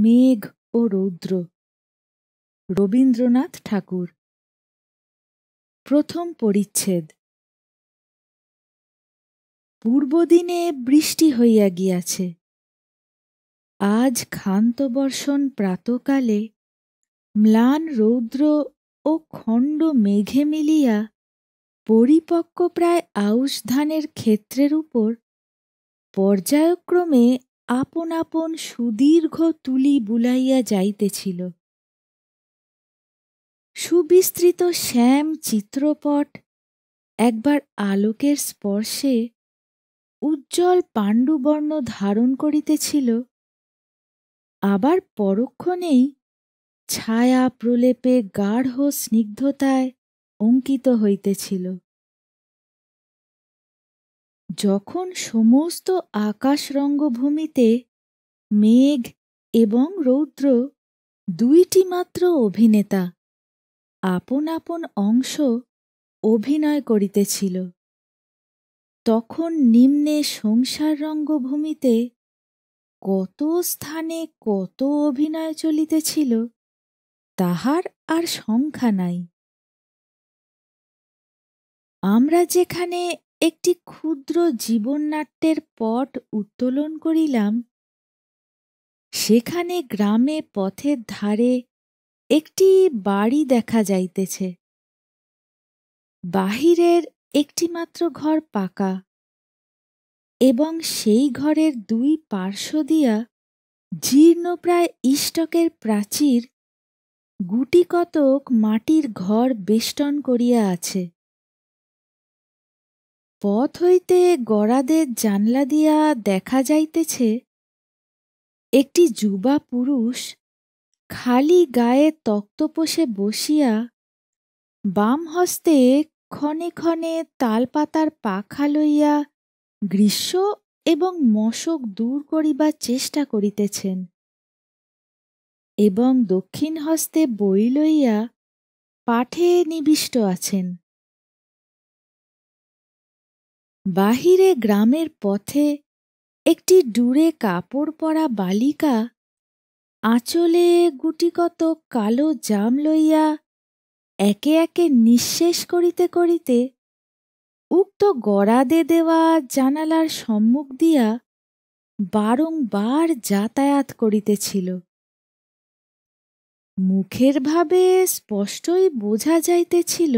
মেঘ ও রৌদ্র, রবীন্দ্রনাথ ঠাকুর। প্রথম পরিচ্ছেদ। পূর্বদিনে বৃষ্টি হইয়া গিয়াছে। আজ ক্ষান্ত বর্ষণ প্রাতকালে ম্লান রৌদ্র ও খণ্ড মেঘে মিলিয়া পরিপক্ব প্রায় আউশ ধানের ক্ষেত্রের উপর পর্যায়ক্রমে আপন আপন সুদীর্ঘ তুলি বুলাইয়া যাইতেছিল। সুবিস্তৃত শ্যাম চিত্রপট একবার আলোকের স্পর্শে উজ্জ্বল পাণ্ডুবর্ণ ধারণ করিতেছিল, আবার পরক্ষণেই ছায়া প্রলেপে গাঢ় স্নিগ্ধতায় অঙ্কিত হইতেছিল। যখন সমস্ত আকাশ রঙ্গভূমিতে মেঘ এবং রৌদ্র দুইটি মাত্র অভিনেতা আপন আপন অংশ অভিনয় করিতেছিল, তখন নিম্নে সংসার রঙ্গভূমিতে কত স্থানে কত অভিনয় চলিতেছিল তাহার আর সংখ্যা নাই। আমরা যেখানে একটি ক্ষুদ্র জীবননাট্যের পট উত্তোলন করিলাম, সেখানে গ্রামে পথের ধারে একটি বাড়ি দেখা যাইতেছে। বাহিরের একটিমাত্র ঘর পাকা, এবং সেই ঘরের দুই পার্শ্ব দিয়া জীর্ণপ্রায় ইষ্টকের প্রাচীর গুটিকতক মাটির ঘর বেষ্টন করিয়া আছে। পথ হইতে গরাদের জানলা দিয়া দেখা যাইতেছে একটি যুবা পুরুষ খালি গায়ে তক্তপোশে বসিয়া বাম হস্তে ক্ষণে ক্ষণে তালপাতার পাখা লইয়া গ্রীষ্ম এবং মশক দূর করিবার চেষ্টা করিতেছেন, এবং দক্ষিণ হস্তে বই লইয়া পাঠে নিবিষ্ট আছেন। বাহিরে গ্রামের পথে একটি ডুরে কাপড় পরা বালিকা আঁচলে গুটিকতক কালো জাম লইয়া একে একে নিঃশেষ করিতে করিতে উক্ত গরাদে দেওয়া জানালার সম্মুখ দিয়া বারংবার যাতায়াত করিতেছিল। মুখের ভাবে স্পষ্টই বোঝা যাইতেছিল,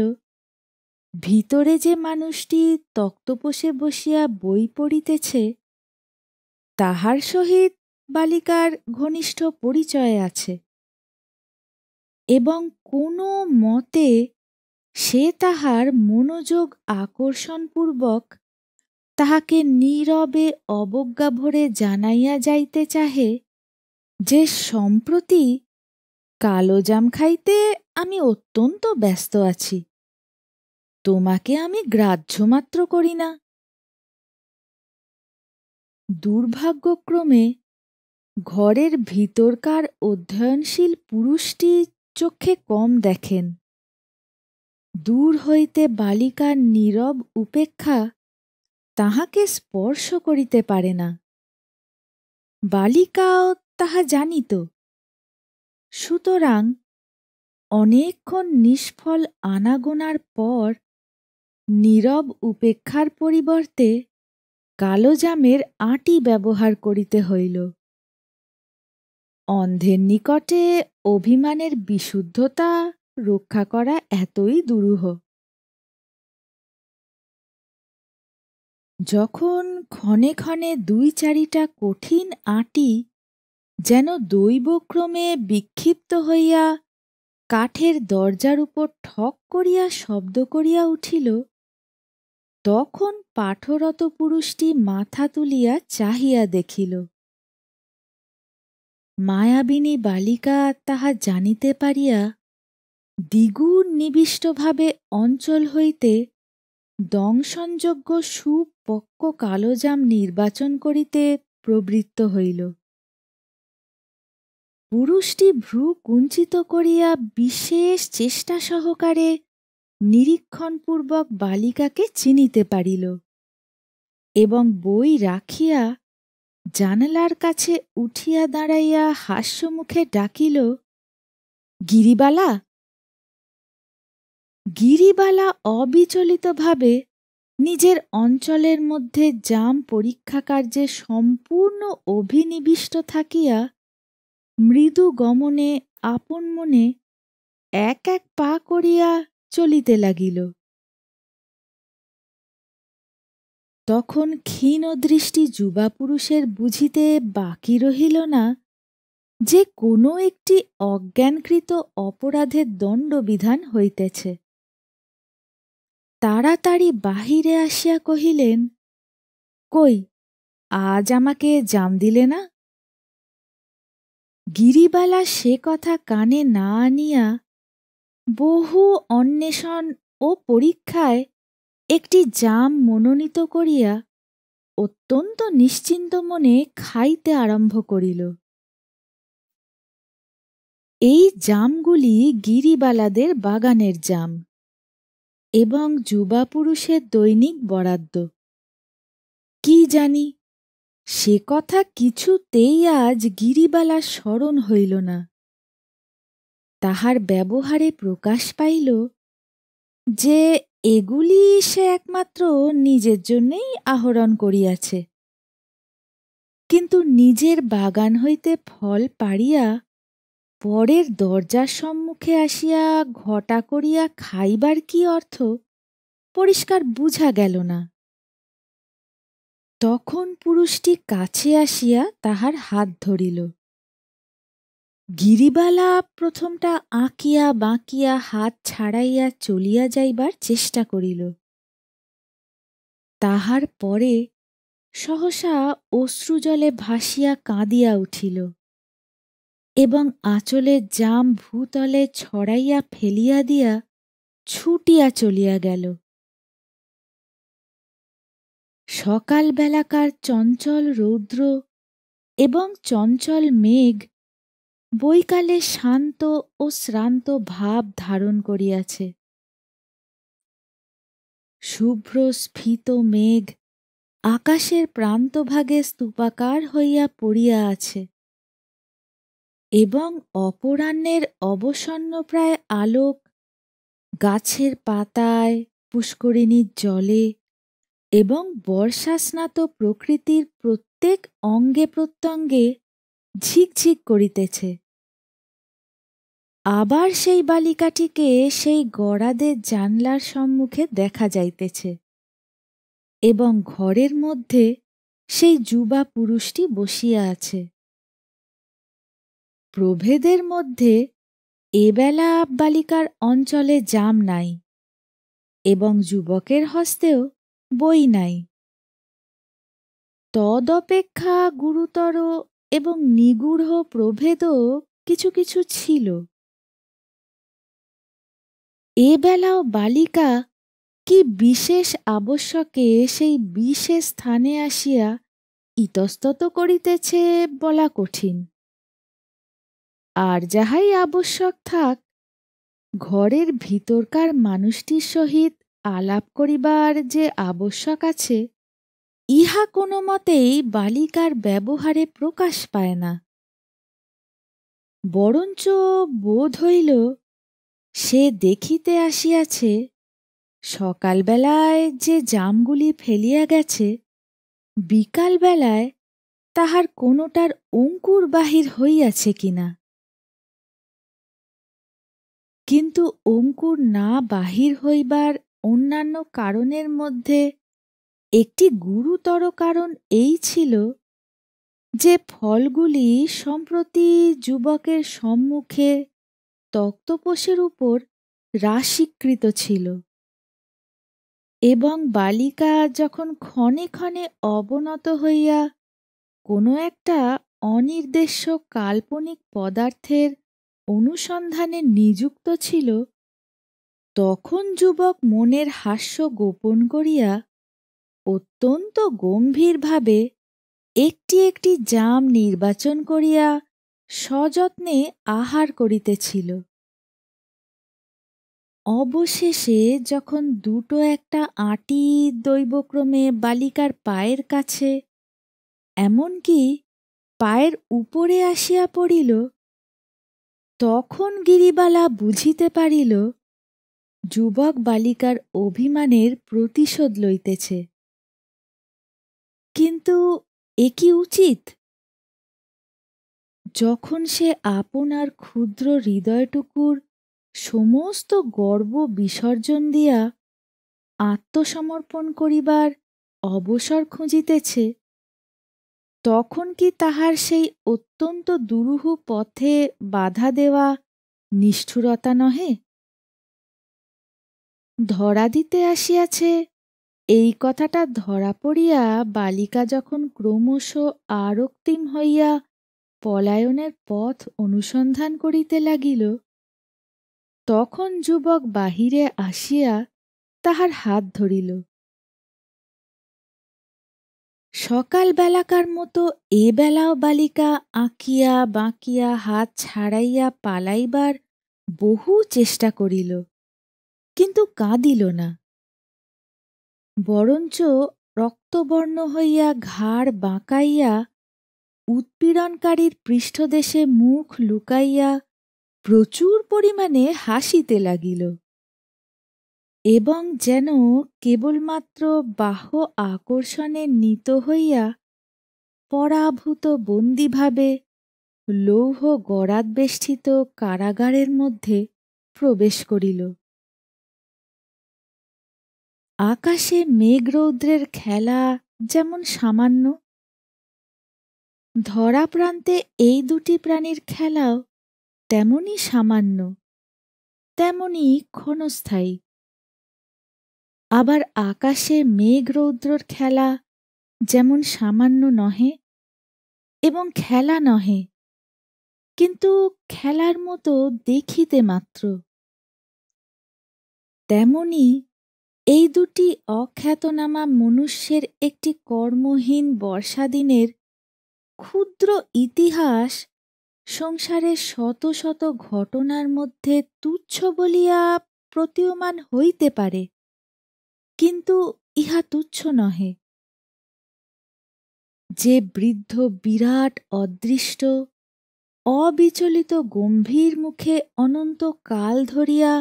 ভিতরে যে মানুষটি তক্তপোশে বসিয়া বই পড়িতেছে তাহার সহিত বালিকার ঘনিষ্ঠ পরিচয় আছে, এবং কোনো মতে সে তাহার মনোযোগ আকর্ষণপূর্বক তাহাকে নীরবে অবজ্ঞাভরে জানাইয়া যাইতে চাহে যে সম্প্রতি কালো জাম খাইতে আমি অত্যন্ত ব্যস্ত আছি, তোমাকে আমি গ্রাহ্যমাত্র করি না। দুর্ভাগ্যক্রমে ঘরের ভিতরকার অধ্যয়নশীল পুরুষটি চক্ষে কম দেখেন। দূর হইতে বালিকার নীরব উপেক্ষা তাহাকে স্পর্শ করিতে পারে না। বালিকাও তাহা জানিত। সুতরাং অনেকক্ষণ নিষ্ফল আনাগোনার পর নীরব উপেক্ষার পরিবর্তে কালো জামের আঁটি ব্যবহার করিতে হইল। অন্ধের নিকটে অভিমানের বিশুদ্ধতা রক্ষা করা এতই দুরূহ। যখন ক্ষণে ক্ষণে দুই চারিটা কঠিন আঁটি যেন দৈবক্রমে বিক্ষিপ্ত হইয়া কাঠের দরজার উপর ঠক করিয়া শব্দ করিয়া উঠিল, তখন পাঠরত পুরুষটি মাথা তুলিয়া চাহিয়া দেখিল। মায়াবিনী বালিকা তাহা জানিতে পারিয়া দ্বিগুণ নিবিষ্টভাবে অঞ্চল হইতে দংশনযোগ্য সুপক্ক কালোজাম নির্বাচন করিতে প্রবৃত্ত হইল। পুরুষটি ভ্রু কুঞ্চিত করিয়া বিশেষ চেষ্টা সহকারে নিরীক্ষণপূর্বক বালিকাকে চিনিতে পারিল, এবং বই রাখিয়া জানালার কাছে উঠিয়া দাঁড়াইয়া হাস্যমুখে ডাকিল, গিরিবালা। গিরিবালা অবিচলিতভাবে নিজের অঞ্চলের মধ্যে জাম পরীক্ষা কার্যে সম্পূর্ণ অভিনিবিষ্ট থাকিয়া মৃদু গমনে আপন মনে এক এক পা করিয়া চলিতে লাগিল। তখন ক্ষীণ দৃষ্টি যুবাপুরুষের বুঝিতে বাকি রহিল না যে কোনো একটি অজ্ঞানকৃত অপরাধের দণ্ডবিধান হইতেছে। তাড়াতাড়ি বাহিরে আসিয়া কহিলেন, কই, আজ আমাকে জাম দিলে না? গিরিবালা সে কথা কানে না আনিয়া বহু অন্বেষণ ও পরীক্ষায় একটি জাম মনোনীত করিয়া অত্যন্ত নিশ্চিন্ত মনে খাইতে আরম্ভ করিল। এই জামগুলি গিরিবালাদের বাগানের জাম এবং যুবাপুরুষের দৈনিক বরাদ্দ। কি জানি, সে কথা কিছুতেই আজ গিরিবালার স্মরণ হইল না। তাহার ব্যবহারে প্রকাশ পাইল যে এগুলি সে একমাত্র নিজের জন্যেই আহরণ করিয়াছে, কিন্তু নিজের বাগান হইতে ফল পাড়িয়া পরের দরজার সম্মুখে আসিয়া ঘটা করিয়া খাইবার কি অর্থ পরিষ্কার বুঝা গেল না। তখন পুরুষটি কাছে আসিয়া তাহার হাত ধরিল। গিরিবালা প্রথমটা আঁকিয়া বাঁকিয়া হাত ছাড়াইয়া চলিয়া যাইবার চেষ্টা করিল। তাহার পরে সহসা অশ্রুজলে ভাসিয়া কাঁদিয়া উঠিল এবং আঁচলের জাম ভূতলে ছড়াইয়া ফেলিয়া দিয়া ছুটিয়া চলিয়া গেল। সকালবেলাকার চঞ্চল রৌদ্র এবং চঞ্চল মেঘ বৈকালে শান্ত ও শ্রান্ত ভাব ধারণ করিয়াছে। শুভ্র স্ফীত মেঘ আকাশের প্রান্তভাগে স্তূপাকার হইয়া পড়িয়া আছে এবং অপরাহ্নের অবসন্নপ্রায় আলোক গাছের পাতায়, পুষ্করিণীর জলে এবং বর্ষাস্নাত প্রকৃতির প্রত্যেক অঙ্গে প্রত্যঙ্গে ঝিকঝিক করিতেছে। আবার সেই বালিকাটিকে সেই গড়াদের জানলার সম্মুখে দেখা যাইতেছে এবং ঘরের মধ্যে সেই যুবা পুরুষটি বসিয়া আছে। প্রভেদের মধ্যে এবেলা বালিকার অঞ্চলে জাম নাই এবং যুবকের হস্তেও বই নাই। তদপেক্ষা গুরুতর এবং নিগূঢ় প্রভেদও কিছু কিছু ছিল। এবেলাও বালিকা কি বিশেষ আবশ্যকে সেই বিশেষ স্থানে আসিয়া ইতস্তত করিতেছে বলা কঠিন। আর যাহাই আবশ্যক থাক, ঘরের ভিতরকার মানুষটির সহিত আলাপ করিবার যে আবশ্যক আছে, ইহা কোনো মতেই বালিকার ব্যবহারে প্রকাশ পায় না। বরঞ্চ বোধ হইল সে দেখিতে আসিয়াছে সকালবেলায় যে জামগুলি ফেলিয়া গেছে, বিকালবেলায় তাহার কোনোটার অঙ্কুর বাহির হইয়াছে কিনা। কিন্তু অঙ্কুর না বাহির হইবার অন্যান্য কারণের মধ্যে একটি গুরুতর কারণ এই ছিল যে ফলগুলি সম্প্রতি যুবকের সম্মুখে তক্তপোশের উপর রাশীকৃত ছিল এবং বালিকা যখন ক্ষণে ক্ষণে অবনত হইয়া কোনো একটা অনির্দেশ্য কাল্পনিক পদার্থের অনুসন্ধানে নিযুক্ত ছিল, তখন যুবক মনের হাস্য গোপন করিয়া অত্যন্ত গম্ভীরভাবে একটি একটি জাম নির্বাচন করিয়া সযত্নে আহার করিতেছিল। অবশেষে যখন দুটো একটা আঁটি দৈবক্রমে বালিকার পায়ের কাছে এমনকি পায়ের উপরে আসিয়া পড়িল, তখন গিরিবালা বুঝিতে পারিল যুবক বালিকার অভিমানের প্রতিশোধ লইতেছে। কিন্তু এ কি উচিত? যখন সে আপনার ক্ষুদ্র হৃদয়টুকুর সমস্ত গর্ব বিসর্জন দিয়া আত্মসমর্পণ করিবার অবসর খুঁজিতেছে, তখন কি তাহার সেই অত্যন্ত দুরূহ পথে বাধা দেওয়া নিষ্ঠুরতা নহে? ধরা দিতে আসিয়াছে, এই কথাটা ধরা পড়িয়া বালিকা যখন ক্রমশ আরক্তিম হইয়া পলায়নের পথ অনুসন্ধান করিতে লাগিল, তখন যুবক বাহিরে আসিয়া তাহার হাত ধরিল। সকাল বেলাকার মতো এ বেলাও বালিকা আঁকিয়া বাঁকিয়া হাত ছাড়াইয়া পালাইবার বহু চেষ্টা করিল, কিন্তু কাঁদিল না। বরঞ্চ রক্তবর্ণ হইয়া ঘাড় বাঁকাইয়া উৎপীড়নকারীর পৃষ্ঠদেশে মুখ লুকাইয়া প্রচুর পরিমাণে হাসিতে লাগিল, এবং যেন কেবলমাত্র বাহ্য আকর্ষণে নীত হইয়া পরাভূত বন্দীভাবে লৌহ গরাদবেষ্টিত কারাগারের মধ্যে প্রবেশ করিল। আকাশে মেঘরৌদ্রের খেলা যেমন সামান্য, ধরা প্রান্তে এই দুটি প্রাণীর খেলাও তেমনি সামান্য, তেমনি ক্ষণস্থায়ী। আবার আকাশে মেঘরৌদ্রর খেলা যেমন সামান্য নহে এবং খেলা নহে, কিন্তু খেলার মতো দেখিতে মাত্র, তেমনি এই দুটি অখ্যাতনামা মনুষ্যের একটি কর্মহীন বর্ষাদিনের ক্ষুদ্র ইতিহাস সংসারের শত শত ঘটনার মধ্যে তুচ্ছ বলিয়া প্রতীয়মান হইতে পারে, কিন্তু ইহা তুচ্ছ নহে। যে বৃদ্ধ বিরাট অদৃষ্ট অবিচলিত গম্ভীর মুখে অনন্ত কাল ধরিয়া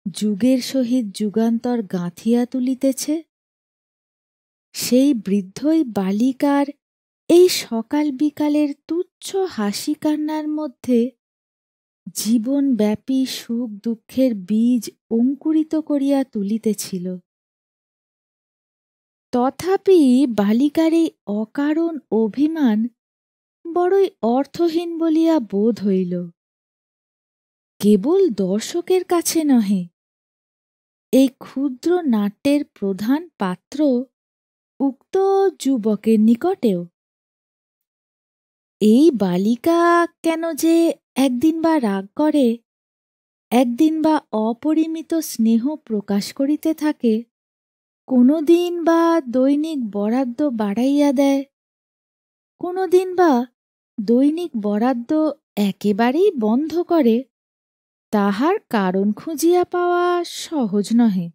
যুগের সহিত যুগান্তর গাঁথিয়া তুলিতেছে, সেই বৃদ্ধই বালিকার এই সকাল বিকালের তুচ্ছ হাসি কান্নার মধ্যে জীবনব্যাপী সুখ দুঃখের বীজ অঙ্কুরিত করিয়া তুলিতেছিল। তথাপি বালিকার এই অকারণ অভিমান বড়ই অর্থহীন বলিয়া বোধ হইল। কেবল দর্শকের কাছে নহে, এই ক্ষুদ্র নাট্যের প্রধান পাত্র উক্ত যুবকের নিকটেও। এই বালিকা কেন যে একদিন বা রাগ করে, একদিন বা অপরিমিত স্নেহ প্রকাশ করিতে থাকে, কোনো দিন বা দৈনিক বরাদ্দ বাড়াইয়া দেয়, কোনো দিন বা দৈনিক বরাদ্দ একেবারেই বন্ধ করে, তাহার কারণ খুঁজিয়া পাওয়া সহজ নহে।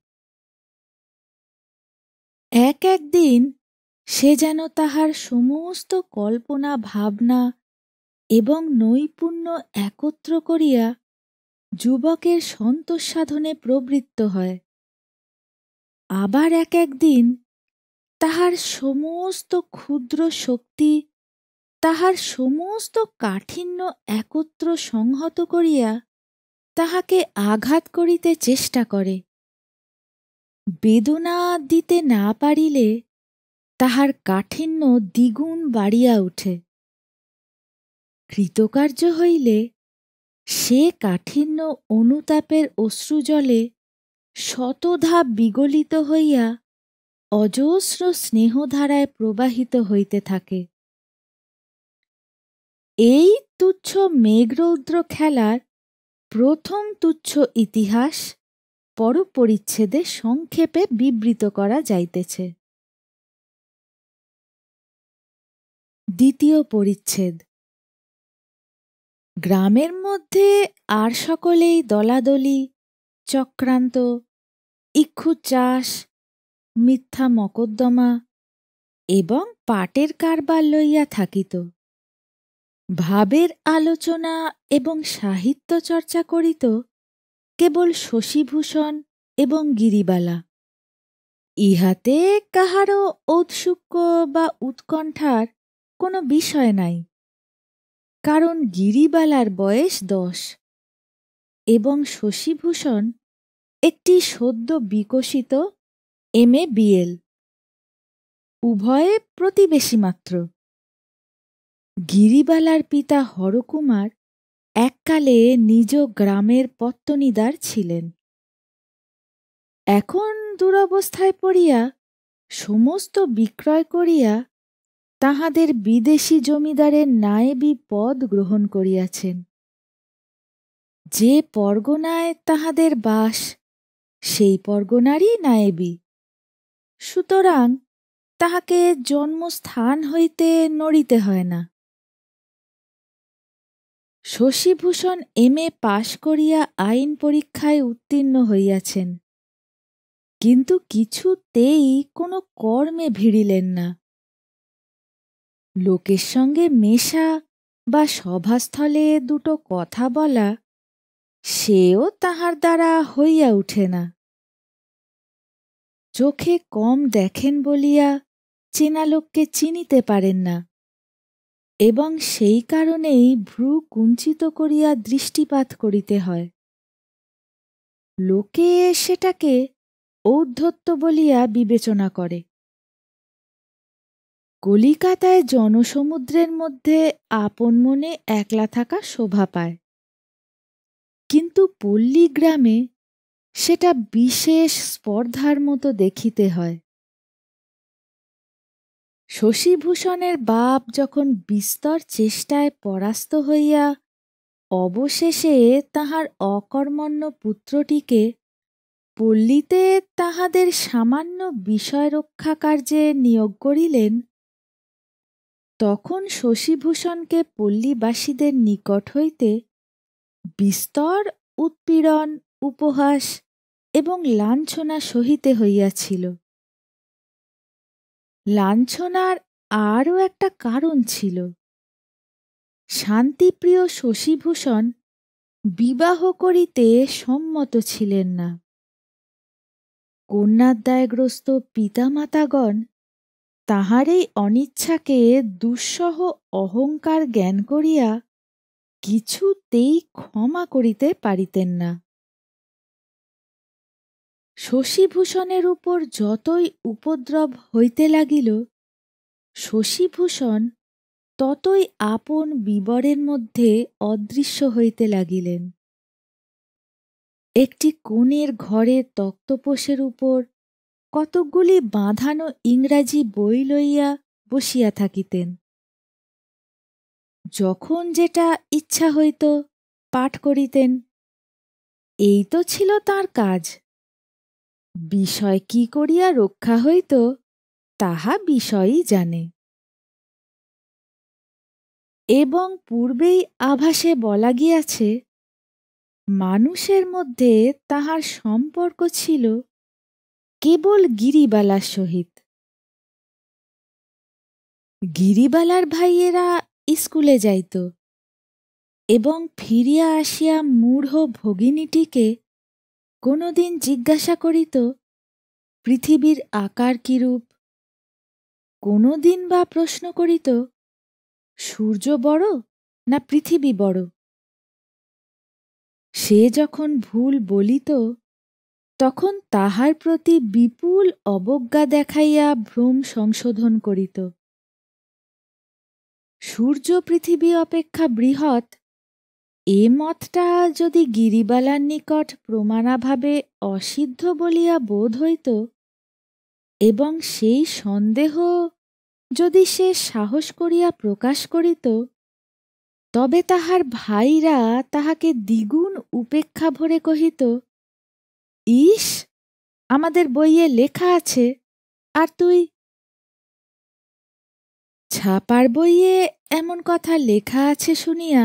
এক একদিন সে যেন তাহার সমস্ত কল্পনা ভাবনা এবং নৈপুণ্য একত্র করিয়া যুবকের সন্তোষ সাধনে প্রবৃত্ত হয়। আবার এক একদিন তাহার সমস্ত ক্ষুদ্র শক্তি, তাহার সমস্ত কাঠিন্য একত্র সংহত করিয়া তাহাকে আঘাত করিতে চেষ্টা করে। বেদনা দিতে না পারিলে তাহার কাঠিন্য দ্বিগুণ বাড়িয়া উঠে। কৃতকার্য হইলে সে কাঠিন্য অনুতাপের অশ্রুজলে শতধা বিগলিত হইয়া অজস্র স্নেহধারায় প্রবাহিত হইতে থাকে। এই তুচ্ছ মেঘরৌদ্র খেলার প্রথম তুচ্ছ ইতিহাস পর পরিচ্ছেদে সংক্ষেপে বিবৃত করা যাইতেছে। দ্বিতীয় পরিচ্ছেদ। গ্রামের মধ্যে আর সকলেই দলাদলি, চক্রান্ত, ইক্ষু চাষ, মিথ্যা মকদ্দমা এবং পাটের কারবার লইয়া থাকিত। ভাবের আলোচনা এবং সাহিত্য চর্চা করিত কেবল শশীভূষণ এবং গিরিবালা। ইহাতে কাহারও ঔৎসুক্য বা উৎকণ্ঠার কোনো বিষয় নাই, কারণ গিরিবালার বয়স 10 এবং শশীভূষণ একটি সদ্য বিকশিত MA BL, উভয়ে প্রতিবেশী মাত্র। গিরিবালার পিতা হরকুমার এককালে নিজ গ্রামের পত্তনিদার ছিলেন। এখন দুরবস্থায় পড়িয়া সমস্ত বিক্রয় করিয়া তাহাদের বিদেশী জমিদারের নায়েবী পদ গ্রহণ করিয়াছেন। যে পরগনায় তাহাদের বাস সেই পরগনারই নায়েবী, সুতরাং তাহাকে জন্মস্থান হইতে নড়িতে হয় না। শশীভূষণ MA পাশ করিয়া আইন পরীক্ষায় উত্তীর্ণ হইয়াছেন, কিন্তু কিছুতেই কোনো কর্মে ভিড়িলেন না। লোকের সঙ্গে মেশা বা সভাস্থলে দুটো কথা বলা, সেও তাহার দ্বারা হইয়া উঠে না। চোখে কম দেখেন বলিয়া চেনা লোককে চিনিতে পারেন না, এবং সেই কারণেই ভ্রু কুঞ্চিত করিয়া দৃষ্টিপাত করিতে হয়। লোকে সেটাকে ঔদ্ধত্য বলিয়া বিবেচনা করে। কলিকাতায় জনসমুদ্রের মধ্যে আপন মনে একলা থাকা শোভা পায়, কিন্তু পল্লীগ্রামে সেটা বিশেষ স্পর্ধার মতো দেখিতে হয়। শশীভূষণের বাপ যখন বিস্তর চেষ্টায় পরাস্ত হইয়া অবশেষে তাহার অকর্মণ্য পুত্রটিকে পল্লীতে তাহাদের সামান্য বিষয় রক্ষা কার্যে নিয়োগ করিলেন, তখন শশীভূষণকে পল্লীবাসীদের নিকট হইতে বিস্তর উৎপীড়ন, উপহাস এবং লাঞ্ছনা সহিতে হইয়াছিল। লাঞ্ছনার আরও একটা কারণ ছিল। শান্তিপ্রিয় শশীভূষণ বিবাহ করিতে সম্মত ছিলেন না। কন্যাদায়গ্রস্ত পিতামাতাগণ তাহার এই অনিচ্ছাকে দুঃসহ অহংকার জ্ঞান করিয়া কিছুতেই ক্ষমা করিতে পারিতেন না। শশীভূষণের উপর যতই উপদ্রব হইতে লাগিল, শশীভূষণ ততই আপন বিবরের মধ্যে অদৃশ্য হইতে লাগিলেন। একটি কোণের ঘরের তক্তপোশের উপর কতকগুলি বাঁধানো ইংরাজি বই লইয়া বসিয়া থাকিতেন। যখন যেটা ইচ্ছা হইত পাঠ করিতেন। এই তো ছিল তাঁর কাজ। বিষয় কি করিয়া রক্ষা হইত তাহা বিষয়ই জানে। এবং পূর্বেই আভাসে বলা গিয়াছে, মানুষের মধ্যে তাহার সম্পর্ক ছিল কেবল গিরিবালার সহিত। গিরিবালার ভাইয়েরা স্কুলে যাইত এবং ফিরিয়া আসিয়া মূঢ় ভগিনীটিকে কোনোদিন জিজ্ঞাসা করিত পৃথিবীর আকার কিরূপ, কোনোদিন বা প্রশ্ন করিত সূর্য বড় না পৃথিবী বড়। সে যখন ভুল বলিত তখন তাহার প্রতি বিপুল অবজ্ঞা দেখাইয়া ভ্রম সংশোধন করিত। সূর্য পৃথিবী অপেক্ষা বৃহৎ, এ মতটা যদি গিরিবালার নিকট প্রমাণাভাবে অসিদ্ধ বলিয়া বোধ হইত, এবং সেই সন্দেহ যদি সে সাহস করিয়া প্রকাশ করিত, তবে তাহার ভাইরা তাহাকে দ্বিগুণ উপেক্ষা ভরে কহিত, ইস, আমাদের বইয়ে লেখা আছে, আর তুই। ছাপার বইয়ে এমন কথা লেখা আছে শুনিয়া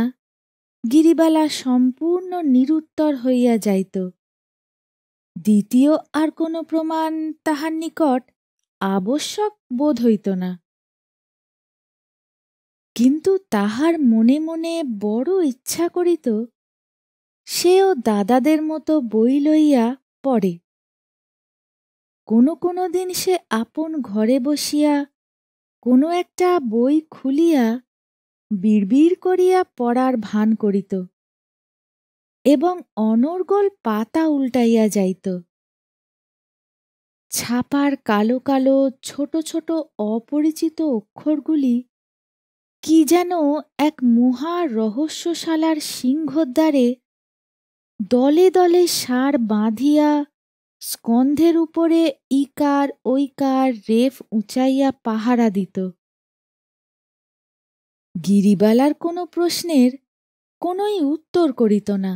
গিরিবালা সম্পূর্ণ নিরুত্তর হইয়া যাইত। দ্বিতীয় আর কোনো প্রমাণ তাহার নিকট আবশ্যক বোধ হইত না। কিন্তু তাহার মনে মনে বড় ইচ্ছা করিত সেও দাদাদের মতো বই লইয়া পড়ে। কোনো কোনো দিন সে আপন ঘরে বসিয়া কোনো একটা বই খুলিয়া বিড়বিড় করিয়া পড়ার ভান করিত এবং অনর্গল পাতা উল্টাইয়া যাইত। ছাপার কালো কালো ছোট ছোট অপরিচিত অক্ষরগুলি কি যেন এক মহা রহস্যশালার সিংহদ্বারে দলে দলে সার বাঁধিয়া স্কন্ধের উপরে ইকার ঐকার রেফ উঁচাইয়া পাহারা দিত। গিরিবালার কোনো প্রশ্নের কোনোই উত্তর করিত না।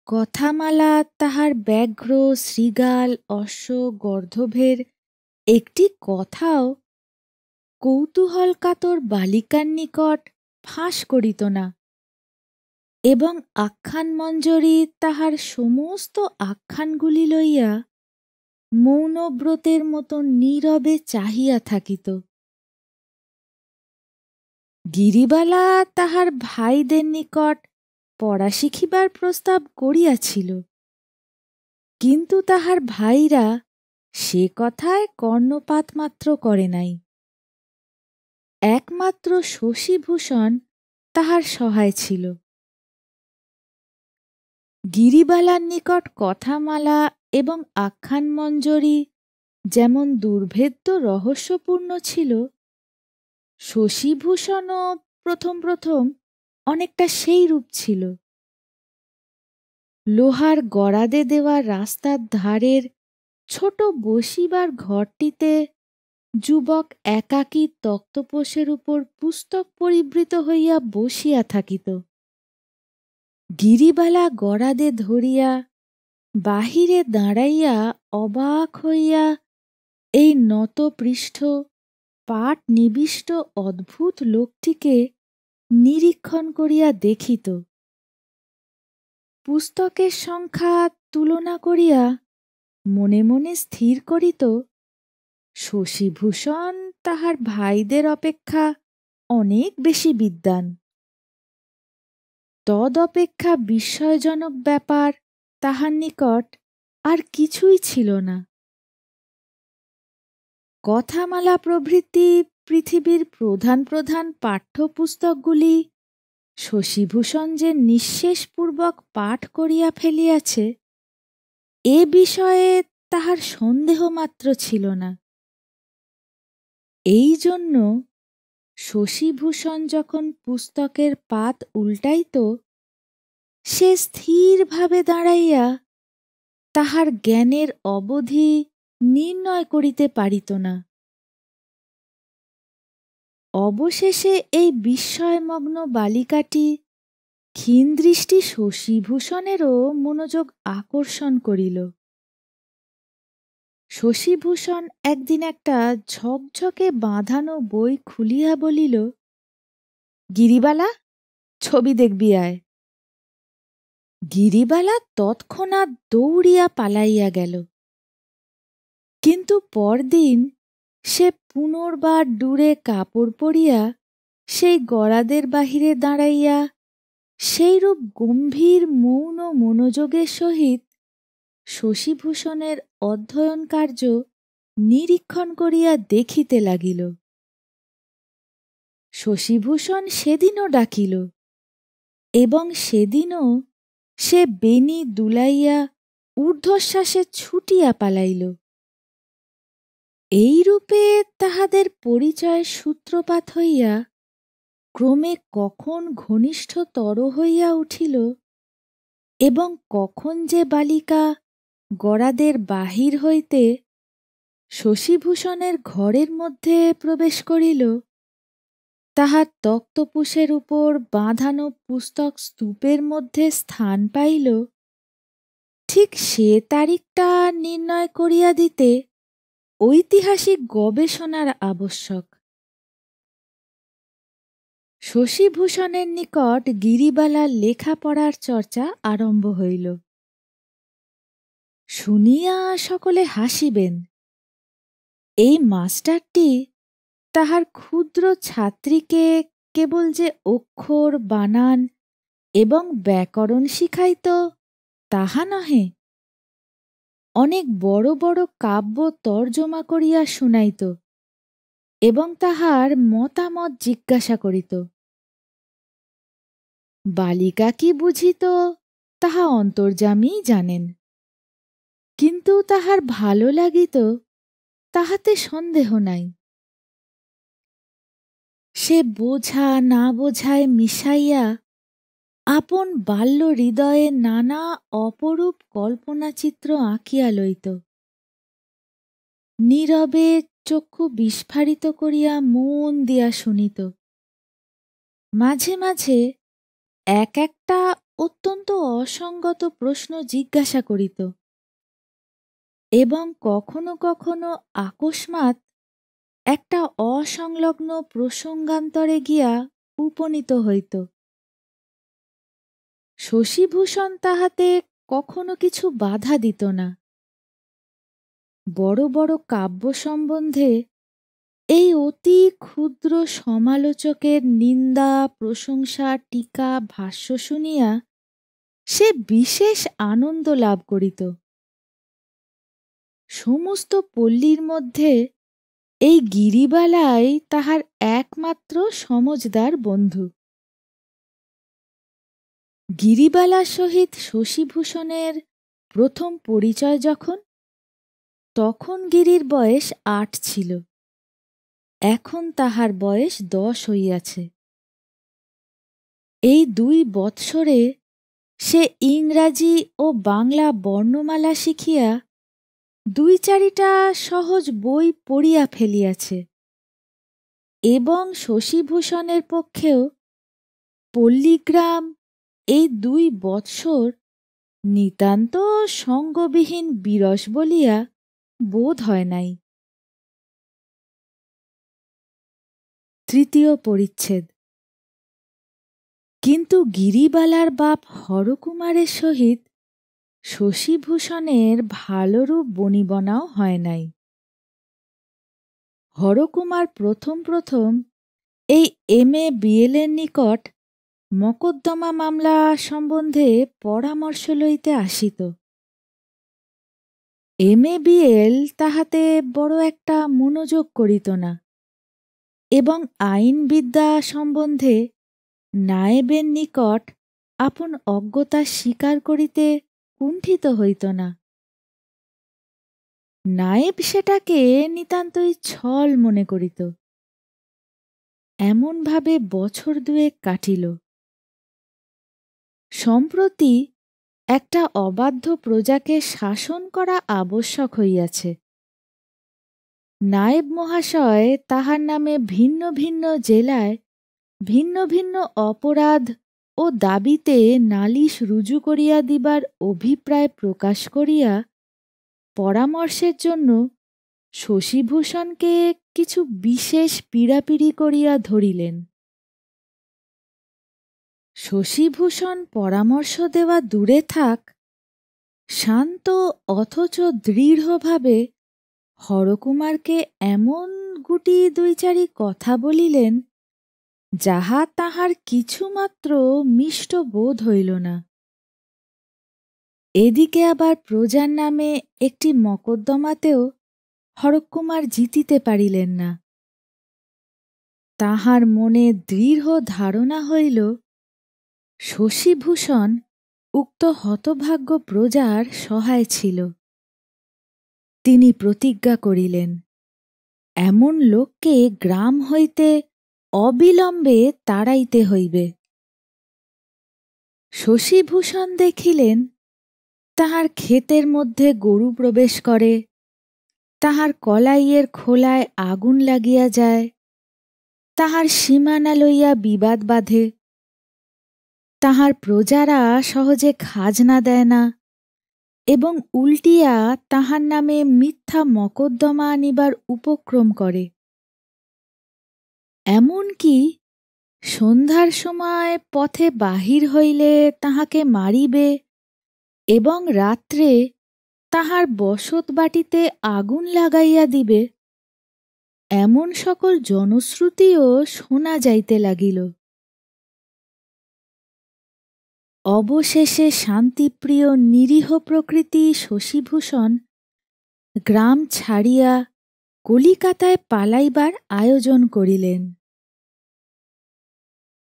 কথামালা তাহার ব্যাঘ্র শৃগাল অশ্ব গর্ধভের একটি কথাও কৌতূহলকাতর বালিকার নিকট ফাঁস করিত না এবং আখ্যানমঞ্জরী তাহার সমস্ত আখ্যানগুলি লইয়া মৌনব্রতের মতো নীরবে চাহিয়া থাকিত। গিরিবালা তাহার ভাইদের নিকট পড়া শিখিবার প্রস্তাব করিয়াছিল, কিন্তু তাহার ভাইরা সে কথায় কর্ণপাত মাত্র করে নাই। একমাত্র শশীভূষণ তাহার সহায় ছিল। গিরিবালার নিকট কথামালা এবং আখ্যানমঞ্জরী যেমন দুর্ভেদ্য রহস্যপূর্ণ ছিল, শশীভূষণও প্রথম প্রথম অনেকটা সেই রূপ ছিল। লোহার গরাদে দেওয়া রাস্তার ধারের ছোট বসিবার ঘরটিতে যুবক একাকী তক্তপোষের উপর পুস্তক পরিবৃত হইয়া বসিয়া থাকিত। গিরিবালা গরাদে ধরিয়া বাহিরে দাঁড়াইয়া অবাক হইয়া এই নতপৃষ্ঠ পাট নিবিষ্ট অদ্ভুত লোকটিকে নিরীক্ষণ করিয়া দেখিত। পুস্তকের সংখ্যা তুলনা করিয়া মনে মনে স্থির করিত শশীভূষণ তাহার ভাইদের অপেক্ষা অনেক বেশি বিদ্বান। তদপেক্ষা বিস্ময়জনক ব্যাপার তাহার নিকট আর কিছুই ছিল না। কথামালা প্রভৃতি পৃথিবীর প্রধান প্রধান পাঠ্যপুস্তকগুলি শশীভূষণ যে নিঃশেষপূর্বক পাঠ করিয়া ফেলিয়াছে এ বিষয়ে তাহার সন্দেহ মাত্র ছিল না। এই জন্য শশীভূষণ যখন পুস্তকের পাত উল্টাইত সে স্থিরভাবে দাঁড়াইয়া তাহার জ্ঞানের অবধি নির্ণয় করিতে পারিত না। অবশেষে এই বিস্ময়মগ্ন বালিকাটি ক্ষীণদৃষ্টি শশীভূষণেরও মনোযোগ আকর্ষণ করিল। শশীভূষণ একদিন একটা ঝকঝকে বাঁধানো বই খুলিয়া বলিল, গিরিবালা, ছবি দেখবি আয়। গিরিবালা তৎক্ষণাৎ দৌড়িয়া পালাইয়া গেল। কিন্তু পরদিন সে পুনর্বার দূরে কাপড় পরিয়া সেই গরাদের বাহিরে দাঁড়াইয়া সেইরূপ গম্ভীর মৌন মনোযোগের সহিত শশীভূষণের অধ্যয়ন কার্য নিরীক্ষণ করিয়া দেখিতে লাগিল। শশীভূষণ সেদিনও ডাকিল এবং সেদিনও সে বেণী দুলাইয়া ঊর্ধ্বশ্বাসে ছুটিয়া পালাইল। এইরূপে তাহাদের পরিচয় সূত্রপাত হইয়া ক্রমে কখন ঘনিষ্ঠতর হইয়া উঠিল এবং কখন যে বালিকা গরাদের বাহির হইতে শশীভূষণের ঘরের মধ্যে প্রবেশ করিল, তাহার তক্তপোষের উপর বাঁধানো পুস্তক স্তূপের মধ্যে স্থান পাইল, ঠিক সে তারিখটা নির্ণয় করিয়া দিতে ঐতিহাসিক গবেষণার আবশ্যক। শশীভূষণের নিকট গিরিবালার লেখাপড়ার চর্চা আরম্ভ হইল। শুনিয়া সকলে হাসিবেন। এই মাস্টারটি তাহার ক্ষুদ্র ছাত্রীকে কেবল যে অক্ষর, বানান এবং ব্যাকরণ শিখাইত তাহা নহে, অনেক বড় বড় কাব্য তর্জমা করিয়া শুনাইত এবং তাহার মতামত জিজ্ঞাসা করিত। বালিকা কি বুঝিত তাহা অন্তর্যামীই জানেন, কিন্তু তাহার ভালো লাগিত তাহাতে সন্দেহ নাই। সে বোঝা না বোঝায় মিশাইয়া আপন বাল্য হৃদয়ে নানা অপরূপ কল্পনাচিত্র আঁকিয়া লইত। নীরবে চক্ষু বিস্ফারিত করিয়া মন দিয়া শুনিত। মাঝে মাঝে এক একটা অত্যন্ত অসঙ্গত প্রশ্ন জিজ্ঞাসা করিত এবং কখনো কখনো আকস্মাৎ একটা অসংলগ্ন প্রসঙ্গান্তরে গিয়া উপনীত হইত। শশীভূষণ তাহাতে কখনো কিছু বাধা দিত না। বড় বড় কাব্য সম্বন্ধে এই অতি ক্ষুদ্র সমালোচকের নিন্দা, প্রশংসা, টিকা, ভাষ্য শুনিয়া সে বিশেষ আনন্দ লাভ করিত। সমস্ত পল্লীর মধ্যে এই গিরিবালাই তাহার একমাত্র সমজদার বন্ধু। গিরিবালার সহিত শশীভূষণের প্রথম পরিচয় তখন গিরির বয়স ৮ ছিল, এখন তাহার বয়স ১০ হইয়াছে। এই ২ বৎসরে সে ইংরাজি ও বাংলা বর্ণমালা শিখিয়া ২-৪টা সহজ বই পড়িয়া ফেলিয়াছে এবং শশীভূষণের পক্ষেও পল্লীগ্রাম এই ২ বৎসর নিতান্ত সঙ্গবিহীন বিরস বলিয়া বোধ হয় নাই। তৃতীয় পরিচ্ছেদ। কিন্তু গিরিবালার বাপ হরকুমারের সহিত শশীভূষণের ভালোরূপ বনিবনাও হয় নাই। হরকুমার প্রথম প্রথম এই MA BL এর নিকট মকদ্দমা মামলা সম্বন্ধে পরামর্শ লইতে আসিত। MA BL তাহাতে বড় একটা মনোযোগ করিত না এবং আইনবিদ্যা সম্বন্ধে নায়েবের নিকট আপন অজ্ঞতা স্বীকার করিতে কুণ্ঠিত হইত না। নায়েব সেটাকে নিতান্তই ছল মনে করিত। এমনভাবে বছর ২ কাটিল। সম্প্রতি একটা অবাধ্য প্রজাকে শাসন করা আবশ্যক হইয়াছে। নায়েব মহাশয় তাহার নামে ভিন্ন ভিন্ন জেলায় ভিন্ন ভিন্ন অপরাধ ও দাবিতে নালিশ রুজু করিয়া দিবার অভিপ্রায় প্রকাশ করিয়া পরামর্শের জন্য শশীভূষণকে কিছু বিশেষ পীড়াপিড়ি করিয়া ধরিলেন। শশীভূষণ পরামর্শ দেওয়া দূরে থাক, শান্ত অথচ দৃঢ়ভাবে হরকুমারকে এমন গুটি ২-৪ কথা বলিলেন যাহা তাহার কিছুমাত্র মিষ্ট বোধ হইল না। এদিকে আবার প্রজার নামে একটি মকদ্দমাতেও হরকুমার জিতিতে পারিলেন না। তাহার মনে দৃঢ় ধারণা হইল শশীভূষণ উক্ত হতভাগ্য প্রজার সহায় ছিল। তিনি প্রতিজ্ঞা করিলেন এমন লোককে গ্রাম হইতে অবিলম্বে তাড়াইতে হইবে। শশীভূষণ দেখিলেন তাহার ক্ষেতের মধ্যে গরু প্রবেশ করে, তাহার কলাইয়ের খোলায় আগুন লাগিয়া যায়, তাহার সীমানা লইয়া বিবাদ বাধে, তাহার প্রজারা সহজে খাজনা দেয় না এবং উল্টিয়া তাহার নামে মিথ্যা মকদ্দমা আনিবার উপক্রম করে। এমনকি সন্ধ্যার সময় পথে বাহির হইলে তাহাকে মারিবে এবং রাত্রে তাহার বসত বাটিতে আগুন লাগাইয়া দিবে, এমন সকল জনশ্রুতিও শোনা যাইতে লাগিল। অবশেষে শান্তিপ্রিয় নিরীহ প্রকৃতি শশীভূষণ গ্রাম ছাড়িয়া কলিকাতায় পালাইবার আয়োজন করিলেন।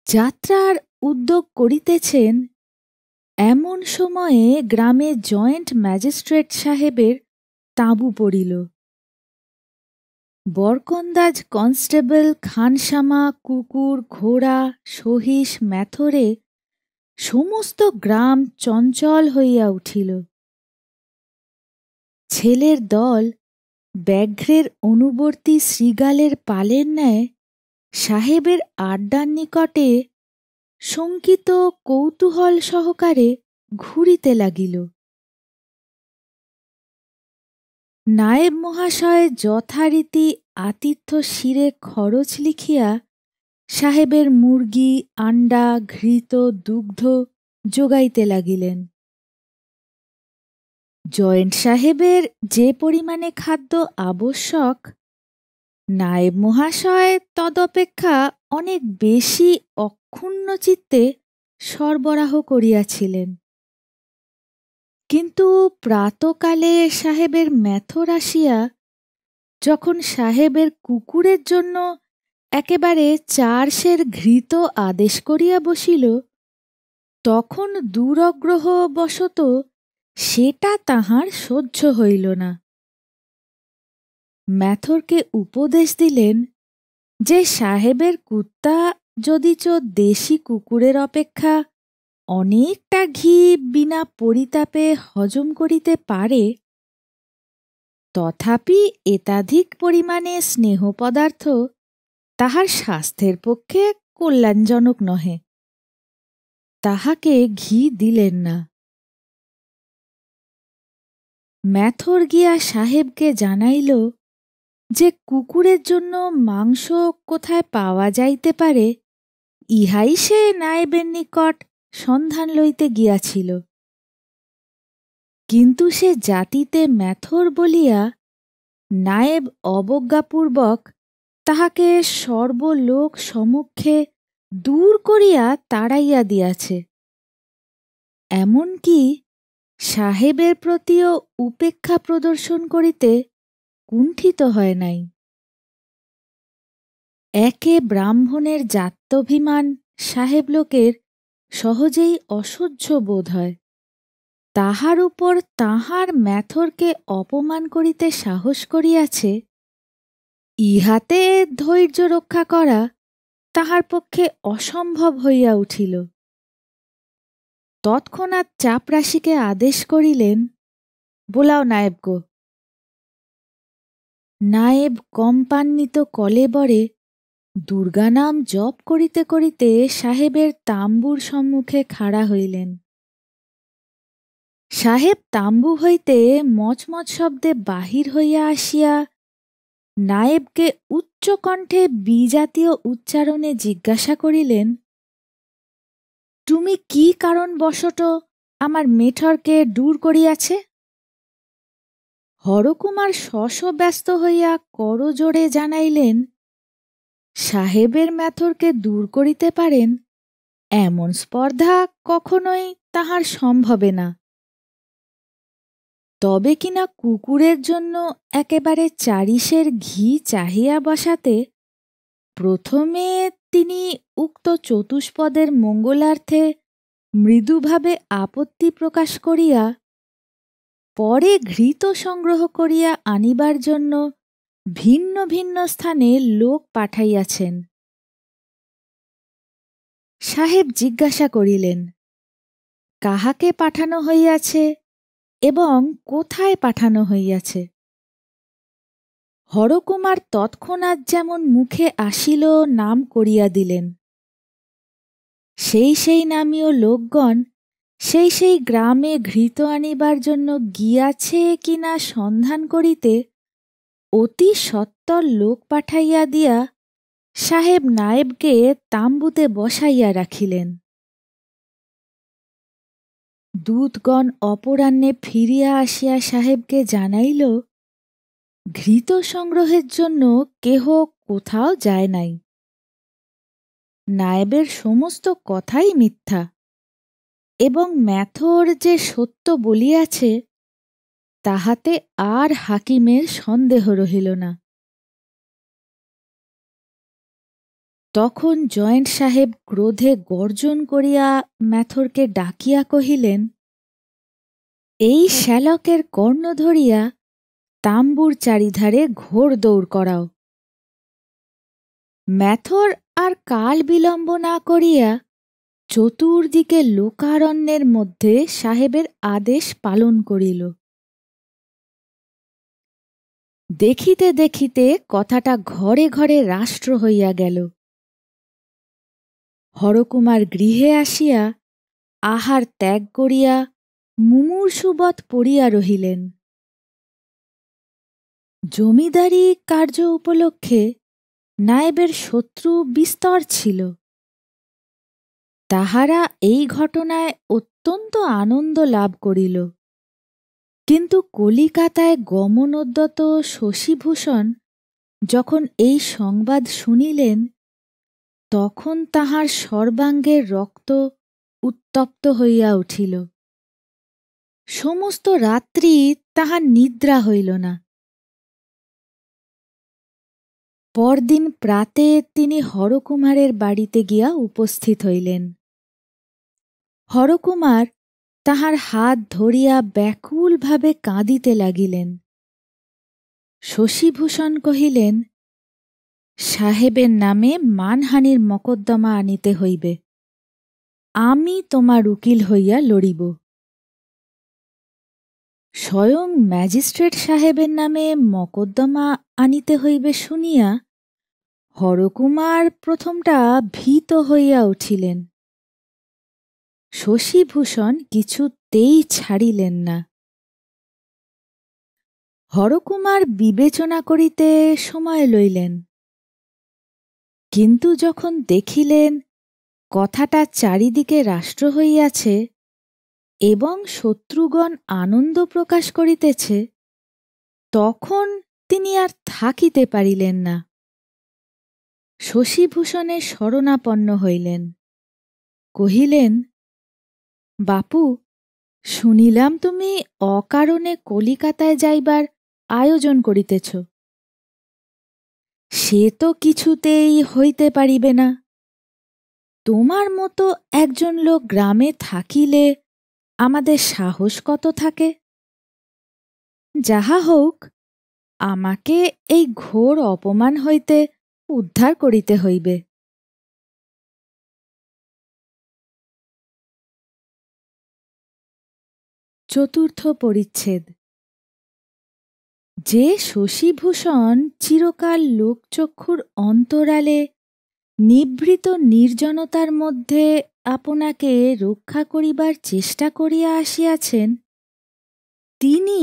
যাত্রার উদ্যোগ করিতেছেন, এমন সময়ে গ্রামে জয়েন্ট ম্যাজিস্ট্রেট সাহেবের তাঁবু পড়িল। বরকন্দাজ কনস্টেবল খানসামা, কুকুর, ঘোড়া, সহিস, ম্যাথরে সমস্ত গ্রাম চঞ্চল হইয়া উঠিল। ছেলের দল ব্যাঘ্রের অনুবর্তী শৃগালের পালের ন্যায় সাহেবের আড্ডার নিকটে শঙ্কিত কৌতূহল সহকারে ঘুরিতে লাগিল। নায়েব মহাশয় যথারীতি আতিথ্য শিরে খরচ লিখিয়া সাহেবের মুরগি, আন্ডা, ঘৃত, দুগ্ধ যোগাইতে লাগিলেন। জয়েন্ট সাহেবের যে পরিমাণে খাদ্য আবশ্যক, নায়েব মহাশয় তদপেক্ষা অনেক বেশি অক্ষুণ্ণ চিত্তে সরবরাহ করিয়াছিলেন। কিন্তু প্রাতকালে সাহেবের ম্যাথর আসিয়া যখন সাহেবের কুকুরের জন্য একেবারে 4 সের ঘৃত আদেশ করিয়া বসিল, তখন দুরগ্রহ বশত সেটা তাহার সহ্য হইল না। ম্যাথরকে উপদেশ দিলেন যে সাহেবের কুত্তা যদিচ দেশি কুকুরের অপেক্ষা অনেকটা ঘি বিনা পরিতাপে হজম করিতে পারে, তথাপি এতাধিক পরিমাণে স্নেহ পদার্থ তাহার স্বাস্থ্যের পক্ষে কল্যাণজনক নহে। তাহাকে ঘি দিলেন না। ম্যাথর গিয়া সাহেবকে জানাইল যে কুকুরের জন্য মাংস কোথায় পাওয়া যাইতে পারে, ইহাই সে নায়েবের নিকট সন্ধান লইতে গিয়াছিল। কিন্তু সে জাতিতে ম্যাথর বলিয়া নায়েব অবজ্ঞাপূর্বক তাহাকে সর্বলোক সমক্ষে দূর করিয়া তাড়াইয়া দিয়াছে। এমনকি সাহেবের প্রতিও উপেক্ষা প্রদর্শন করিতে কুণ্ঠিত হয় নাই। একে ব্রাহ্মণের জাত্যভিমান সাহেব লোকের সহজেই অসহ্য বোধ হয়। তাহার উপর তাহার ম্যাথরকে অপমান করিতে সাহস করিয়াছে, ইহাতে ধৈর্য রক্ষা করা তাহার পক্ষে অসম্ভব হইয়া উঠিল। তৎক্ষণাৎ চাপরাশিকে আদেশ করিলেন, বোলাও নায়েব গো। নায়েব কম্পান্বিত কলেবরে দুর্গানাম জপ করিতে করিতে সাহেবের তাম্বুর সম্মুখে খাড়া হইলেন। সাহেব তাম্বু হইতে মচমচ শব্দে বাহির হইয়া আসিয়া নায়েবকে উচ্চকণ্ঠে বিজাতীয় উচ্চারণে জিজ্ঞাসা করিলেন, তুমি কি কারণ বশত আমার মেঠরকে দূর করিয়াছে? হরকুমার ব্যস্ত হইয়া করজোড়ে জানাইলেন, সাহেবের ম্যাথরকে দূর করিতে পারেন এমন স্পর্ধা কখনোই তাহার সম্ভবে না। তবে কিনা কুকুরের জন্য একেবারে 4 সের ঘি চাহিয়া বসাতে প্রথমে তিনি উক্ত চতুষ্পদের মঙ্গলার্থে মৃদুভাবে আপত্তি প্রকাশ করিয়া পরে ঘৃত সংগ্রহ করিয়া আনিবার জন্য ভিন্ন ভিন্ন স্থানে লোক পাঠাইয়াছেন। সাহেব জিজ্ঞাসা করিলেন, কাহাকে পাঠানো হইয়াছে এবং কোথায় পাঠানো হইয়াছে? হরকুমার তৎক্ষণাৎ যেমন মুখে আসিল নাম করিয়া দিলেন। সেই নামীয় লোকগণ সেই গ্রামে ঘৃত আনিবার জন্য গিয়াছে কিনা সন্ধান করিতে অতি সত্বর লোক পাঠাইয়া দিয়া সাহেব নায়েবকে তাম্বুতে বসাইয়া রাখিলেন। দূতগণ অপরাহ্নে ফিরিয়া আসিয়া সাহেবকে জানাইল, ঘৃত সংগ্রহের জন্য কেহ কোথাও যায় নাই। নায়েবের সমস্ত কথাই মিথ্যা, এবং ম্যাথর যে সত্য বলিয়াছে তাহাতে আর হাকিমের সন্দেহ রহিল না। তখন জয়েন্ট সাহেব ক্রোধে গর্জন করিয়া ম্যাথরকে ডাকিয়া কহিলেন, এই শ্যালকের কর্ণ ধরিয়া তাম্বুর চারিধারে ঘোর দৌড় করাও। ম্যাথর আর কাল বিলম্ব না করিয়া চতুর্দিকে লোকারণ্যের মধ্যে সাহেবের আদেশ পালন করিল। দেখিতে দেখিতে কথাটা ঘরে ঘরে রাষ্ট্র হইয়া গেল। হরকুমার গৃহে আসিয়া আহার ত্যাগ করিয়া মুমূর্ষুবৎ পড়িয়া রহিলেন। জমিদারি কার্য উপলক্ষে নায়েবের শত্রু বিস্তর ছিল। তাহারা এই ঘটনায় অত্যন্ত আনন্দ লাভ করিল, কিন্তু কলিকাতায় গমনোদ্যত শশীভূষণ যখন এই সংবাদ শুনিলেন, তখন তাহার সর্বাঙ্গের রক্ত উত্তপ্ত হইয়া উঠিল। সমস্ত রাত্রি তাহার নিদ্রা হইল না। পরদিন প্রাতে তিনি হরকুমারের বাড়িতে গিয়া উপস্থিত হইলেন। হরকুমার তাহার হাত ধরিয়া ব্যাকুলভাবে কাঁদিতে লাগিলেন। শশীভূষণ কহিলেন, সাহেবের নামে মানহানির মকদ্দমা আনিতে হইবে। আমি তোমার উকিল হইয়া লড়িব। স্বয়ং ম্যাজিস্ট্রেট সাহেবের নামে মকদ্দমা আনিতে হইবে শুনিয়া হরকুমার প্রথমটা ভীত হইয়া উঠিলেন। শশীভূষণ কিছুতেই ছাড়িলেন না। হরকুমার বিবেচনা করিতে সময় লইলেন, কিন্তু যখন দেখিলেন কথাটা চারিদিকে রাষ্ট্র হইয়াছে এবং শত্রুগণ আনন্দ প্রকাশ করিতেছে, তখন তিনি আর থাকিতে পারিলেন না। শশীভূষণের শরণাপন্ন হইলেন, কহিলেন, বাপু, শুনিলাম তুমি অকারণে কলিকাতায় যাইবার আয়োজন করিতেছ। সে তো কিছুতেই হইতে পারিবে না। তোমার মতো একজন লোক গ্রামে থাকিলে আমাদের সাহস কত থাকে। যাহা হোক, আমাকে এই ঘোর অপমান হইতে উদ্ধার করিতে হইবে। চতুর্থ পরিচ্ছেদ। যে শশীভূষণ চিরকাল লোকচক্ষুর অন্তরালে নিভৃত নির্জনতার মধ্যে আপনাকে রক্ষা করিবার চেষ্টা করিয়া আসিয়াছেন, তিনি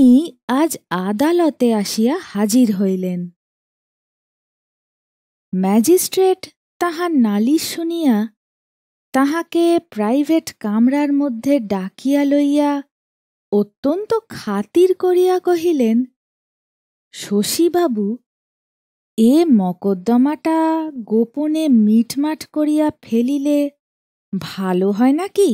আজ আদালতে আসিয়া হাজির হইলেন। ম্যাজিস্ট্রেট তাহার নালিশ শুনিয়া তাহাকে প্রাইভেট কামরার মধ্যে ডাকিয়া লইয়া অত্যন্ত খাতির করিয়া কহিলেন, শশীবাবু, এ মকদ্দমাটা গোপনে মিটমাট করিয়া ফেলিলে ভালো হয় নাকি?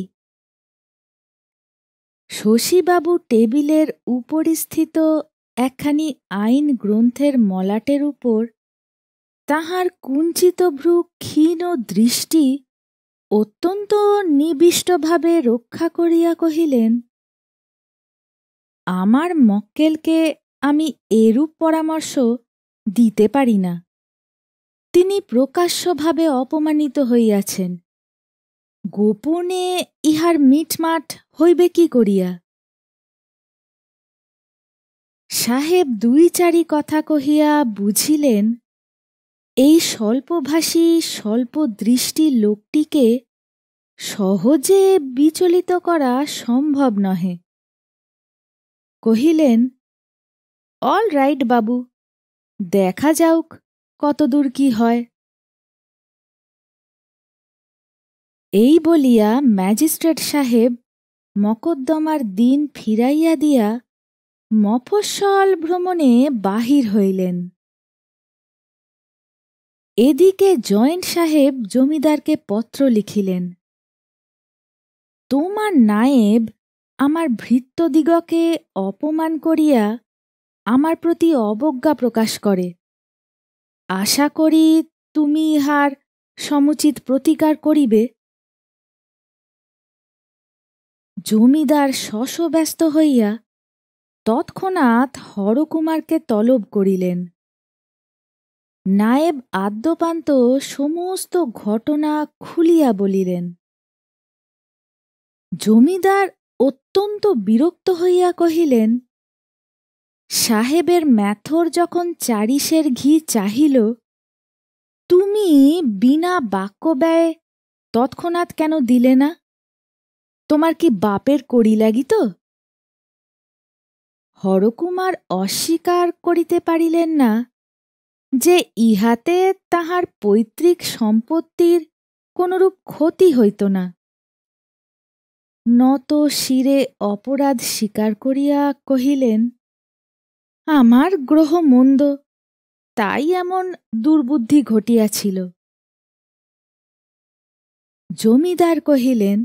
শশীবাবু টেবিলের উপরিস্থিত একখানি আইন গ্রন্থের মলাটের উপর তাহার কুঞ্চিত ভ্রু ক্ষীণ দৃষ্টি অত্যন্ত নিবিষ্টভাবে রক্ষা করিয়া কহিলেন, আমার মক্কেলকে আমি এরূপ পরামর্শ দিতে পারি না। তিনি প্রকাশ্যভাবে অপমানিত হইয়াছেন। গোপনে ইহার মিটমাট হইবে কি করিয়া? সাহেব দুই চারি কথা কহিয়া বুঝিলেন, এই স্বল্পভাষী স্বল্প দৃষ্টি লোকটিকে সহজে বিচলিত করা সম্ভব নহে। কহিলেন, অল রাইট বাবু, দেখা যাউক কতদূর কি হয়। এই বলিয়া ম্যাজিস্ট্রেট সাহেব মকদ্দমার দিন ফিরাইয়া দিয়া মফস্বল ভ্রমণে বাহির হইলেন। এদিকে জয়েন্ট সাহেব জমিদারকে পত্র লিখিলেন, তোমার নায়েব আমার ভৃত্যদিগকে অপমান করিয়া আমার প্রতি অবজ্ঞা প্রকাশ করে। আশা করি তুমি ইহার সমুচিত প্রতিকার করিবে। জমিদার শশব্যস্ত হইয়া তৎক্ষণাৎ হরকুমারকে তলব করিলেন। নায়েব আদ্যপান্ত সমস্ত ঘটনা খুলিয়া বলিলেন। জমিদার অত্যন্ত বিরক্ত হইয়া কহিলেন, সাহেবের ম্যাথর যখন 4 সের ঘি চাহিল, তুমি বিনা বাক্য ব্যয়ে তৎক্ষণাৎ কেন দিলে না? তোমার কি বাপের কড়ি লাগিত? হরকুমার অস্বীকার করিতে পারিলেন না যে ইহাতে তাহার পৈতৃক সম্পত্তির কোনরূপ ক্ষতি হইত না। নত শিরে অপরাধ স্বীকার করিয়া কহিলেন, আমার গ্রহ মন্দ, তাই এমন দুর্বুদ্ধি ঘটিয়াছিল। জমিদার কহিলেন,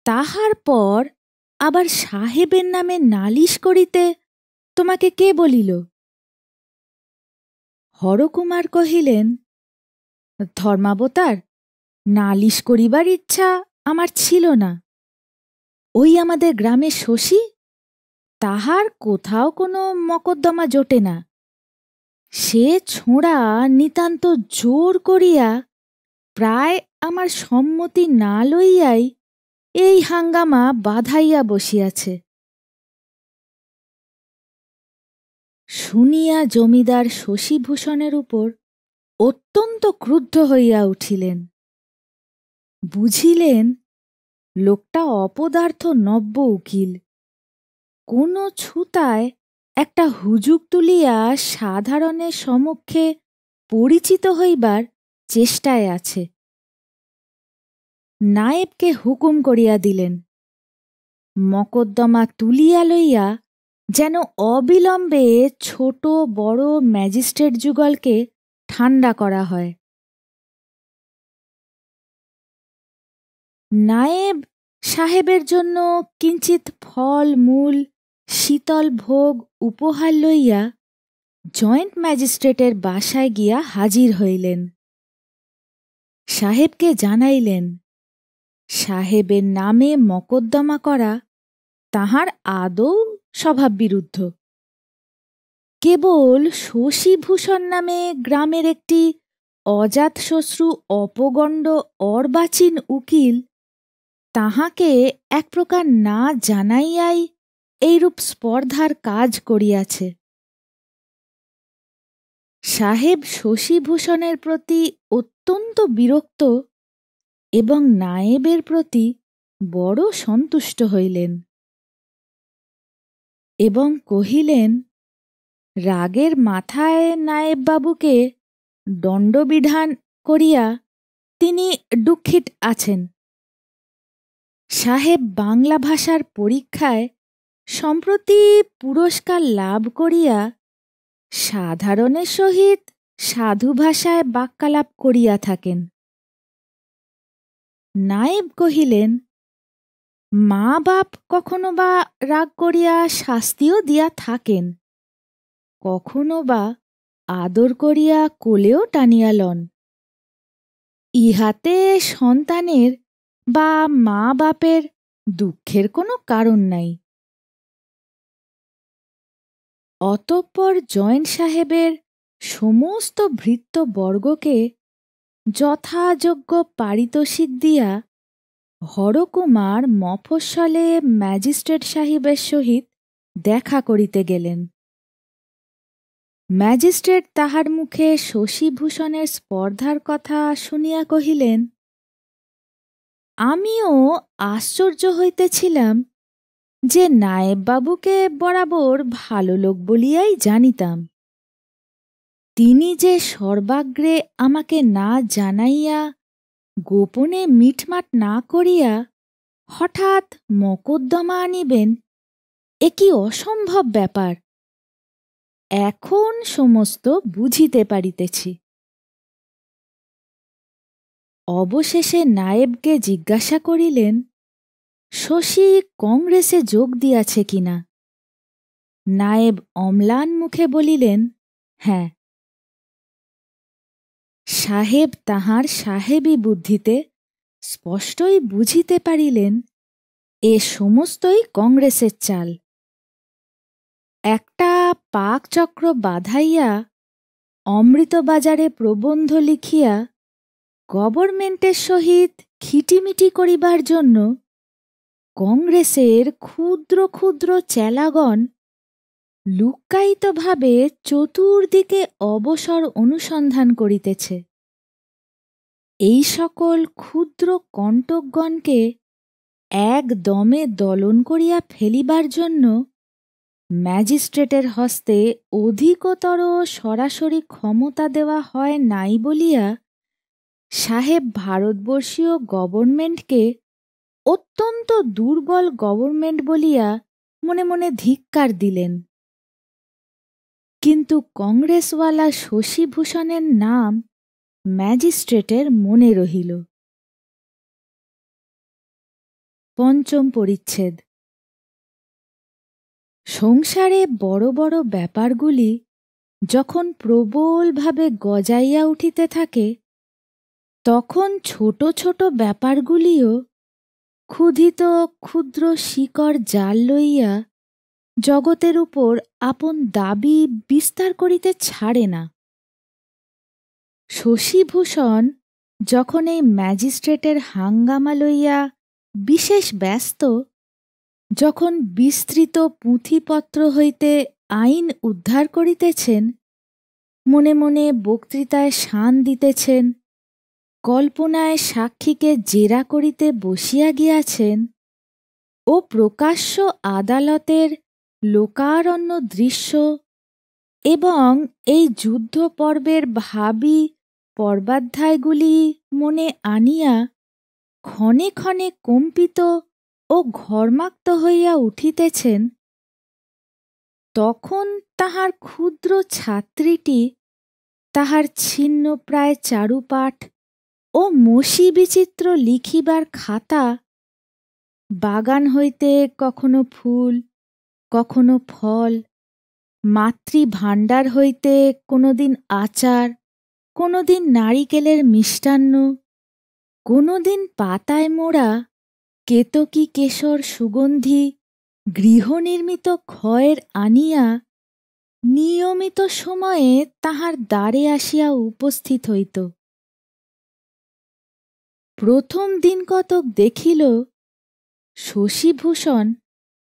তাহার পর আবার সাহেবের নামে নালিশ করিতে তোমাকে কে বলিল? হরকুমার কহিলেন, ধর্মাবতার, নালিশ করিবার ইচ্ছা আমার ছিল না। ওই আমাদের গ্রামের শশী, তাহার কোথাও কোনো মকদ্দমা জোটে না। সে ছোঁড়া নিতান্ত জোর করিয়া প্রায় আমার সম্মতি না লইয়াই এই হাঙ্গামা বাধাইয়া বসিয়াছে। শুনিয়া জমিদার শশীভূষণের উপর অত্যন্ত ক্রুদ্ধ হইয়া উঠিলেন। বুঝিলেন লোকটা অপদার্থ নব্য উকিল, কোন ছুতায় একটা হুজুগ তুলিয়া সাধারণের সমক্ষে পরিচিত হইবার চেষ্টায় আছে। নায়েবকে হুকুম করিয়া দিলেন, মকদ্দমা তুলিয়া লইয়া যেন অবিলম্বে ছোট বড় ম্যাজিস্ট্রেট যুগলকে ঠান্ডা করা হয়। নায়েব সাহেবের জন্য কিঞ্চিত ফল মূল শীতল ভোগ উপহার লইয়া জয়েন্ট ম্যাজিস্ট্রেটের বাসায় গিয়া হাজির হইলেন। সাহেবকে জানাইলেন, সাহেবের নামে মকদ্দমা করা তাহার আদৌ স্বভাববিরুদ্ধ। কেবল শশীভূষণ নামে গ্রামের একটি অজাতশশ্রু অপগণ্ড অর্বাচীন উকিল তাহাকে এক প্রকার না জানাইয়াই এইরূপ স্পর্ধার কাজ করিয়াছে। সাহেব শশীভূষণের প্রতি অত্যন্ত বিরক্ত এবং নায়েবের প্রতি বড় সন্তুষ্ট হইলেন এবং কহিলেন, রাগের মাথায় নায়েববাবুকে দণ্ডবিধান করিয়া তিনি দুঃখিত আছেন। সাহেব বাংলা ভাষার পরীক্ষায় সম্প্রতি পুরস্কার লাভ করিয়া সাধারণের সহিত সাধু ভাষায় বাক্যালাপ করিয়া থাকেন। নায়েব কহিলেন, মা বাপ কখনো বা রাগ করিয়া শাস্তিও দিয়া থাকেন, কখনো বা আদর করিয়া কোলেও টানিয়া লন। ইহাতে সন্তানের বা মা বাপের দুঃখের কোনো কারণ নাই। অতঃপর জয়েন্ট সাহেবের সমস্ত ভৃত্যবর্গকে যথাযোগ্য পারিতোষিক দিয়া হরকুমার মফস্বলে ম্যাজিস্ট্রেট সাহেবের সহিত দেখা করিতে গেলেন। ম্যাজিস্ট্রেট তাহার মুখে শশীভূষণের স্পর্ধার কথা শুনিয়া কহিলেন, আমিও আশ্চর্য হইতেছিলাম যে নায়েববাবুকে বরাবর ভালো লোক বলিয়াই জানিতাম। তিনি যে সর্বাগ্রে আমাকে না জানাইয়া গোপনে মিটমাট না করিয়া হঠাৎ মকদ্দমা আনিবেন, এ কি অসম্ভব ব্যাপার! এখন সমস্ত বুঝিতে পারিতেছি। অবশেষে নায়েবকে জিজ্ঞাসা করিলেন, শশী কংগ্রেসে যোগ দিয়াছে কিনা? নায়েব অম্লান মুখে বলিলেন, হ্যাঁ। সাহেব তাহার সাহেবী বুদ্ধিতে স্পষ্টই বুঝিতে পারিলেন এ সমস্তই কংগ্রেসের চাল। একটা পাকচক্র বাধাইয়া অমৃতবাজারে প্রবন্ধ লিখিয়া গভর্নমেন্টের সহিত খিটিমিটি করিবার জন্য কংগ্রেসের ক্ষুদ্র ক্ষুদ্র চেলাগণ লুক্কায়িতভাবে চতুর্দিকে অবসর অনুসন্ধান করিতেছে। এই সকল ক্ষুদ্র কণ্টকগণকে একদমে দলন করিয়া ফেলিবার জন্য ম্যাজিস্ট্রেটের হস্তে অধিকতর সরাসরি ক্ষমতা দেওয়া হয় নাই বলিয়া সাহেব ভারতবর্ষীয় গভর্নমেন্টকে অত্যন্ত দুর্বল গভর্নমেন্ট বলিয়া মনে মনে ধিক্কার দিলেন। কিন্তু কংগ্রেসওয়ালা শশীভূষণের নাম ম্যাজিস্ট্রেটের মনে রহিল। পঞ্চম পরিচ্ছেদ। সংসারে বড় বড় ব্যাপারগুলি যখন প্রবলভাবে গজাইয়া উঠিতে থাকে, তখন ছোট ছোট ব্যাপারগুলিও ক্ষুধিত ক্ষুদ্র শিকড় জাল লইয়া জগতের উপর আপন দাবি বিস্তার করিতে ছাড়ে না। শশীভূষণ যখন এই ম্যাজিস্ট্রেটের হাঙ্গামা লইয়া বিশেষ ব্যস্ত, যখন বিস্তৃত পুঁথিপত্র হইতে আইন উদ্ধার করিতেছেন, মনে মনে বক্তৃতায় শান দিতেছেন, কল্পনায় সাক্ষীকে জেরা করিতে বসিয়া গিয়াছেন ও প্রকাশ্য আদালতের লোকারণ্য দৃশ্য এবং এই যুদ্ধ পর্বের ভাবী পর্বাধ্যায়গুলি মনে আনিয়া ক্ষণে ক্ষণে কম্পিত ও ঘর্মাক্ত হইয়া উঠিতেছেন, তখন তাহার ক্ষুদ্র ছাত্রীটি তাহার ছিন্নপ্রায় চারুপাঠ ও মসি বিচিত্র লিখিবার খাতা বাগান হইতে কখনো ফুল, কখনো ফল, মাতৃভাণ্ডার হইতে কোনোদিন আচার, কোনোদিন নারিকেলের মিষ্টান্ন, কোনোদিন পাতায় মোড়া কেতকী কেশর সুগন্ধি গৃহনির্মিত খয়ের আনিয়া নিয়মিত সময়ে তাহার দ্বারে আসিয়া উপস্থিত হইত। প্রথম দিন কতক দেখিল শশীভূষণ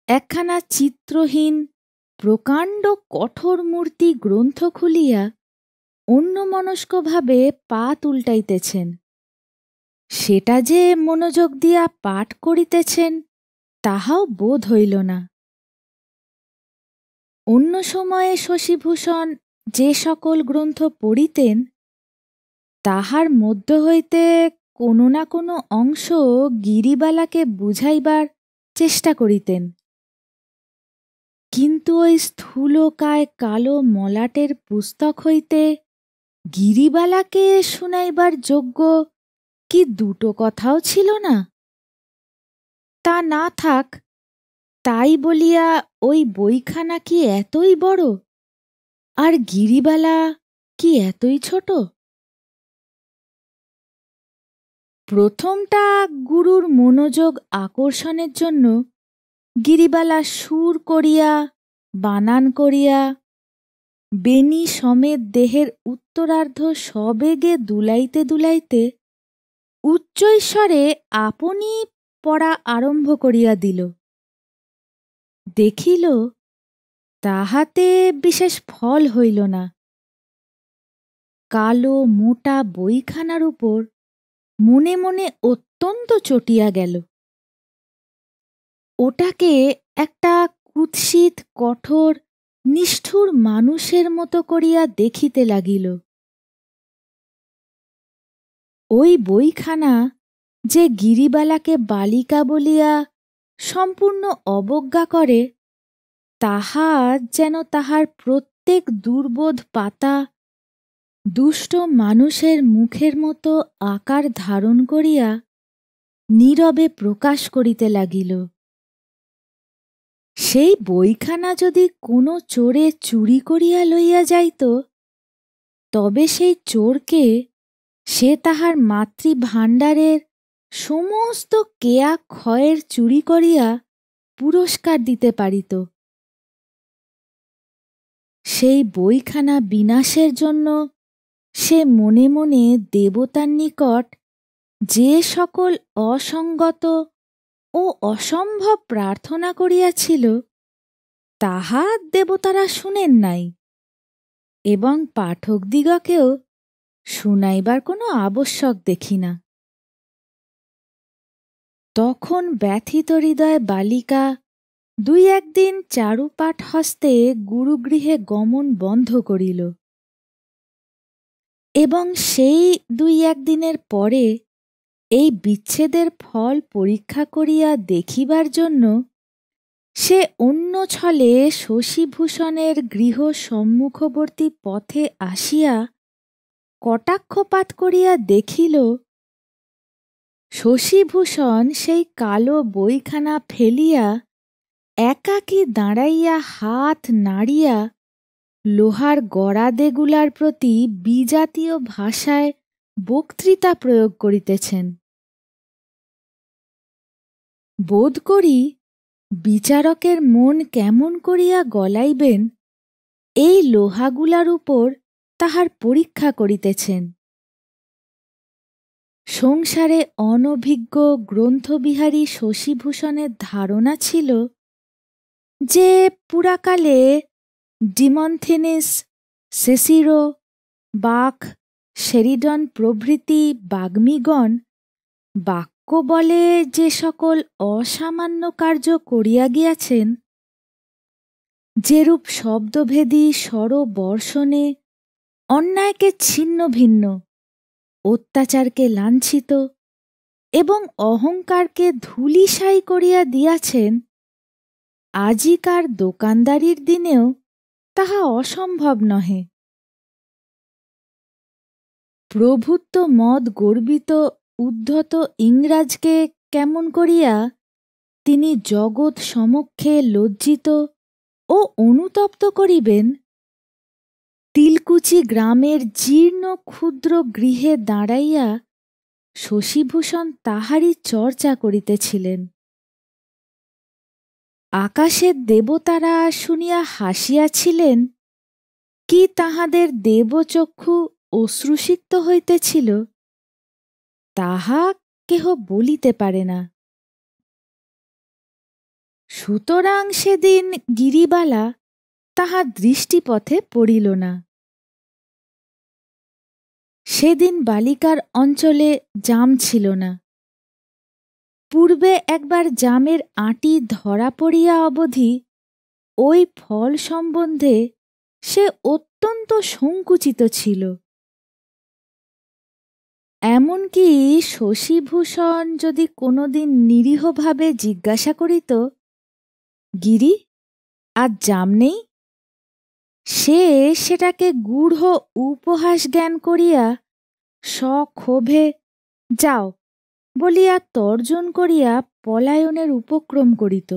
একখানা চিত্রহীন প্রকাণ্ড কঠোর মূর্তি গ্রন্থ খুলিয়া অন্যমনস্কভাবে পাত উল্টাইতেছেন। সেটা যে মনোযোগ দিয়া পাঠ করিতেছেন তাহাও বোধ হইল না। অন্য সময়ে শশীভূষণ যে সকল গ্রন্থ পড়িতেন, তাহার মধ্য হইতে কোনো না কোনো অংশ গিরিবালাকে বুঝাইবার চেষ্টা করিতেন, কিন্তু ওই স্থূলকায় কালো মলাটের পুস্তক হইতে গিরিবালাকে শুনাইবার যোগ্য কি দুটো কথাও ছিল না। তা না থাক, তাই বলিয়া ওই বইখানা কি এতই বড়, আর গিরিবালা কি এতই ছোট? প্রথমটা গুরুর মনোযোগ আকর্ষণের জন্য গিরিবালা সুর করিয়া, বানান করিয়া, বেণী সমেত দেহের উত্তরার্ধ সবেগে দুলাইতে দুলাইতে উচ্চৈঃস্বরে আপনি পড়া আরম্ভ করিয়া দিল। দেখিল তাহাতে বিশেষ ফল হইল না। কালো মোটা বইখানার উপর মনে মনে অত্যন্ত চটিয়া গেল। ওটাকে একটা কুৎসিত কঠোর নিষ্ঠুর মানুষের মতো করিয়া দেখিতে লাগিল। ওই বইখানা যে গিরিবালাকে বালিকা বলিয়া সম্পূর্ণ অবজ্ঞা করে, তাহা যেন তাহার প্রত্যেক দুর্বোধ পাতা দুষ্ট মানুষের মুখের মতো আকার ধারণ করিয়া নীরবে প্রকাশ করিতে লাগিল। সেই বইখানা যদি কোনো চোরে চুরি করিয়া লইয়া যাইত, তবে সেই চোরকে সে তাহার মাতৃভাণ্ডারের সমস্ত কেয়া ক্ষয়ের চুরি করিয়া পুরস্কার দিতে পারিত। সেই বইখানা বিনাশের জন্য সে মনে মনে দেবতার নিকট যে সকল অসঙ্গত ও অসম্ভব প্রার্থনা করিয়াছিল, তাহা দেবতারা শুনেন নাই এবং পাঠকদিগকেও শুনাইবার কোনো আবশ্যক দেখি না। তখন ব্যথিত হৃদয় বালিকা দুই একদিন চারুপাঠ হস্তে গুরুগৃহে গমন বন্ধ করিল এবং সেই দুই একদিনের পরে এই বিচ্ছেদের ফল পরীক্ষা করিয়া দেখিবার জন্য সে অন্য ছলে শশীভূষণের গৃহ সম্মুখবর্তী পথে আসিয়া কটাক্ষপাত করিয়া দেখিল, শশীভূষণ সেই কালো বইখানা ফেলিয়া একাকী দাঁড়াইয়া হাত নাড়িয়া লোহার গড়াদেগুলার প্রতি বিজাতীয় ভাষায় বক্তৃতা প্রয়োগ করিতেছেন। বোধ করি বিচারকের মন কেমন করিয়া গলাইবেন, এই লোহাগুলার উপর তাহার পরীক্ষা করিতেছেন। সংসারে অনভিজ্ঞ গ্রন্থবিহারী শশীভূষণের ধারণা ছিল যে পুরাকালে ডিমনথেনিস, সেসিরো, বাক, শেরিডন প্রভৃতি বাগ্মীগণ বাক্য বলে যে সকল অসামান্য কার্য করিয়া গিয়াছেন, যেরূপ শব্দভেদী স্বরবর্ষণে অন্যায়কে ছিন্ন ভিন্ন, অত্যাচারকে লাঞ্ছিত এবং অহংকারকে ধূলিসাৎ করিয়া দিয়াছেন, আজিকার দোকানদারির দিনেও তাহা অসম্ভব নহে। প্রভুত্ব মদ গর্বিত উদ্ধত ইংরাজকে কেমন করিয়া তিনি জগৎ সমক্ষে লজ্জিত ও অনুতপ্ত করিবেন, তিলকুচি গ্রামের জীর্ণ ক্ষুদ্র গৃহে দাঁড়াইয়া শশীভূষণ তাহারই চর্চা করিতেছিলেন। আকাশের দেবতারা শুনিয়া হাসিয়াছিলেন, কি তাহাদের দেবচক্ষু অশ্রুসিক্ত হইতেছিল, তাহা কেহ বলিতে পারে না। সুতরাং সেদিন গিরিবালা তাহার দৃষ্টিপথে পড়িল না। সেদিন বালিকার অঞ্চলে জাম ছিল না। পূর্বে একবার জামের আঁটি ধরা পড়িয়া অবধি ওই ফল সম্বন্ধে সে অত্যন্ত সংকুচিত ছিল। এমনকি শশীভূষণ যদি কোনোদিন নিরীহভাবে জিজ্ঞাসা করিত, গিরি, আজ জাম নেই, সে সেটাকে গূঢ় উপহাস জ্ঞান করিয়া সক্ষোভে যাও বলিয়া তর্জন করিয়া পলায়নের উপক্রম করিত।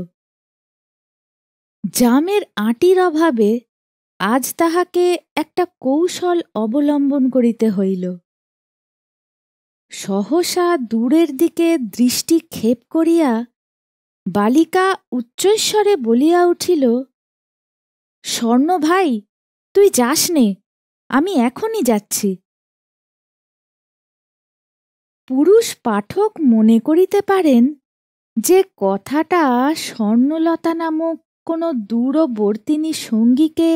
জামের আঁটির অভাবে আজ তাহাকে একটা কৌশল অবলম্বন করিতে হইল। সহসা দূরের দিকে দৃষ্টি ক্ষেপ করিয়া বালিকা উচ্চৈঃস্বরে বলিয়া উঠিল, স্বর্ণ ভাই, তুই যাস নে, আমি এখনই যাচ্ছি। পুরুষ পাঠক মনে করিতে পারেন যে কথাটা স্বর্ণলতা নামক কোনো দূরবর্তিনী সঙ্গীকে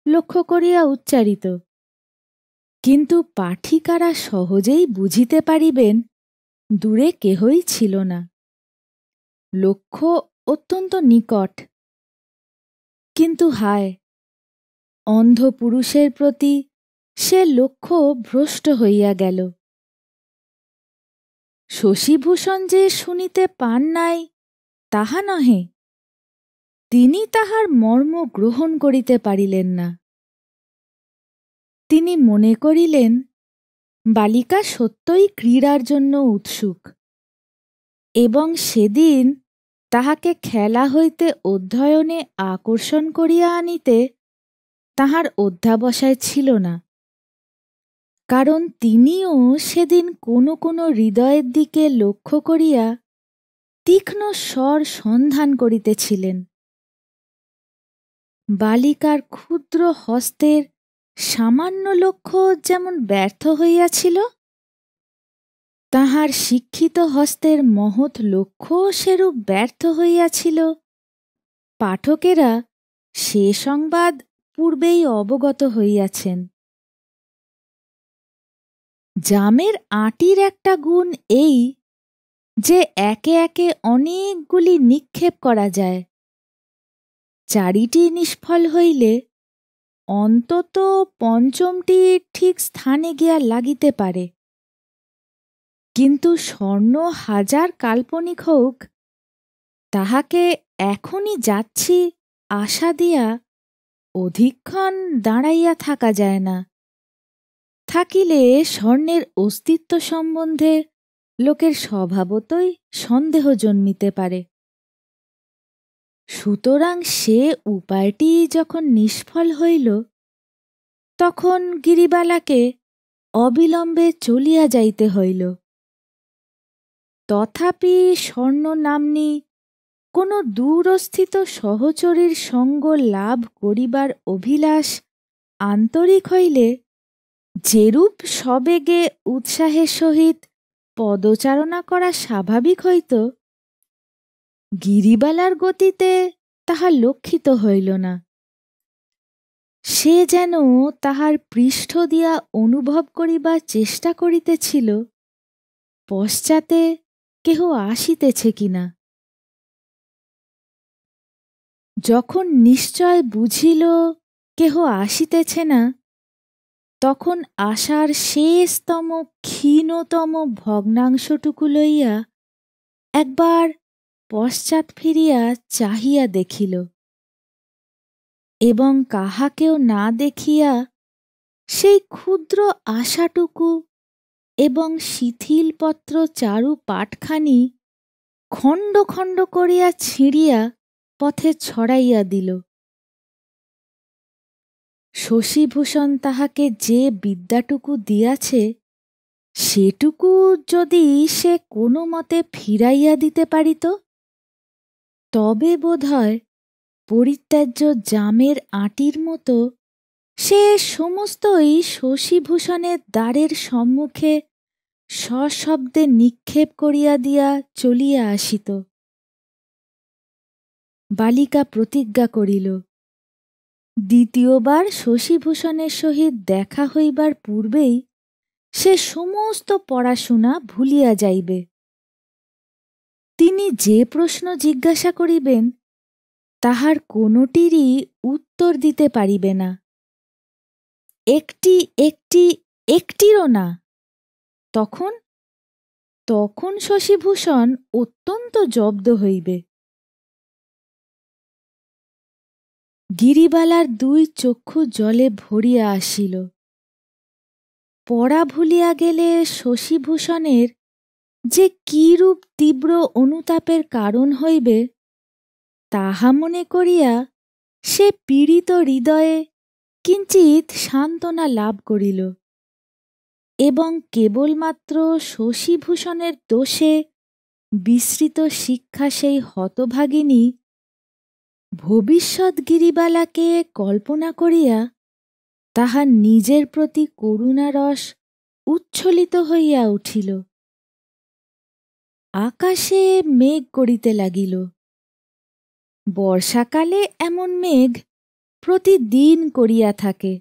লক্ষ্য করিয়া উচ্চারিত, কিন্তু পাঠিকারা সহজেই বুঝিতে পারিবেন দূরে কেহই ছিল না, লক্ষ্য অত্যন্ত নিকট। কিন্তু হায়, অন্ধ পুরুষের প্রতি সে লক্ষ্য ভ্রষ্ট হইয়া গেল। শশীভূষণ যে শুনিতে পান নাই তাহা নহে, তিনি তাহার মর্ম গ্রহণ করিতে পারিলেন না। তিনি মনে করিলেন বালিকা সত্যই ক্রীড়ার জন্য উৎসুক, এবং সেদিন তাহাকে খেলা হইতে অধ্যয়নে আকর্ষণ করিয়া আনিতে তাহার অধ্যাবসায় ছিল না, কারণ তিনিও সেদিন কোনো কোনো হৃদয়ের দিকে লক্ষ্য করিয়া তীক্ষ্ণ স্বর সন্ধান করিতেছিলেন। বালিকার ক্ষুদ্র হস্তের সামান্য লক্ষ্য যেমন ব্যর্থ হইয়াছিল, তাহার শিক্ষিত হস্তের মহৎ লক্ষ্য সেরূপ ব্যর্থ হইয়াছিল। পাঠকেরা সে সংবাদ পূর্বেই অবগত হইয়াছেন। জামের আঁটির একটা গুণ এই যে একে একে অনেকগুলি নিক্ষেপ করা যায়। চারিটি নিষ্ফল হইলে অন্তত পঞ্চমটি ঠিক স্থানে গিয়া লাগিতে পারে, কিন্তু স্বর্ণ হাজার কাল্পনিক হোক, তাহাকে এখনই যাচ্ছি আশা দিয়া অধিকক্ষণ দাঁড়াইয়া থাকা যায় না। থাকিলে স্বর্ণের অস্তিত্ব সম্বন্ধে লোকের স্বভাবতই সন্দেহ জন্মিতে পারে। সুতরাং সে উপায়টি যখন নিষ্ফল হইল, তখন গিরিবালাকে অবিলম্বে চলিয়া যাইতে হইল। তথাপি স্বর্ণ নাম্নী কোনো দূরস্থিত সহচরীর সঙ্গ লাভ করিবার অভিলাষ আন্তরিক হইলে যেরূপ সবেগে উৎসাহের সহিত পদচারণা করা স্বাভাবিক হইত, গিরিবালার গতিতে তাহা লক্ষিত হইল না। সে যেন তাহার পৃষ্ঠ দিয়া অনুভব করিবার চেষ্টা করিতেছিল পশ্চাতে কেহ আসিতেছে কিনা। যখন নিশ্চয় বুঝিল কেহ আসিতেছে না, তখন আশার শেষতম ক্ষীণতম ভগ্নাংশটুকু লইয়া একবার পশ্চাৎ ফিরিয়া চাহিয়া দেখিল, এবং কাহাকেও না দেখিয়া সেই ক্ষুদ্র আশাটুকু এবং শিথিলপত্র চারু পাটখানি খণ্ড খণ্ড করিয়া ছিঁড়িয়া পথে ছড়াইয়া দিল। শশীভূষণ তাহাকে যে বিদ্যাটুকু দিয়াছে, সেটুকু যদি সে কোনো মতে ফিরাইয়া দিতে পারিত, তবে বোধহয় পরিত্যাজ্য জামের আঁটির মতো সে সমস্তই শশীভূষণের দ্বারের সম্মুখে সশব্দে নিক্ষেপ করিয়া দিয়া চলিয়া আসিত। বালিকা প্রতিজ্ঞা করিল, দ্বিতীয়বার শশীভূষণের সহিত দেখা হইবার পূর্বেই সে সমস্ত পড়াশুনা ভুলিয়া যাইবে। তিনি যে প্রশ্ন জিজ্ঞাসা করিবেন, তাহার কোনোটিরই উত্তর দিতে পারিবে না, একটিরও না। তখন তখন শশীভূষণ অত্যন্ত জব্দ হইবে। গিরিবালার দুই চক্ষু জলে ভরিয়া আসিল। পড়া ভুলিয়া গেলে শশীভূষণের যে কিরূপ তীব্র অনুতাপের কারণ হইবে, তাহা মনে করিয়া সে পীড়িত হৃদয়ে কিঞ্চিৎ সান্ত্বনা লাভ করিল, এবং কেবলমাত্র শশীভূষণের দোষে বিস্মৃত শিক্ষা সেই হতভাগিনী ভবিষ্যৎ গিরিবালাকে কল্পনা করিয়া তাহার নিজের প্রতি করুণারস উচ্ছ্বলিত হইয়া উঠিল। আকাশে মেঘ করিতে লাগিল। বর্ষাকালে এমন মেঘ প্রতিদিন করিয়া থাকে।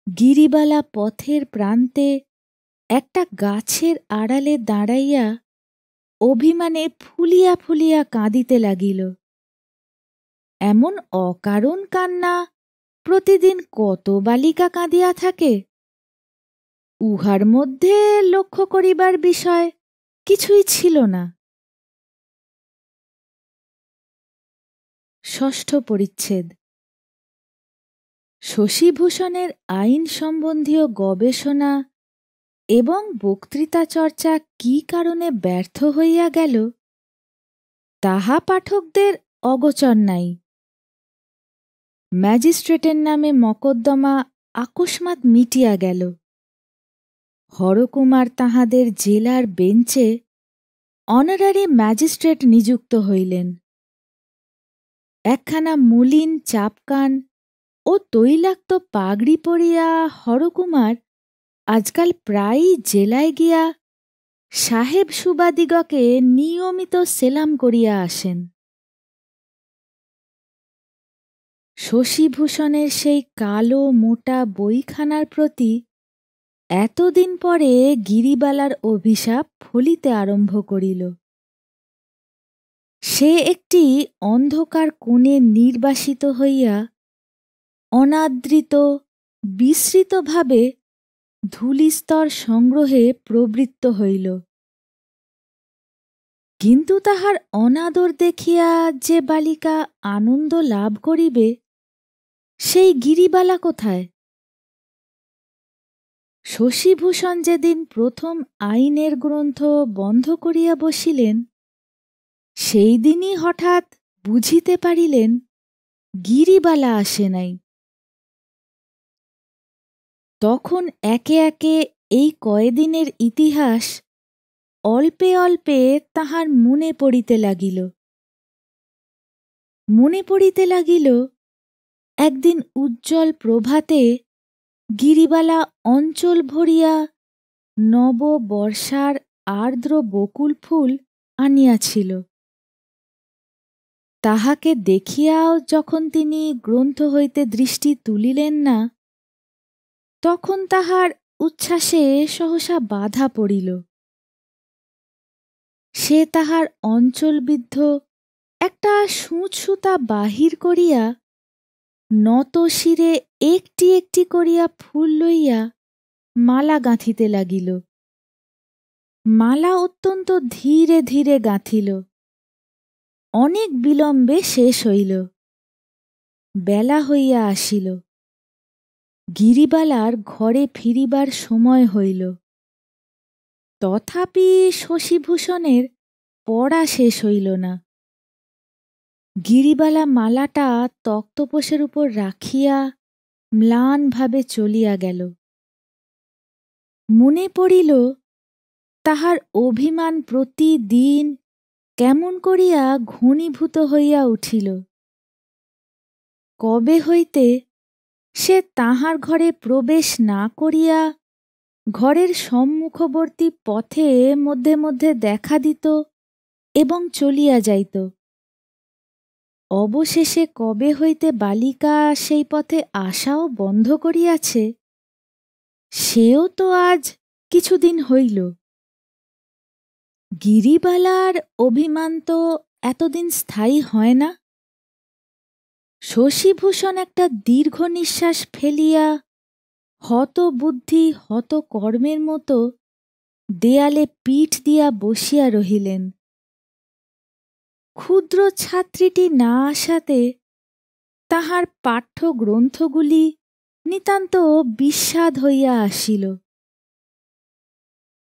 গিরিবালা পথের প্রান্তে একটা গাছের আড়ালে দাঁড়াইয়া অভিমানে ফুলিয়া ফুলিয়া কাঁদিতে লাগিল। এমন অকারণ কান্না প্রতিদিন কত বালিকা কাঁদিয়া থাকে, উহার মধ্যে লক্ষ্য করিবার বিষয় কিছুই ছিল না। ষষ্ঠ পরিচ্ছেদ। শশীভূষণের আইন সম্বন্ধীয় গবেষণা এবং বক্তৃতা চর্চা কি কারণে ব্যর্থ হইয়া গেল তাহা পাঠকদের অগোচর নাই। ম্যাজিস্ট্রেটের নামে মকদ্দমা আকস্মাৎ মিটিয়া গেল। হরকুমার তাহাদের জেলার বেঞ্চে অনারারি ম্যাজিস্ট্রেট নিযুক্ত হইলেন। একখানা মলিন চাপকান ও তৈলাক্ত পাগড়ি পরিয়া হরকুমার আজকাল প্রায়ই জেলায় গিয়া সাহেব সুবাদিগকে নিয়মিত সেলাম করিয়া আসেন। শশীভূষণের সেই কালো মোটা বইখানার প্রতি এতদিন পরে গিরিবালার অভিশাপ ফলিতে আরম্ভ করিল। সে একটি অন্ধকার কোণে নির্বাসিত হইয়া অনাদৃত বিস্মৃতভাবে ধূলিস্তর সংগ্রহে প্রবৃত্ত হইল। কিন্তু তাহার অনাদর দেখিয়া যে বালিকা আনন্দ লাভ করিবে সেই গিরিবালা কোথায়? শশীভূষণ যেদিন প্রথম আইনের গ্রন্থ বন্ধ করিয়া বসিলেন সেই দিনই হঠাৎ বুঝিতে পারিলেন গিরিবালা আসে নাই। তখন একে একে এই কয়দিনের ইতিহাস অল্পে অল্পে তাহার মনে পড়িতে লাগিল। মনে পড়িতে লাগিল একদিন উজ্জ্বল প্রভাতে গিরিবালা অঞ্চল ভরিয়া নব বর্ষার আর্দ্র বকুল ফুল আনিয়াছিল। তাহাকে দেখিয়াও যখন তিনি গ্রন্থ হইতে দৃষ্টি তুলিলেন না তখন তাহার উচ্ছ্বাসে সহসা বাধা পড়িল। সে তাহার অঞ্চলবিদ্ধ একটা সুঁচসুতা বাহির করিয়া নত শিরে একটি একটি করিয়া ফুল লইয়া মালা গাঁথিতে লাগিল। মালা অত্যন্ত ধীরে ধীরে গাঁথিল। অনেক বিলম্বে শেষ হইল। বেলা হইয়া আসিল। গিরিবালার ঘরে ফিরিবার সময় হইল। তথাপি শশীভূষণের পড়া শেষ হইল না। গিরিবালা মালাটা তক্তপোশের উপর রাখিয়া ম্লানভাবে চলিয়া গেল। মনে পড়িল তাহার অভিমান প্রতিদিন কেমন করিয়া ঘনীভূত হইয়া উঠিল। কবে হইতে সে তাহার ঘরে প্রবেশ না করিয়া ঘরের সম্মুখবর্তী পথে মধ্যে মধ্যে দেখা দিত এবং চলিয়া যাইত। অবশেষে কবে হইতে বালিকা সেই পথে আসাও বন্ধ করিয়াছে সেও তো আজ কিছুদিন হইল। গিরিবালার অভিমান তো এতদিন স্থায়ী হয় না। শশীভূষণ একটা দীর্ঘ নিঃশ্বাস ফেলিয়া হতবুদ্ধি হত কর্মের মতো দেয়ালে পিঠ দিয়া বসিয়া রহিলেন। ক্ষুদ্র ছাত্রীটি না আসাতে তাহার পাঠ্য গ্রন্থগুলি নিতান্ত বিস্বাদ হইয়া আসিল।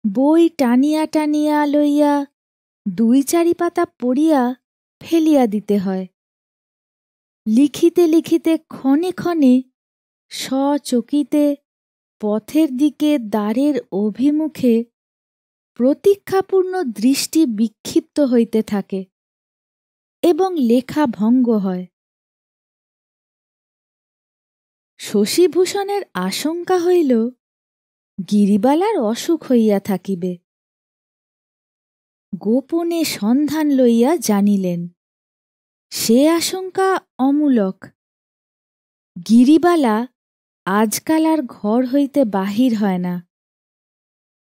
বই টানিয়া টানিয়া লইয়া ২-৪ পাতা পড়িয়া ফেলিয়া দিতে হয়। লিখিতে লিখিতে ক্ষণে ক্ষণে স্বচকিতে পথের দিকে দ্বারের অভিমুখে প্রতীক্ষাপূর্ণ দৃষ্টি বিক্ষিপ্ত হইতে থাকে এবং লেখা ভঙ্গ হয়। শশীভূষণের আশঙ্কা হইল গিরিবালার অসুখ হইয়া থাকিবে। গোপনে সন্ধান লইয়া জানিলেন সে আশঙ্কা অমূলক। গিরিবালা আজকাল আর ঘর হইতে বাহির হয় না।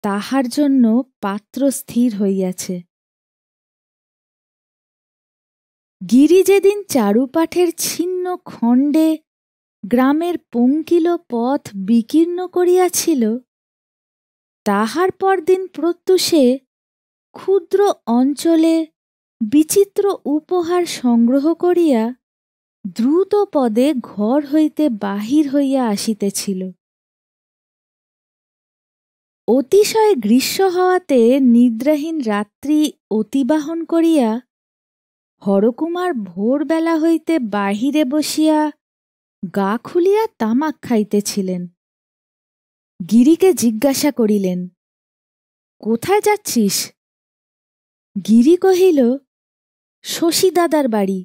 তাহার জন্য পাত্র স্থির হইয়াছে। গিরি যেদিন চারুপাঠের ছিন্ন খণ্ডে গ্রামের পঙ্কিল পথ বিকীর্ণ করিয়াছিল তাহার পরদিন প্রত্যুষে ক্ষুদ্র অঞ্চলে বিচিত্র উপহার সংগ্রহ করিয়া দ্রুত পদে ঘর হইতে বাহির হইয়া আসিতেছিল। অতিশয় গ্রীষ্ম হওয়াতে নিদ্রাহীন রাত্রি অতিবাহন করিয়া হরকুমার ভোরবেলা হইতে বাহিরে বসিয়া গা খুলিয়া তামাক খাইতেছিলেন। গিরিকে জিজ্ঞাসা করিলেন, কোথায় যাচ্ছিস? গিরি কহিল, শশী দাদার বাড়ি।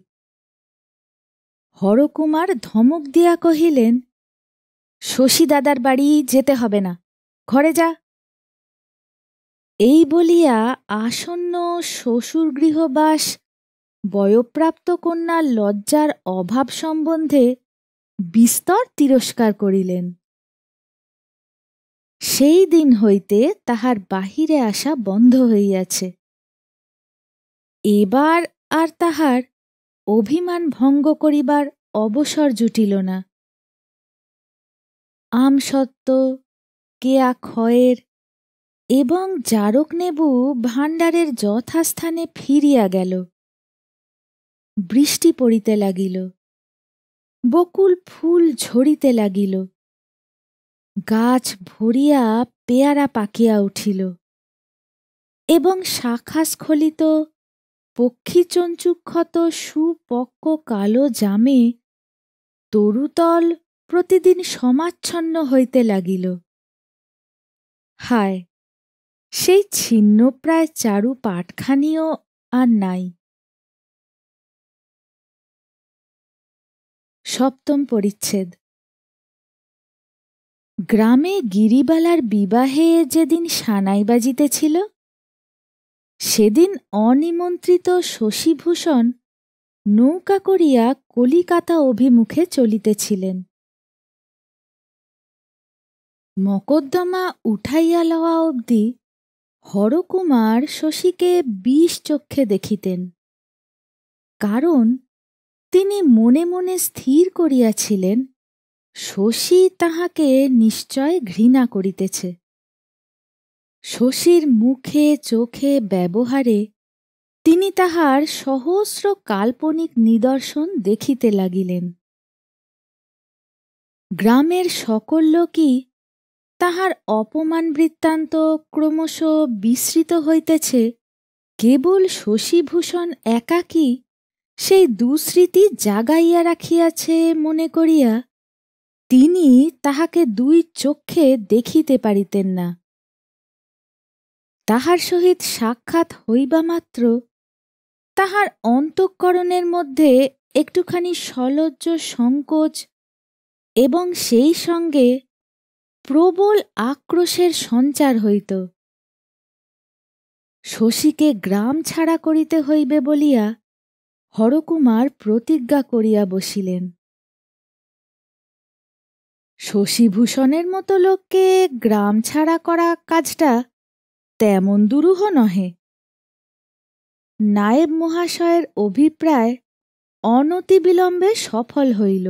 হরকুমার ধমক দিয়া কহিলেন, শশী দাদার বাড়ি যেতে হবে না, ঘরে যা। এই বলিয়া আসন্ন শ্বশুরগৃহবাস বয়প্রাপ্ত কন্যার লজ্জার অভাব সম্বন্ধে বিস্তর তিরস্কার করিলেন। সেই দিন হইতে তাহার বাহিরে আসা বন্ধ হইয়াছে। এবার আর তাহার অভিমান ভঙ্গ করিবার অবসর জুটিল না। আমসত্ত্ব, কেয়া খয়ের এবং জারকনেবু ভাণ্ডারের যথাস্থানে ফিরিয়া গেল। বৃষ্টি পড়িতে লাগিল, বকুল ফুল ঝরিতে লাগিল, গাছ ভরিয়া পেয়ারা পাকিয়া উঠিল এবং শাখাস্খলিত পক্ষীচঞ্চুক্ষত সুপক্ক কালো জামে তরুতল প্রতিদিন সমাচ্ছন্ন হইতে লাগিল। হায়, সেই ছিন্নপ্রায় চারু পাটখানিও আর নাই। সপ্তম পরিচ্ছেদ। গ্রামে গিরিবালার বিবাহে যেদিন সানাই বাজিতেছিল, সেদিন অনিমন্ত্রিত শশীভূষণ নৌকা করিয়া কলিকাতা অভিমুখে চলিতেছিলেন। মকদ্দমা উঠাইয়া লওয়া অবধি হরকুমার শশীকে বিষ চক্ষে দেখিতেন, কারণ তিনি মনে মনে স্থির করিয়াছিলেন শশী তাহাকে নিশ্চয় ঘৃণা করিতেছে। শশীর মুখে চোখে ব্যবহারে তিনি তাহার সহস্র কাল্পনিক নিদর্শন দেখিতে লাগিলেন। গ্রামের সকল লোকই তাহার অপমান বৃত্তান্ত ক্রমশ বিস্মৃত হইতেছে, কেবল শশীভূষণ একাকী সেই দুস্মৃতি জাগাইয়া রাখিয়াছে মনে করিয়া তিনি তাহাকে দুই চক্ষে দেখিতে পারিতেন না। তাহার সহিত সাক্ষাৎ হইবা মাত্র তাহার অন্তঃকরণের মধ্যে একটুখানি সলজ্জ সংকোচ এবং সেই সঙ্গে প্রবল আক্রোশের সঞ্চার হইত। শশীকে গ্রাম ছাড়া করিতে হইবে বলিয়া হরকুমার প্রতিজ্ঞা করিয়া বসিলেন। শশীভূষণের মতো লোককে গ্রাম ছাড়া করা কাজটা তেমন দুরূহ নহে। নায়েব মহাশয়ের অভিপ্রায় অনতিবিলম্বে সফল হইল।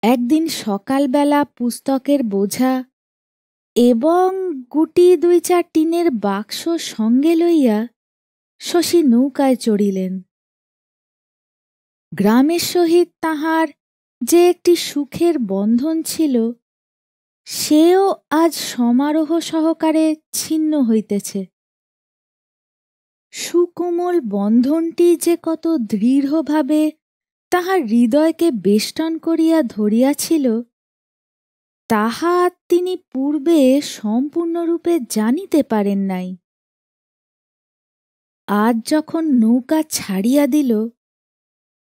একদিন সকালবেলা পুস্তকের বোঝা এবং গুটি দুই চার টিনের বাক্স সঙ্গে লইয়া শশী নৌকায় চড়িলেন। গ্রামের সহিত তাহার যে একটি সুখের বন্ধন ছিল, সেও আজ সমারোহ সহকারে ছিন্ন হইতেছে। সুকোমল বন্ধনটি যে কত দৃঢ়ভাবে তাহার হৃদয়কে বেষ্টন করিয়া ধরিয়াছিল, তাহা তিনি পূর্বে সম্পূর্ণরূপে জানিতে পারেন নাই। আজ যখন নৌকা ছাড়িয়া দিল,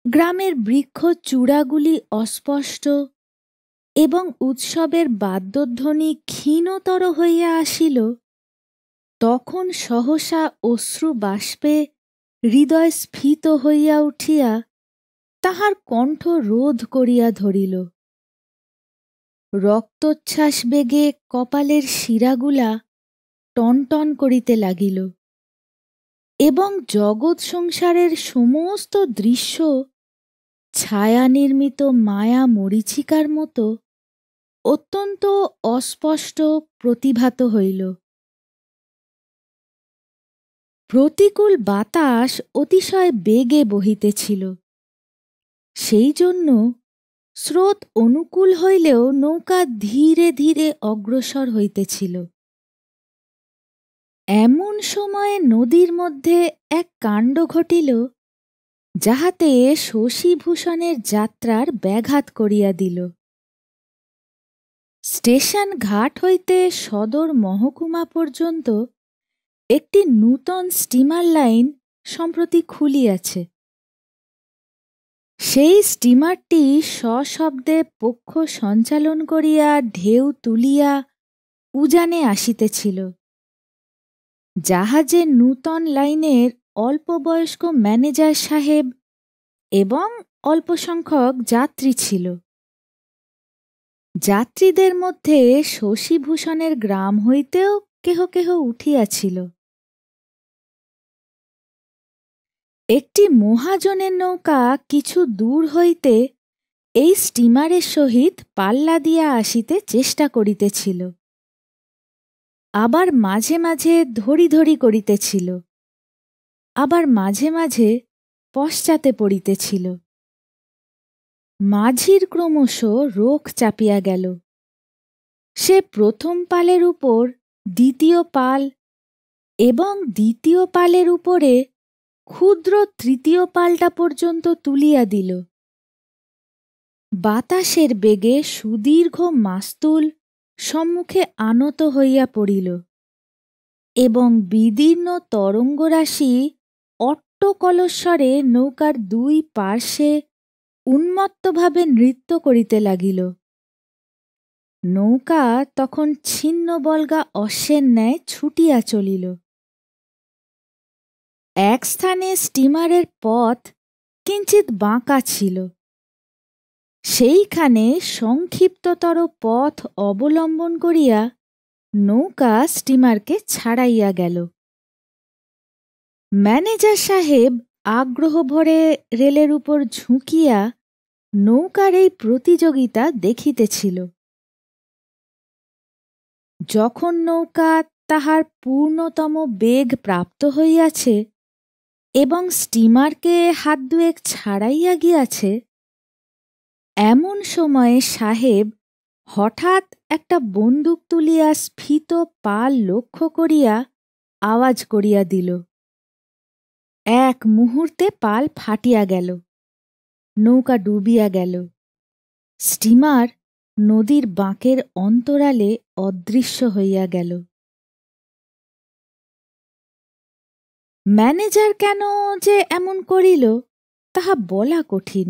গ্রামের বৃক্ষ চূড়াগুলি অস্পষ্ট এবং উৎসবের বাদ্যধ্বনি ক্ষীণতর হইয়া আসিল, তখন সহসা অশ্রু বাষ্পে হৃদয় স্ফীত হইয়া উঠিয়া তাহার কণ্ঠ রোধ করিয়া ধরিল। রক্তোচ্ছ্বাস বেগে কপালের শিরাগুলা টনটন করিতে লাগিল এবং জগৎ সংসারের সমস্ত দৃশ্য ছায়া নির্মিত মায়া মরীচিকার মতো অত্যন্ত অস্পষ্ট প্রতিভাত হইল। প্রতিকূল বাতাস অতিশয় বেগে বহিতেছিল। সেই জন্য স্রোত অনুকূল হইলেও নৌকা ধীরে ধীরে অগ্রসর হইতেছিল। এমন সময়ে নদীর মধ্যে এক কাণ্ড ঘটিল, যাহাতে শশীভূষণের যাত্রার ব্যাঘাত করিয়া দিল। স্টেশন ঘাট হইতে সদর মহকুমা পর্যন্ত একটি নূতন স্টিমার লাইন সম্প্রতি খুলিয়াছে। সেই স্টিমারটি সশব্দে পক্ষ সঞ্চালন করিয়া ঢেউ তুলিয়া উজানে আসিতেছিল। জাহাজে নূতন লাইনের অল্পবয়স্ক ম্যানেজার সাহেব এবং অল্প সংখ্যক যাত্রী ছিল। যাত্রীদের মধ্যে শশীভূষণের গ্রাম হইতেও কেহ কেহ উঠিয়াছিল। একটি মহাজনের নৌকা কিছু দূর হইতে এই স্টিমারের সহিত পাল্লা দিয়া আসিতে চেষ্টা করিতেছিল, আবার মাঝে মাঝে ধরি ধরি করিতেছিল, আবার মাঝে মাঝে পশ্চাতে পড়িতেছিল। মাঝির ক্রমশ রোখ চাপিয়া গেল। সে প্রথম পালের উপর দ্বিতীয় পাল এবং দ্বিতীয় পালের উপরে ক্ষুদ্র তৃতীয় পালটা পর্যন্ত তুলিয়া দিল। বাতাসের বেগে সুদীর্ঘ মাস্তুল সম্মুখে আনত হইয়া পড়িল এবং বিদীর্ণ তরঙ্গরাশি অট্টকলস্বরে নৌকার দুই পার্শ্বে উন্মত্তভাবে নৃত্য করিতে লাগিল। নৌকা তখন ছিন্ন বলগা অশ্বের ন্যায় ছুটিয়া চলিল। এক স্থানে স্টিমারের পথ কিঞ্চিৎ বাঁকা ছিল। সেইখানে সংক্ষিপ্ততর পথ অবলম্বন করিয়া নৌকা স্টিমারকে ছাড়াইয়া গেল। ম্যানেজার সাহেব আগ্রহ ভরে রেলের উপর ঝুঁকিয়া নৌকার এই প্রতিযোগিতা দেখিতেছিল। যখন নৌকা তাহার পূর্ণতম বেগ প্রাপ্ত হইয়াছে এবং স্টিমারকে হাত দুয়েক ছাড়াইয়া গিয়াছে, এমন সময়ে সাহেব হঠাৎ একটা বন্দুক তুলিয়া স্ফীত পাল লক্ষ্য করিয়া আওয়াজ করিয়া দিল। এক মুহূর্তে পাল ফাটিয়া গেল, নৌকা ডুবিয়া গেল। স্টিমার নদীর বাঁকের অন্তরালে অদৃশ্য হইয়া গেল। ম্যানেজার কেন যে এমন করিল তাহা বলা কঠিন।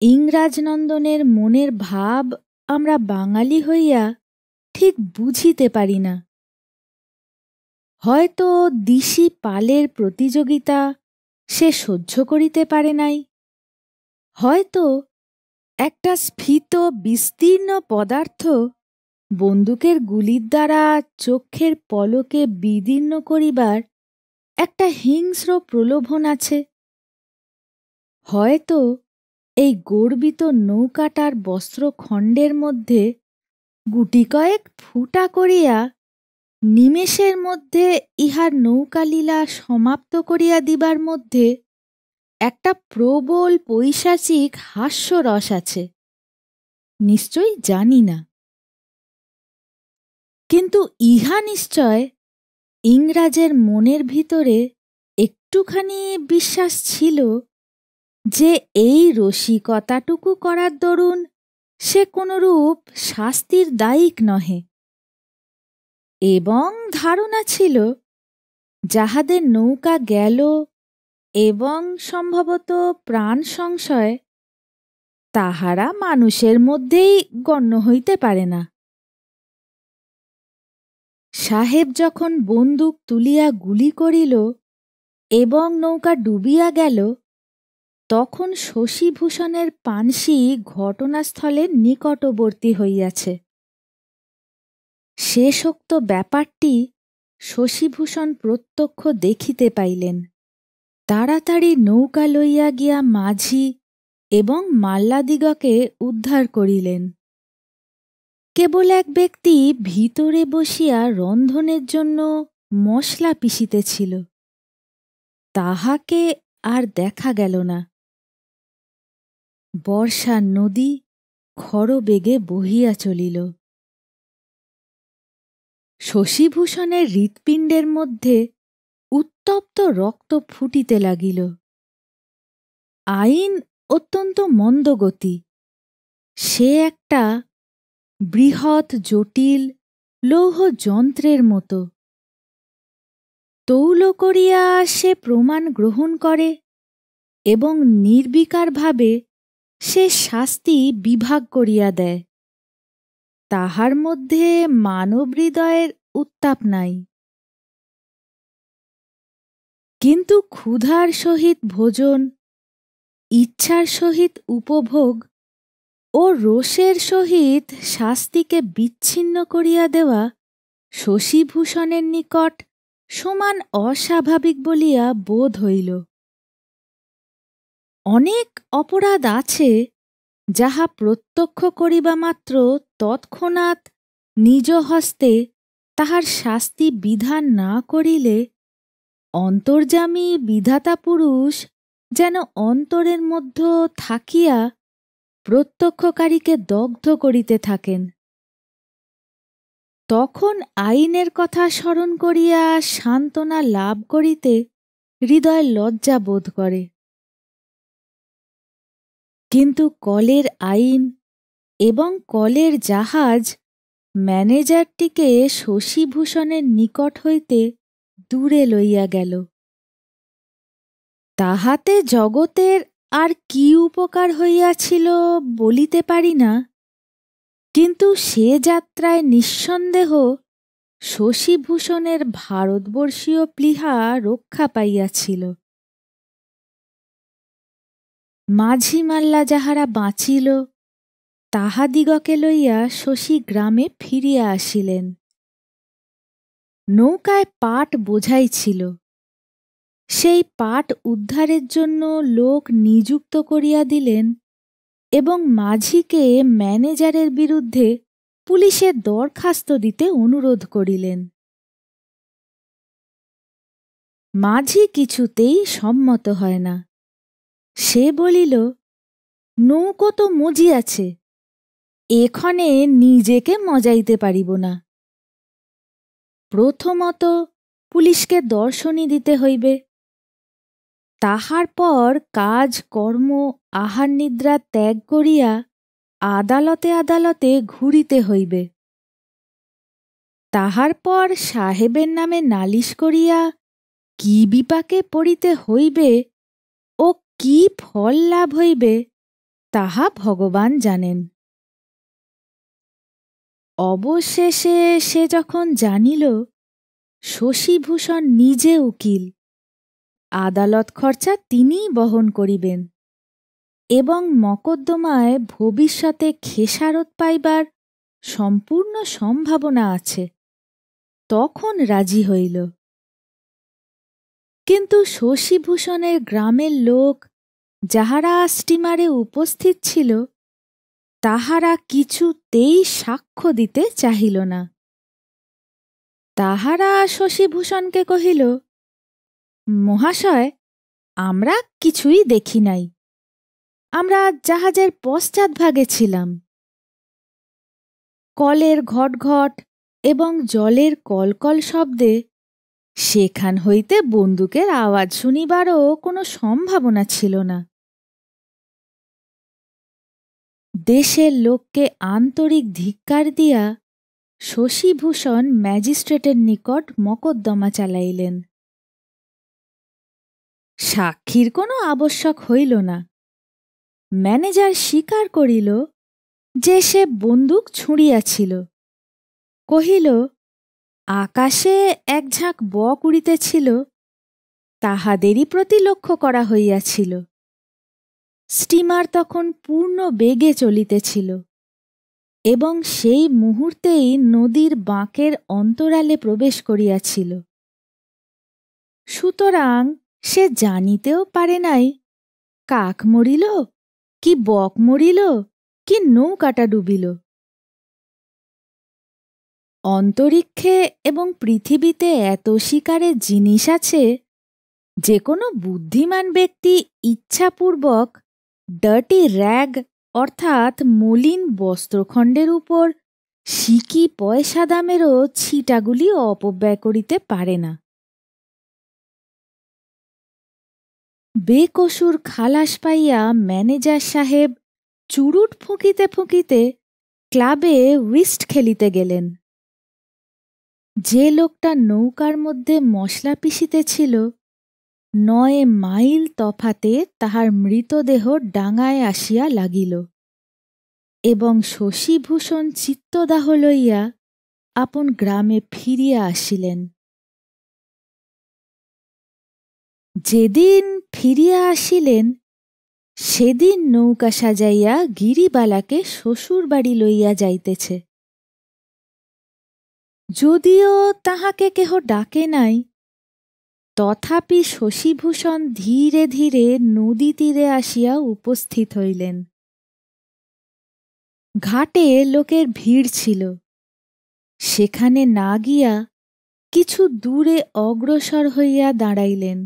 ইংরাজনন্দনের মনের ভাব আমরা বাঙালি হইয়া ঠিক বুঝিতে পারি না। হয়তো দিশি পালের প্রতিযোগিতা সে সহ্য করিতে পারে নাই, হয়তো একটা স্ফীত বিস্তীর্ণ পদার্থ বন্দুকের গুলির দ্বারা চক্ষের পলকে বিদীর্ণ করিবার একটা হিংস্র প্রলোভন আছে, হয়তো এই গর্বিত নৌকাটার বস্ত্রখণ্ডের মধ্যে গুটি কয়েক ফুটা করিয়া নিমেষের মধ্যে ইহার নৌকালীলা সমাপ্ত করিয়া দিবার মধ্যে একটা প্রবল পৈশাচিক হাস্যরস আছে, নিশ্চয়ই জানি না। কিন্তু ইহা নিশ্চয় ইংরাজের মনের ভিতরে একটুখানি বিশ্বাস ছিল যে এই রসিকতাটুকু করার দরুন সে কোনরূপ শাস্তির দায়িক নহে, এবং ধারণা ছিল যাহাদের নৌকা গেল এবং সম্ভবত প্রাণ সংশয়, তাহারা মানুষের মধ্যেই গণ্য হইতে পারে না। সাহেব যখন বন্দুক তুলিয়া গুলি করিল এবং নৌকা ডুবিয়া গেল, তখন শশীভূষণের পানসি ঘটনাস্থলের নিকটবর্তী হইয়াছে। শেষোক্ত ব্যাপারটি শশীভূষণ প্রত্যক্ষ দেখিতে পাইলেন। তাড়াতাড়ি নৌকা লইয়া গিয়া মাঝি এবং মাল্লাদিগকে উদ্ধার করিলেন। কেবল এক ব্যক্তি ভিতরে বসিয়া রন্ধনের জন্য মশলা পিষিতেছিল, তাহাকে আর দেখা গেল না। বর্ষার নদী খরবেগে বহিয়া চলিল। শশীভূষণের হৃৎপিণ্ডের মধ্যে উত্তপ্ত রক্ত ফুটিতে লাগিল। আইন অত্যন্ত মন্দগতি। সে একটা বৃহৎ জটিল লৌহ যন্ত্রের মতো। তৌল করিয়া সে প্রমাণ গ্রহণ করে এবং নির্বিকারভাবে সে শাস্তি বিভাগ করিয়া দেয়। তাহার মধ্যে মানব হৃদয়ের উত্তাপ নাই। কিন্তু ক্ষুধার সহিত ভোজন, ইচ্ছার সহিত উপভোগ ও রোষের সহিত শাস্তিকে বিচ্ছিন্ন করিয়া দেওয়া শশীভূষণের নিকট সমান অস্বাভাবিক বলিয়া বোধ হইল। অনেক অপরাধ আছে যাহা প্রত্যক্ষ করিবা মাত্র তৎক্ষণাৎ নিজ হস্তে তাহার শাস্তি বিধান না করিলে অন্তর্যামী বিধাতা পুরুষ যেন অন্তরের মধ্য থাকিয়া প্রত্যক্ষকারীকে দগ্ধ করিতে থাকেন। তখন আইনের কথা স্মরণ করিয়া সান্ত্বনা লাভ করিতে হৃদয় লজ্জা বোধ করে। কিন্তু কলের আইন এবং কলের জাহাজ ম্যানেজারটিকে শশীভূষণের নিকট হইতে দূরে লইয়া গেল। তাহাতে জগতের আর কি উপকার হইয়াছিল বলিতে পারি না, কিন্তু সে যাত্রায় নিঃসন্দেহ শশীভূষণের ভারতবর্ষীয় প্লীহা রক্ষা পাইয়াছিল। মাঝি মাল্লা যাহারা বাঁচিল তাহাদিগকে লইয়া শশী গ্রামে ফিরিয়া আসিলেন। নৌকায় পাট বোঝাই ছিল। সেই পাট উদ্ধারের জন্য লোক নিযুক্ত করিয়া দিলেন এবং মাঝিকে ম্যানেজারের বিরুদ্ধে পুলিশে দরখাস্ত দিতে অনুরোধ করিলেন। মাঝি কিছুতেই সম্মত হয় না। সে বলিল, নৌকো তো মজিয়াছে, এক্ষণে নিজেকে মজাইতে পারিব না। প্রথমত পুলিশকে দর্শনী দিতে হইবে, তাহার পর কাজ কর্ম আহার নিদ্রা ত্যাগ করিয়া আদালতে আদালতে ঘুরিতে হইবে। তাহার পর সাহেবের নামে নালিশ করিয়া কি বিপাকে পড়িতে হইবে ও কি ফল লাভ হইবে তাহা ভগবান জানেন। অবশেষে সে যখন জানিল শশীভূষণ নিজে উকিল, আদালত খরচা তিনিই বহন করিবেন এবং মকদ্দমায় ভবিষ্যতে খেসারত পাইবার সম্পূর্ণ সম্ভাবনা আছে, তখন রাজি হইল। কিন্তু শশীভূষণের গ্রামের লোক যাহারা স্টিমারে উপস্থিত ছিল তাহারা কিছুতেই সাক্ষ্য দিতে চাহিল না। তাহারা শশীভূষণকে কহিল, মহাশয়, আমরা কিছুই দেখি নাই, আমরা জাহাজের পশ্চাৎভাগে ছিলাম। কলের ঘটঘট এবং জলের কলকল শব্দে সেখান হইতে বন্দুকের আওয়াজ শুনিবারও কোনো সম্ভাবনা ছিল না। দেশের লোককে আন্তরিক ধিক্কার দিয়া শশীভূষণ ম্যাজিস্ট্রেটের নিকট মকদ্দমা চালাইলেন। সাক্ষীর কোনো আবশ্যক হইল না। ম্যানেজার স্বীকার করিল যে সে বন্দুক ছুঁড়িয়াছিল। কহিল, আকাশে এক ঝাঁক বক উড়িতেছিল, তাহাদেরই প্রতি লক্ষ্য করা হইয়াছিল। স্টিমার তখন পূর্ণ বেগে চলিতেছিল এবং সেই মুহূর্তেই নদীর বাঁকের অন্তরালে প্রবেশ করিয়াছিল। সুতরাং সে জানিতেও পারে নাই কাক মরিল, কি বক মরিল, কি নৌকাটা ডুবিল। অন্তরিক্ষে এবং পৃথিবীতে এত শিকারের জিনিস আছে যে কোনো বুদ্ধিমান ব্যক্তি ইচ্ছাপূর্বক ডার্টি র্যাগ অর্থাৎ মলিন বস্ত্রখণ্ডের উপর সিকি পয়সা দামেরও ছিটাগুলি অপব্যয় করিতে পারে না। বেকসুর খালাস পাইয়া ম্যানেজার সাহেব চুরুট ফুঁকিতে ফুঁকিতে ক্লাবে হুইস্ট খেলিতে গেলেন। যে লোকটা নৌকার মধ্যে মশলা পিষিতেছিল 9 মাইল তফাতে তাহার মৃতদেহ ডাঙায় আসিয়া লাগিল এবং শশীভূষণ চিত্তদাহ লইয়া আপন গ্রামে ফিরিয়া আসিলেন। যেদিন ফিরিয়া আসিলেন সেদিন নৌকা সাজাইয়া গিরিবালাকে শ্বশুর বাড়ি লইয়া যাইতেছে। যদিও তাহাকে কেহ ডাকে নাই, তথাপি শশীভূষণ ধীরে ধীরে নদী তীরে আসিয়া উপস্থিত হইলেন। ঘাটে লোকের ভিড় ছিল। সেখানে না গিয়া কিছু দূরে অগ্রসর হইয়া দাঁড়াইলেন।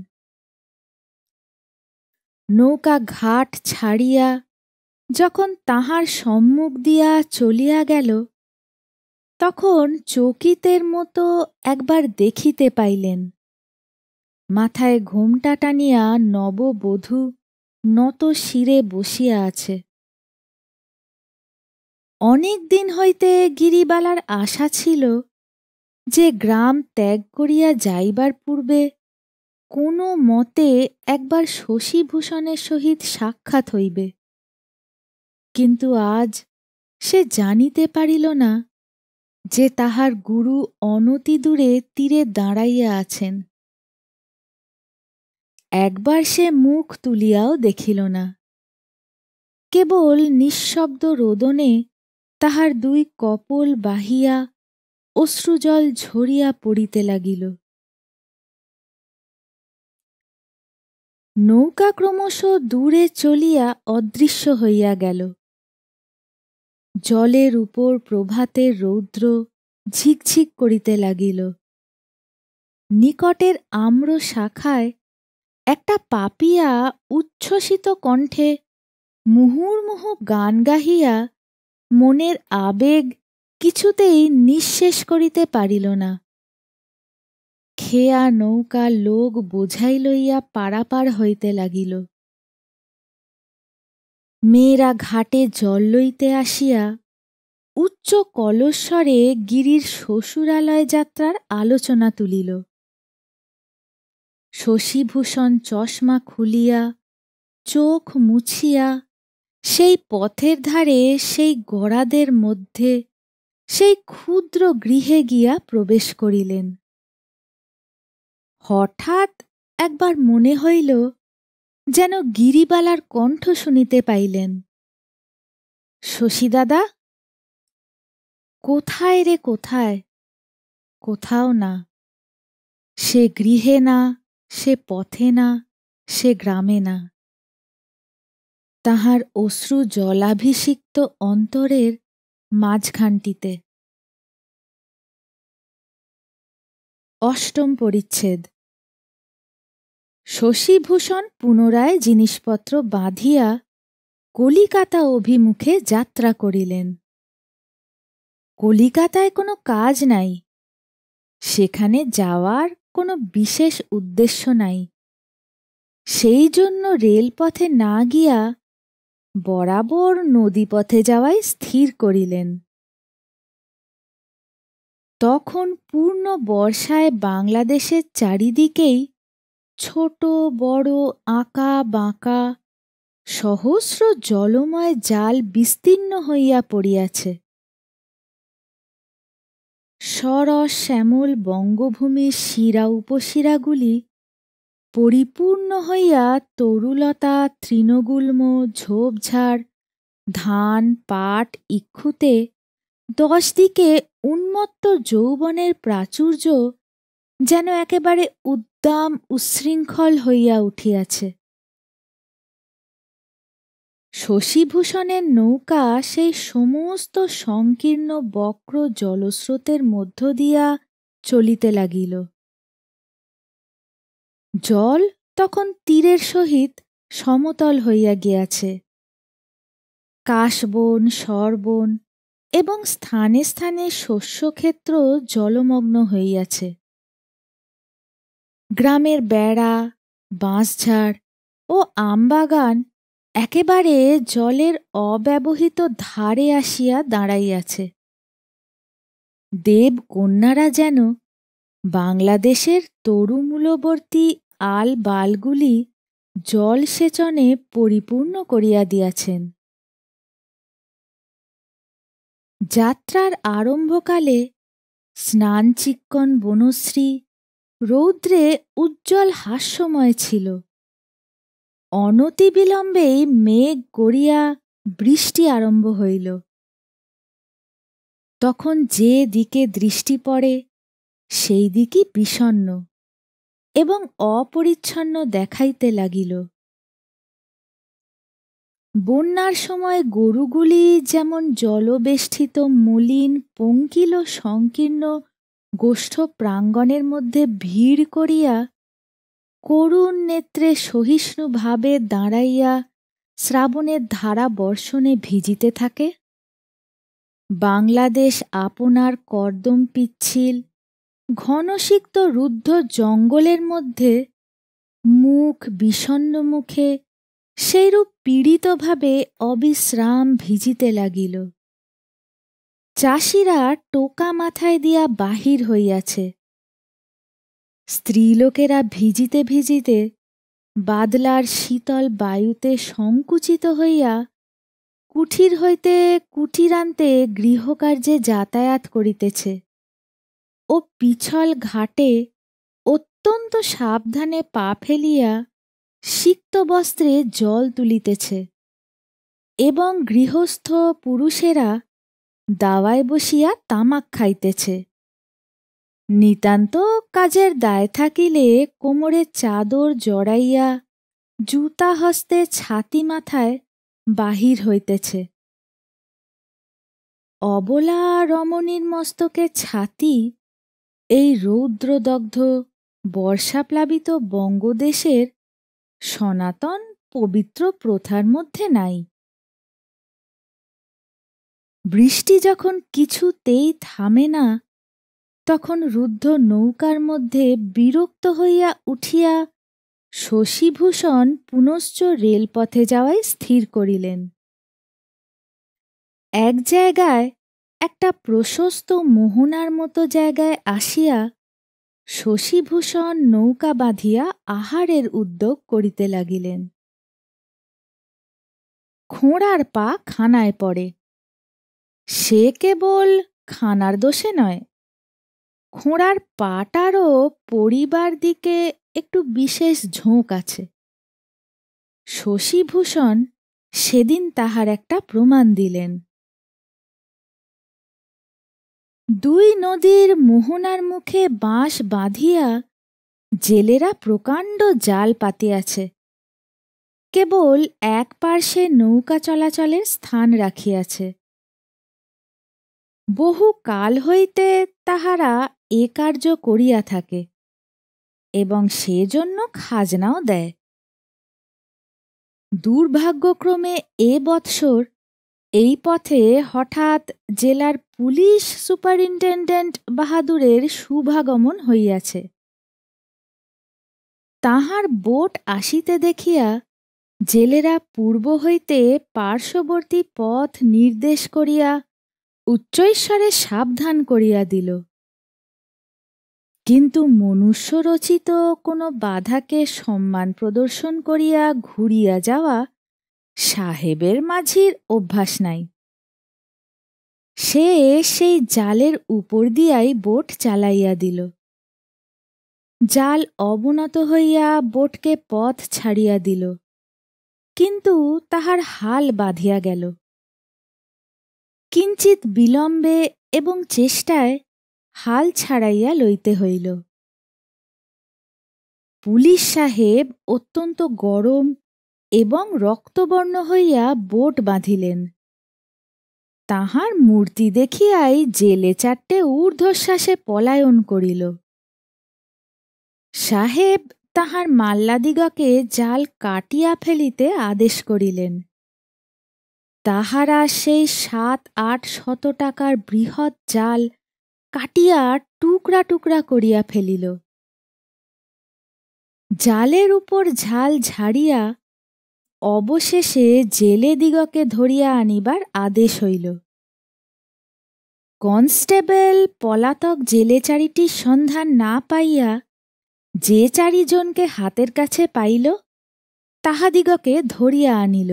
নৌকা ঘাট ছাড়িয়া যখন তাহার সম্মুখ দিয়া চলিয়া গেল, তখন চকিতের মতো একবার দেখিতে পাইলেন মাথায় ঘোমটা টানিয়া নববধূ নত শিরে বসিয়া আছে। অনেক দিন হইতে গিরিবালার আশা ছিল যে গ্রাম ত্যাগ করিয়া যাইবার পূর্বে কোনো মতে একবার শশীভূষণের সহিত সাক্ষাৎ হইবে, কিন্তু আজ সে জানিতে পারিল না যে তাহার গুরু অনতিদূরে তীরে দাঁড়াইয়া আছেন। একবার সে মুখ তুলিয়াও দেখিল না, কেবল নিঃশব্দ রোদনে তাহার 2 কপোল বাহিয়া অশ্রুজল ঝরিয়া পড়িতে লাগিল। নৌকা ক্রমশ দূরে চলিয়া অদৃশ্য হইয়া গেল। জলের উপর প্রভাতের রৌদ্র ঝিকঝিক করিতে লাগিল। নিকটের আম্র শাখায় একটা পাপিয়া উচ্ছ্বসিত কণ্ঠে মুহুর্মুহু গান গাহিয়া মনের আবেগ কিছুতেই নিঃশেষ করিতে পারিল না। খেয়া নৌকা লোক বোঝাই লইয়া পারাপার হইতে লাগিল। মেয়েরা ঘাটে জল লইতে আসিয়া উচ্চ কলস্বরে গিরির শ্বশুরালয় যাত্রার আলোচনা তুলিল। শশীভূষণ চশমা খুলিয়া চোখ মুছিয়া সেই পথের ধারে সেই গড়াদের মধ্যে সেই ক্ষুদ্র গৃহে গিয়া প্রবেশ করিলেন। হঠাৎ একবার মনে হইল যেন গিরিবালার কণ্ঠ শুনিতে পাইলেন। শশীদাদা? কোথায় রে কোথায়? কোথাও না। সে গৃহে না, সে পথে না, সে গ্রামে না। তাহার অশ্রু জলাভিষিক্ত অন্তরের মাঝখানটিতে। 8ম পরিচ্ছেদ। শশীভূষণ পুনরায় জিনিসপত্র বাঁধিয়া কলিকাতা অভিমুখে যাত্রা করিলেন। কলিকাতায় কোনো কাজ নাই, সেখানে যাওয়ার কোনো বিশেষ উদ্দেশ্য নাই। সেই জন্য রেলপথে না গিয়া বরাবর নদীপথে যাওয়াই স্থির করিলেন। তখন পূর্ণ বর্ষায় বাংলাদেশের চারিদিকেই ছোট বড় আঁকা বাঁকা সহস্র জলময় জাল বিস্তীর্ণ হইয়া পড়িয়াছে। সরস শ্যামল বঙ্গভূমির শিরা উপশিরাগুলি পরিপূর্ণ হইয়া তরুলতা তৃণগুল্ম ঝোপঝাড় ধান পাট ইক্ষুতে 10 দিকে উন্মত্ত যৌবনের প্রাচুর্য যেন একেবারে উদ্দাম উচ্ছৃঙ্খল হইয়া উঠিয়াছে। শশীভূষণের নৌকা সেই সমস্ত সংকীর্ণ বক্র জলস্রোতের মধ্য দিয়া চলিতে লাগিল। জল তখন তীরের সহিত সমতল হইয়া গিয়াছে। কাশবন, সরবন এবং স্থানে স্থানে শস্যক্ষেত্র জলমগ্ন হইয়াছে। গ্রামের বেড়া, বাঁশঝাড় ও আমবাগান একেবারে জলের অব্যবহৃত ধারে আসিয়া দাঁড়াইয়াছে। দেবকন্যারা যেন বাংলাদেশের তরুমূলবর্তী আল বালগুলি জলসেচনে পরিপূর্ণ করিয়া দিয়াছেন। যাত্রার আরম্ভকালে স্নানচিক্কণ বনশ্রী রৌদ্রে উজ্জ্বল হাস্যময় ছিল। অনতিবিলম্বেই মেঘ গড়িয়া বৃষ্টি আরম্ভ হইল। তখন যে দিকে দৃষ্টি পড়ে সেই দিকই বিষণ্ণ এবং অপরিচ্ছন্ন দেখাইতে লাগিল। বন্যার সময় গরুগুলি যেমন জলবেষ্টিত মলিন পঙ্কিল সংকীর্ণ গোষ্ঠ প্রাঙ্গণের মধ্যে ভিড় করিয়া করুণ নেত্রে সহিষ্ণুভাবে দাঁড়াইয়া শ্রাবণের ধারা বর্ষণে ভিজিতে থাকে, বাংলাদেশ আপনার কর্দম পিচ্ছিল ঘনসিক্ত রুদ্ধ জঙ্গলের মধ্যে মুখ বিষণ্ণ মুখে সেইরূপ পীড়িতভাবে অবিশ্রাম ভিজিতে লাগিল। চাষিরা টোকা মাথায় দিয়া বাহির হইয়াছে। স্ত্রীলোকেরা ভিজিতে ভিজিতে বাদলার শীতল বায়ুতে সংকুচিত হইয়া কুঠির হইতে কুঠিরান্তে গৃহকার্যে যাতায়াত করিতেছে ও পিছল ঘাটে অত্যন্ত সাবধানে পা ফেলিয়া সিক্ত বস্ত্রে জল তুলিতেছে এবং গৃহস্থ পুরুষেরা দাওয়ায় বসিয়া তামাক খাইতেছে। নিতান্ত কাজের দায় থাকিলে কোমরে চাদর জড়াইয়া জুতা হস্তে ছাতি মাথায় বাহির হইতেছে। অবলা রমণীর মস্তকে ছাতি এই রৌদ্রদগ্ধ বর্ষাপ্লাবিত বঙ্গদেশের সনাতন পবিত্র প্রথার মধ্যে নাই। বৃষ্টি যখন কিছুতেই থামে না, তখন রুদ্ধ নৌকার মধ্যে বিরক্ত হইয়া উঠিয়া শশীভূষণ পুনশ্চ রেলপথে যাওয়াই স্থির করিলেন। এক জায়গায় একটা প্রশস্ত মোহনার মতো জায়গায় আসিয়া শশীভূষণ নৌকা বাঁধিয়া আহারের উদ্যোগ করিতে লাগিলেন। খোঁড়ার পা খানায় পড়ে। সে কেবল খানার দোষে নয়, খোঁড়ার পাটারও পরিবার দিকে একটু বিশেষ ঝোঁক আছে। শশীভূষণ সেদিন তাহার একটা প্রমাণ দিলেন। দুই নদীর মোহনার মুখে বাঁশ বাঁধিয়া জেলেরা প্রকাণ্ড জাল পাতিয়াছে। কেবল এক পার্শ্বে নৌকা চলাচলের স্থান রাখিয়াছে। বহু কাল হইতে তাহারা এ কার্য করিয়া থাকে এবং সেজন্য খাজনাও দেয়। দুর্ভাগ্যক্রমে এ বৎসর এই পথে হঠাৎ জেলার পুলিশ সুপারিনটেনডেন্ট বাহাদুরের শুভাগমন হইয়াছে। তাহার বোট আসিতে দেখিয়া জেলেরা পূর্ব হইতে পার্শ্ববর্তী পথ নির্দেশ করিয়া উচ্চৈঃস্বরে সাবধান করিয়া দিল। কিন্তু মনুষ্যরচিত কোনো বাধাকে সম্মান প্রদর্শন করিয়া ঘুরিয়া যাওয়া সাহেবের মাঝির অভ্যাস নাই। সে সেই জালের উপর দিয়াই বোট চালাইয়া দিল। জাল অবনত হইয়া বোটকে পথ ছাড়িয়া দিল, কিন্তু তাহার হাল বাঁধিয়া গেল। কিঞ্চিৎ বিলম্বে এবং চেষ্টায় হাল ছাড়াইয়া লইতে হইল। পুলিশ সাহেব অত্যন্ত গরম এবং রক্তবর্ণ হইয়া বোট বাঁধিলেন। তাহার মূর্তি দেখিয়াই জেলে চারটে ঊর্ধ্বশ্বাসে পলায়ন করিল। সাহেব তাহার মাল্লাদিগকে জাল কাটিয়া ফেলিতে আদেশ করিলেন। তাহারা সেই ৭-৮ শত টাকার বৃহৎ জাল কাটিয়া টুকরা টুকরা করিয়া ফেলিল। জালের উপর ঝাল ঝাড়িয়া অবশেষে জেলেদিগকে ধরিয়া আনিবার আদেশ হইল। কনস্টেবল পলাতক জেলে চারিটির সন্ধান না পাইয়া যে ৪ জনকে হাতের কাছে পাইল তাহাদিগকে ধরিয়া আনিল।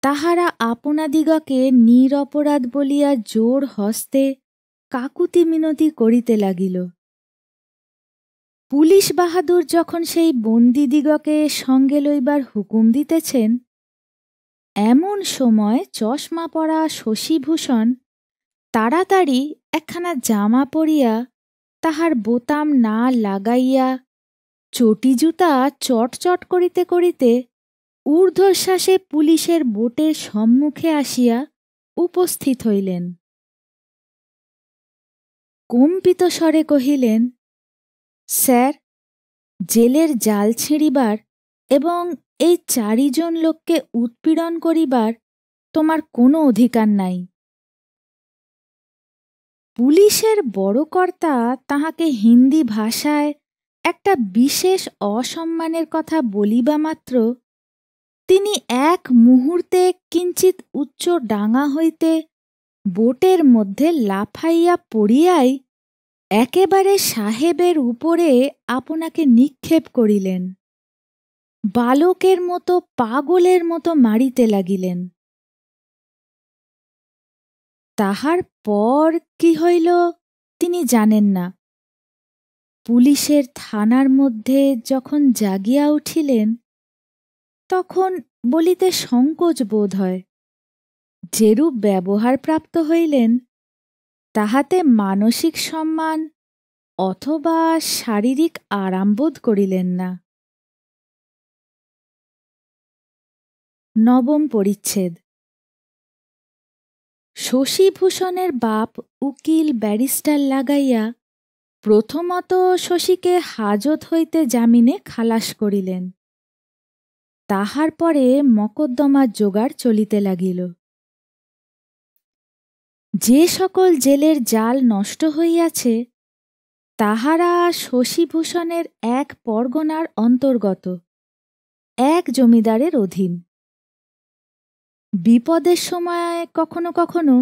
তাহারা আপনাদিগকে নিরপরাধ বলিয়া জোর হস্তে কাকুতি মিনতি করিতে লাগিল। পুলিশ বাহাদুর যখন সেই বন্দীদিগকে সঙ্গে লইবার হুকুম দিতেছেন, এমন সময় চশমা পরা শশীভূষণ তাড়াতাড়ি একখানা জামা পরিয়া তাহার বোতাম না লাগাইয়া চটি জুতা চটচট করিতে করিতে ঊর্ধ্বশ্বাসে পুলিশের বোটের সম্মুখে আসিয়া উপস্থিত হইলেন। কম্পিত স্বরে কহিলেন, স্যার, জেলের জাল ছিঁড়িবার এবং এই ৪ জন লোককে উৎপীড়ন করিবার তোমার কোনো অধিকার নাই। পুলিশের বড় কর্তা তাহাকে হিন্দি ভাষায় একটা বিশেষ অসম্মানের কথা বলিবা মাত্র তিনি এক মুহূর্তে কিঞ্চিত উচ্চ ডাঙা হইতে বোটের মধ্যে লাফাইয়া পড়িয়াই একেবারে সাহেবের উপরে আপনাকে নিক্ষেপ করিলেন। বালকের মতো পাগলের মতো মারিতে লাগিলেন। তাহার পর কি হইল তিনি জানেন না। পুলিশের থানার মধ্যে যখন জাগিয়া উঠিলেন তখন বলিতে সংকোচ বোধ হয়। যেরূপ ব্যবহার প্রাপ্ত হইলেন তাহাতে মানসিক সম্মান অথবা শারীরিক আরাম বোধ করিলেন না। ৯ম পরিচ্ছেদ। শশীভূষণের বাপ উকিল ব্যারিস্টার লাগাইয়া প্রথমত শশীকে হাজত হইতে জামিনে খালাস করিলেন। তাহার পরে মকদ্দমার জোগাড় চলিতে লাগিল। যে সকল জেলের জাল নষ্ট হইয়াছে তাহারা শশীভূষণের এক পরগনার অন্তর্গত, এক জমিদারের অধীন। বিপদের সময় কখনো কখনো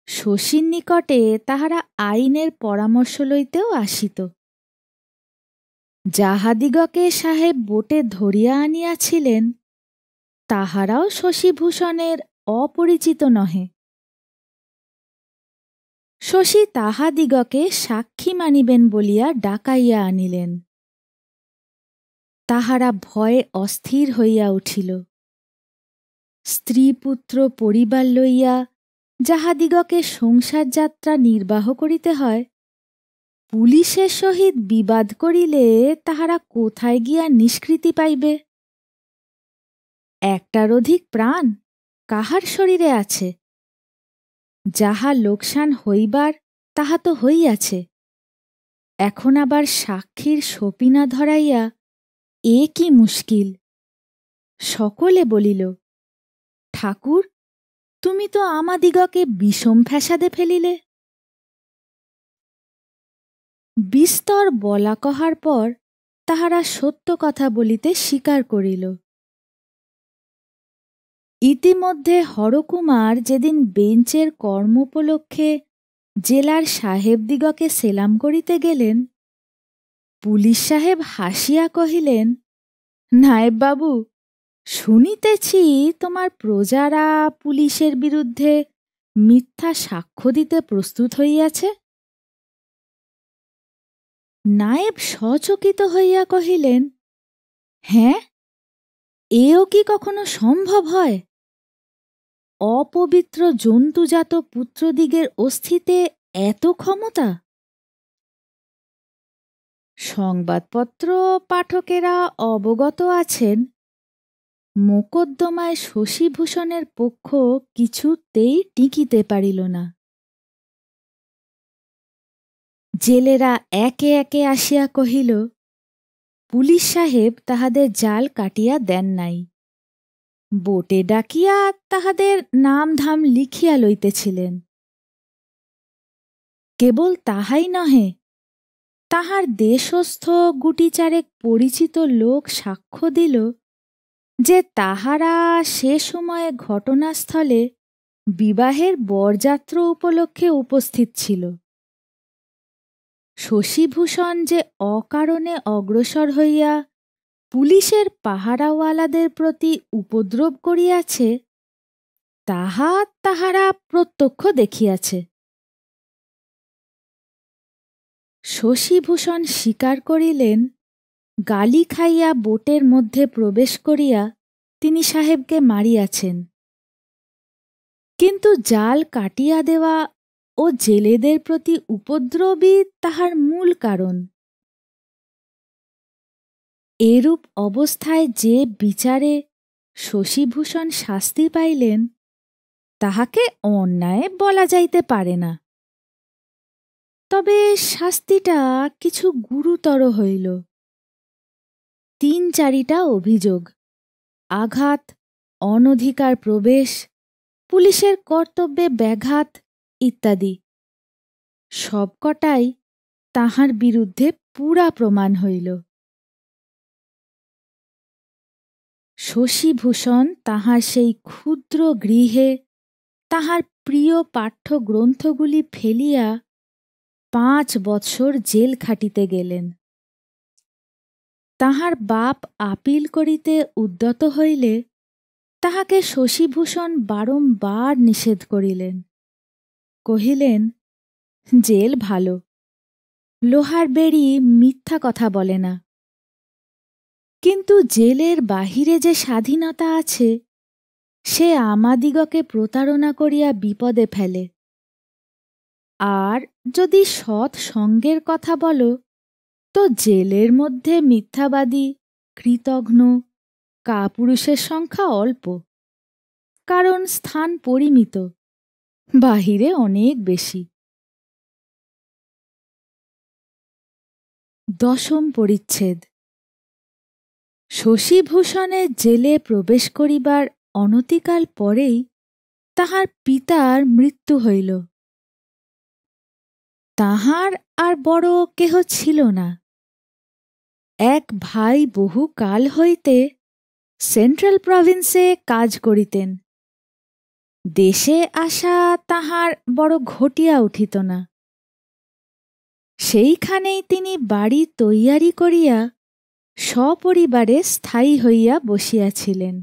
শশীর নিকটে তাহারা আইনের পরামর্শ লইতেও আসিত। যাহাদিগকে সাহেব বোটে ধরিয়া আনিয়াছিলেন তাহারাও শশীভূষণের অপরিচিত নহে। শশী তাহাদিগকে সাক্ষী মানিবেন বলিয়া ডাকাইয়া আনিলেন। তাহারা ভয়ে অস্থির হইয়া উঠিল। স্ত্রী পুত্র পরিবার লইয়া যাহাদিগকে সংসার যাত্রা নির্বাহ করিতে হয়, পুলিশের সহিত বিবাদ করিলে তাহারা কোথায় গিয়া নিষ্কৃতি পাইবে? একটার অধিক প্রাণ কাহার শরীরে আছে? যাহা লোকসান হইবার তাহা তো হইয়াছে, এখন আবার সাক্ষীর সপিনা ধরাইয়া এ কি মুশকিল। সকলে বলিল, ঠাকুর, তুমি তো আমাদিগকে বিষম ফ্যাসাদে ফেলিলে। বিস্তর বলা কহার পর তাহারা সত্য কথা বলিতে স্বীকার করিল। ইতিমধ্যে হরকুমার যেদিন বেঞ্চের কর্মোপলক্ষে জেলার সাহেবদিগকে সেলাম করিতে গেলেন, পুলিশ সাহেব হাসিয়া কহিলেন, নায়েববাবু, শুনিতেছি তোমার প্রজারা পুলিশের বিরুদ্ধে মিথ্যা সাক্ষ্য দিতে প্রস্তুত হইয়াছে। নায়েব সচকিত হইয়া কহিলেন, হ্যাঁ, এও কি কখনো সম্ভব হয়? অপবিত্র জন্তুজাত পুত্রদিগের অস্থিতে এত ক্ষমতা? সংবাদপত্র পাঠকেরা অবগত আছেন, মোকদ্দমায় শশীভূষণের পক্ষ কিছুতেই টিকিতে পারিল না। জেলেরা একে একে আসিয়া কহিল, পুলিশ সাহেব তাহাদের জাল কাটিয়া দেন নাই। বোটে ডাকিয়া তাহাদের নাম ধাম লিখিয়া লইতেছিলেন। কেবল তাহাই নহে, তাহার দেশস্থ গুটিচারেক পরিচিত লোক সাক্ষ্য দিল যে তাহারা সে সময়ে ঘটনাস্থলে বিবাহের বরযাত্র উপলক্ষে উপস্থিত ছিল। শশীভূষণ যে অকারণে অগ্রসর হইয়া পুলিশের পাহারাওয়ালাদের প্রতি উপদ্রব করিয়াছে, তাহা তাহারা প্রত্যক্ষ দেখিয়াছে। শশীভূষণ স্বীকার করিলেন, গালি খাইয়া বোটের মধ্যে প্রবেশ করিয়া তিনি সাহেবকে মারিয়াছেন, কিন্তু জাল কাটিয়া দেওয়া ও জেলেদের প্রতি উপদ্রবই তাহার মূল কারণ। এরূপ অবস্থায় যে বিচারে শশীভূষণ শাস্তি পাইলেন, তাহাকে অন্যায় বলা যাইতে পারে না। তবে শাস্তিটা কিছু গুরুতর হইল। ৩-৪টা অভিযোগ, আঘাত, অনধিকার প্রবেশ, পুলিশের কর্তব্যে ব্যাঘাত ইত্যাদি সবকটাই তাহার বিরুদ্ধে পুরা প্রমাণ হইল। শশীভূষণ তাহার সেই ক্ষুদ্র গৃহে তাহার প্রিয় পাঠ্যগ্রন্থগুলি ফেলিয়া ৫ বৎসর জেল খাটিতে গেলেন। তাহার বাপ আপিল করিতে উদ্যত হইলে তাহাকে শশীভূষণ বারংবার নিষেধ করিলেন। কহিলেন, জেল ভালো, লোহার বেড়ি মিথ্যা কথা বলে না, কিন্তু জেলের বাহিরে যে স্বাধীনতা আছে, সে আমাদিগকে প্রতারণা করিয়া বিপদে ফেলে। আর যদি সৎ সঙ্গের কথা বলো, তো জেলের মধ্যে মিথ্যাবাদী, কৃতঘ্ন, কাপুরুষের সংখ্যা অল্প, কারণ স্থান পরিমিত, বাহিরে অনেক বেশি। ১০ম পরিচ্ছেদ। শশীভূষণের জেলে প্রবেশ করিবার অনতিকাল পরেই তাহার পিতার মৃত্যু হইল। তাহার আর বড় কেহ ছিল না। এক ভাই বহু কাল হইতে সেন্ট্রাল প্রভিন্সে কাজ করিতেন। দেশে আসা তাহার বড় ঘটিয়া উঠিত না। সেইখানেই তিনি বাড়ি তৈয়ারি করিয়া সপরিবারে স্থায়ী হইয়া বসিয়াছিলেন।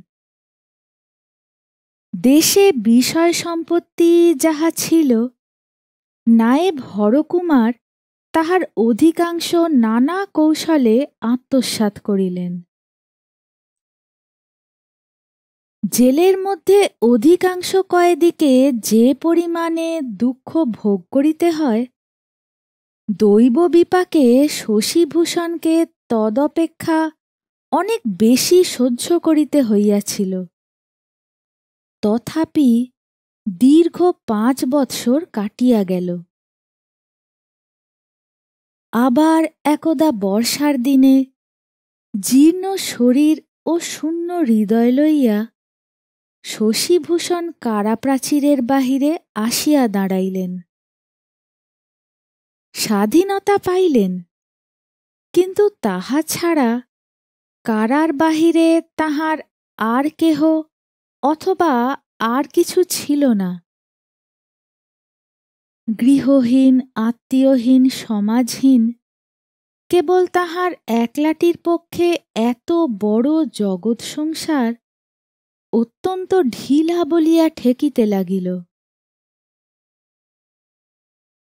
দেশে বিষয় সম্পত্তি যাহা ছিল, নায়েব হরকুমার তাহার অধিকাংশ নানা কৌশলে আত্মসাৎ করিলেন। জেলের মধ্যে অধিকাংশ কয়েদিকে যে পরিমাণে দুঃখ ভোগ করিতে হয়, দৈব বিপাকে শশীভূষণকে তদপেক্ষা অনেক বেশি সহ্য করিতে হইয়াছিল। তথাপি দীর্ঘ ৫ বৎসর কাটিয়া গেল। আবার একদা বর্ষার দিনে জীর্ণ শরীর ও শূন্য হৃদয় লইয়া শশীভূষণ কারাপ্রাচীরের বাহিরে আসিয়া দাঁড়াইলেন। স্বাধীনতা পাইলেন, কিন্তু তাহা ছাড়া কারার বাহিরে তাহার আর কেহ অথবা আর কিছু ছিল না। গৃহহীন, আত্মীয়হীন, সমাজহীন, কেবল তাহার একলাটির পক্ষে এত বড় জগৎ সংসার অত্যন্ত ঢিলা বলিয়া ঠেকিতে লাগিল।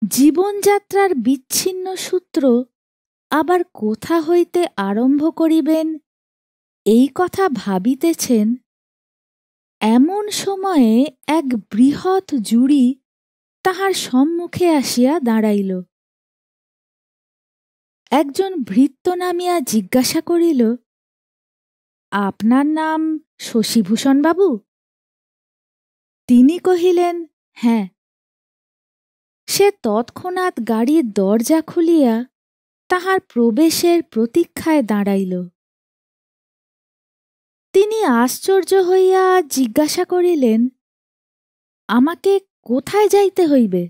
জীবনযাত্রার বিচ্ছিন্ন সূত্র আবার কোথা হইতে আরম্ভ করিবেন, এই কথা ভাবিতেছেন, এমন সময়ে এক বৃহৎ জুড়ি তাহার সম্মুখে আসিয়া দাঁড়াইল। একজন ভৃত্য নামিয়া জিজ্ঞাসা করিল, আপনার নাম শশীভূষণ বাবু? তিনি কহিলেন, হ্যাঁ। সে তৎক্ষণাৎ গাড়ির দরজা খুলিয়া তাহার প্রবেশের প্রতীক্ষায় দাঁড়াইল। তিনি আশ্চর্য হইয়া জিজ্ঞাসা করিলেন, আমাকে কোথায় যাইতে হইবে?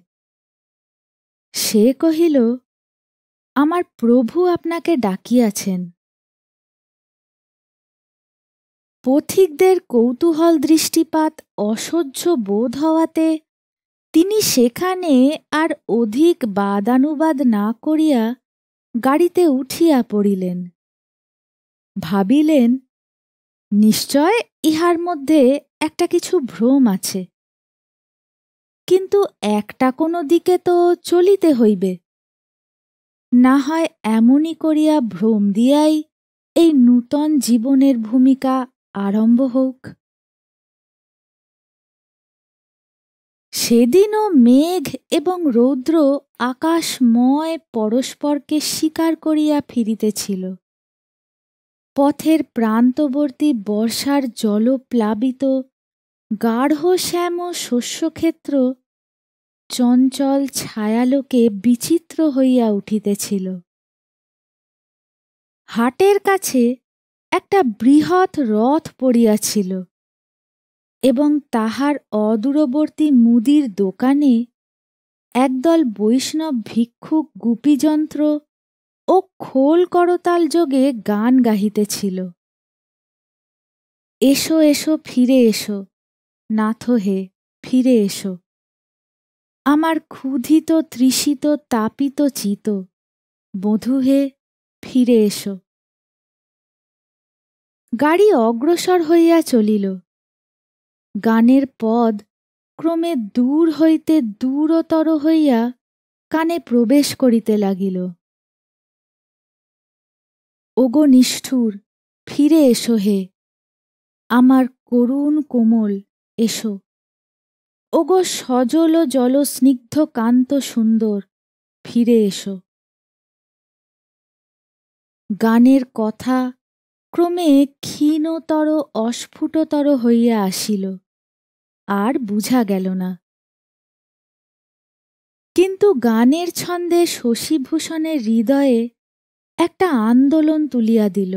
সে কহিল, আমার প্রভু আপনাকে ডাকিয়াছেন। পথিকদের কৌতূহল দৃষ্টিপাত অসহ্য বোধ হওয়াতে তিনি সেখানে আর অধিক বাদানুবাদ না করিয়া গাড়িতে উঠিয়া পড়িলেন। ভাবিলেন, নিশ্চয় ইহার মধ্যে একটা কিছু ভ্রম আছে, কিন্তু একটা কোনো দিকে তো চলিতে হইবে। না হয় এমনই করিয়া ভ্রম দিয়াই এই নূতন জীবনের ভূমিকা আরম্ভ হোক। সেদিনও মেঘ এবং রৌদ্র আকাশময় পরস্পরকে স্বীকার করিয়া ফিরিতেছিল। পথের প্রান্তবর্তী বর্ষার জলপ্লাবিত গাঢ় শ্যাম শস্যক্ষেত্র চঞ্চল ছায়ালোকে বিচিত্র হইয়া উঠিতেছিল। হাটের কাছে একটা বৃহৎ রথ পড়িয়াছিল এবং তাহার অদূরবর্তী মুদির দোকানে একদল বৈষ্ণব ভিক্ষুক গুপিযন্ত্র ও খোল করতাল যোগে গান গাহিতেছিল। এসো এসো ফিরে এসো, নাথ হে ফিরে এসো, আমার ক্ষুধিত তৃষিত তাপিত চিত, বধূ হে ফিরে এসো। গাড়ি অগ্রসর হইয়া চলিল। গানের পদ ক্রমে দূর হইতে দূরতর হইয়া কানে প্রবেশ করিতে লাগিল। ওগো নিষ্ঠুর, ফিরে এসো হে, আমার করুণ কোমল এসো। ওগো সজল জলস্নিগ্ধ কান্ত সুন্দর, ফিরে এসো। গানের কথা ক্রমে ক্ষীণতর অস্ফুটতর হইয়া আসিল, আর বুঝা গেল না। কিন্তু গানের ছন্দে শশীভূষণের হৃদয়ে একটা আন্দোলন তুলিয়া দিল।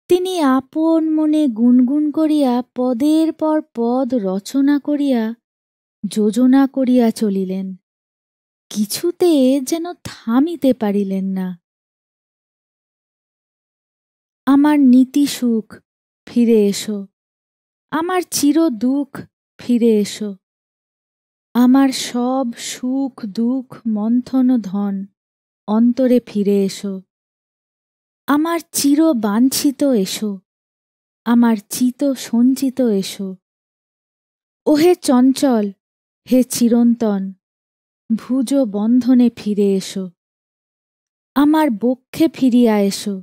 তিনি আপন মনে গুনগুন করিয়া পদের পর পদ রচনা করিয়া যোজনা করিয়া চলিলেন, কিছুতে যেন থামিতে পারিলেন না। আমার নীতি সুখ, ফিরে এসো, আমার চির দুঃখ, ফিরে এসো, আমার সব সুখ দুঃখ মন্থন ধন, অন্তরে ফিরে এসো, আমার চির বাঞ্ছিত এসো, আমার চিত সঞ্চিত এসো। ওহে চঞ্চল, হে চিরন্তন, ভুজ বন্ধনে ফিরে এসো, আমার বক্ষে ফিরিয়া এসো,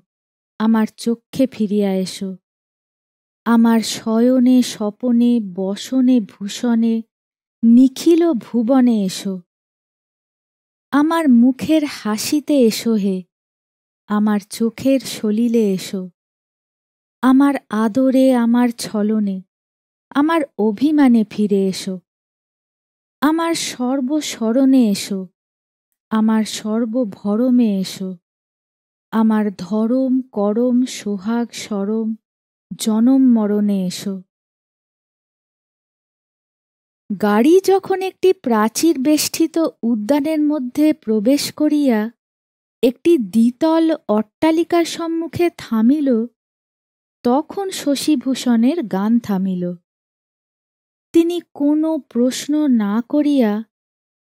আমার চক্ষে ফিরিয়া এসো, আমার শয়নে স্বপনে বসনে ভূষণে নিখিল ভুবনে এসো, আমার মুখের হাসিতে এসো হে, আমার চোখের সলিলে এসো, আমার আদরে আমার ছলনে আমার অভিমানে ফিরে এসো, আমার সর্বস্মরণে এসো, আমার সর্বভরমে এসো, আমার ধরম করম সোহাগ সরম জনম মরণে এসো। গাড়ি যখন একটি প্রাচীর বেষ্টিত উদ্যানের মধ্যে প্রবেশ করিয়া একটি দ্বিতল অট্টালিকার সম্মুখে থামিল, তখন শশীভূষণের গান থামিল। তিনি কোনো প্রশ্ন না করিয়া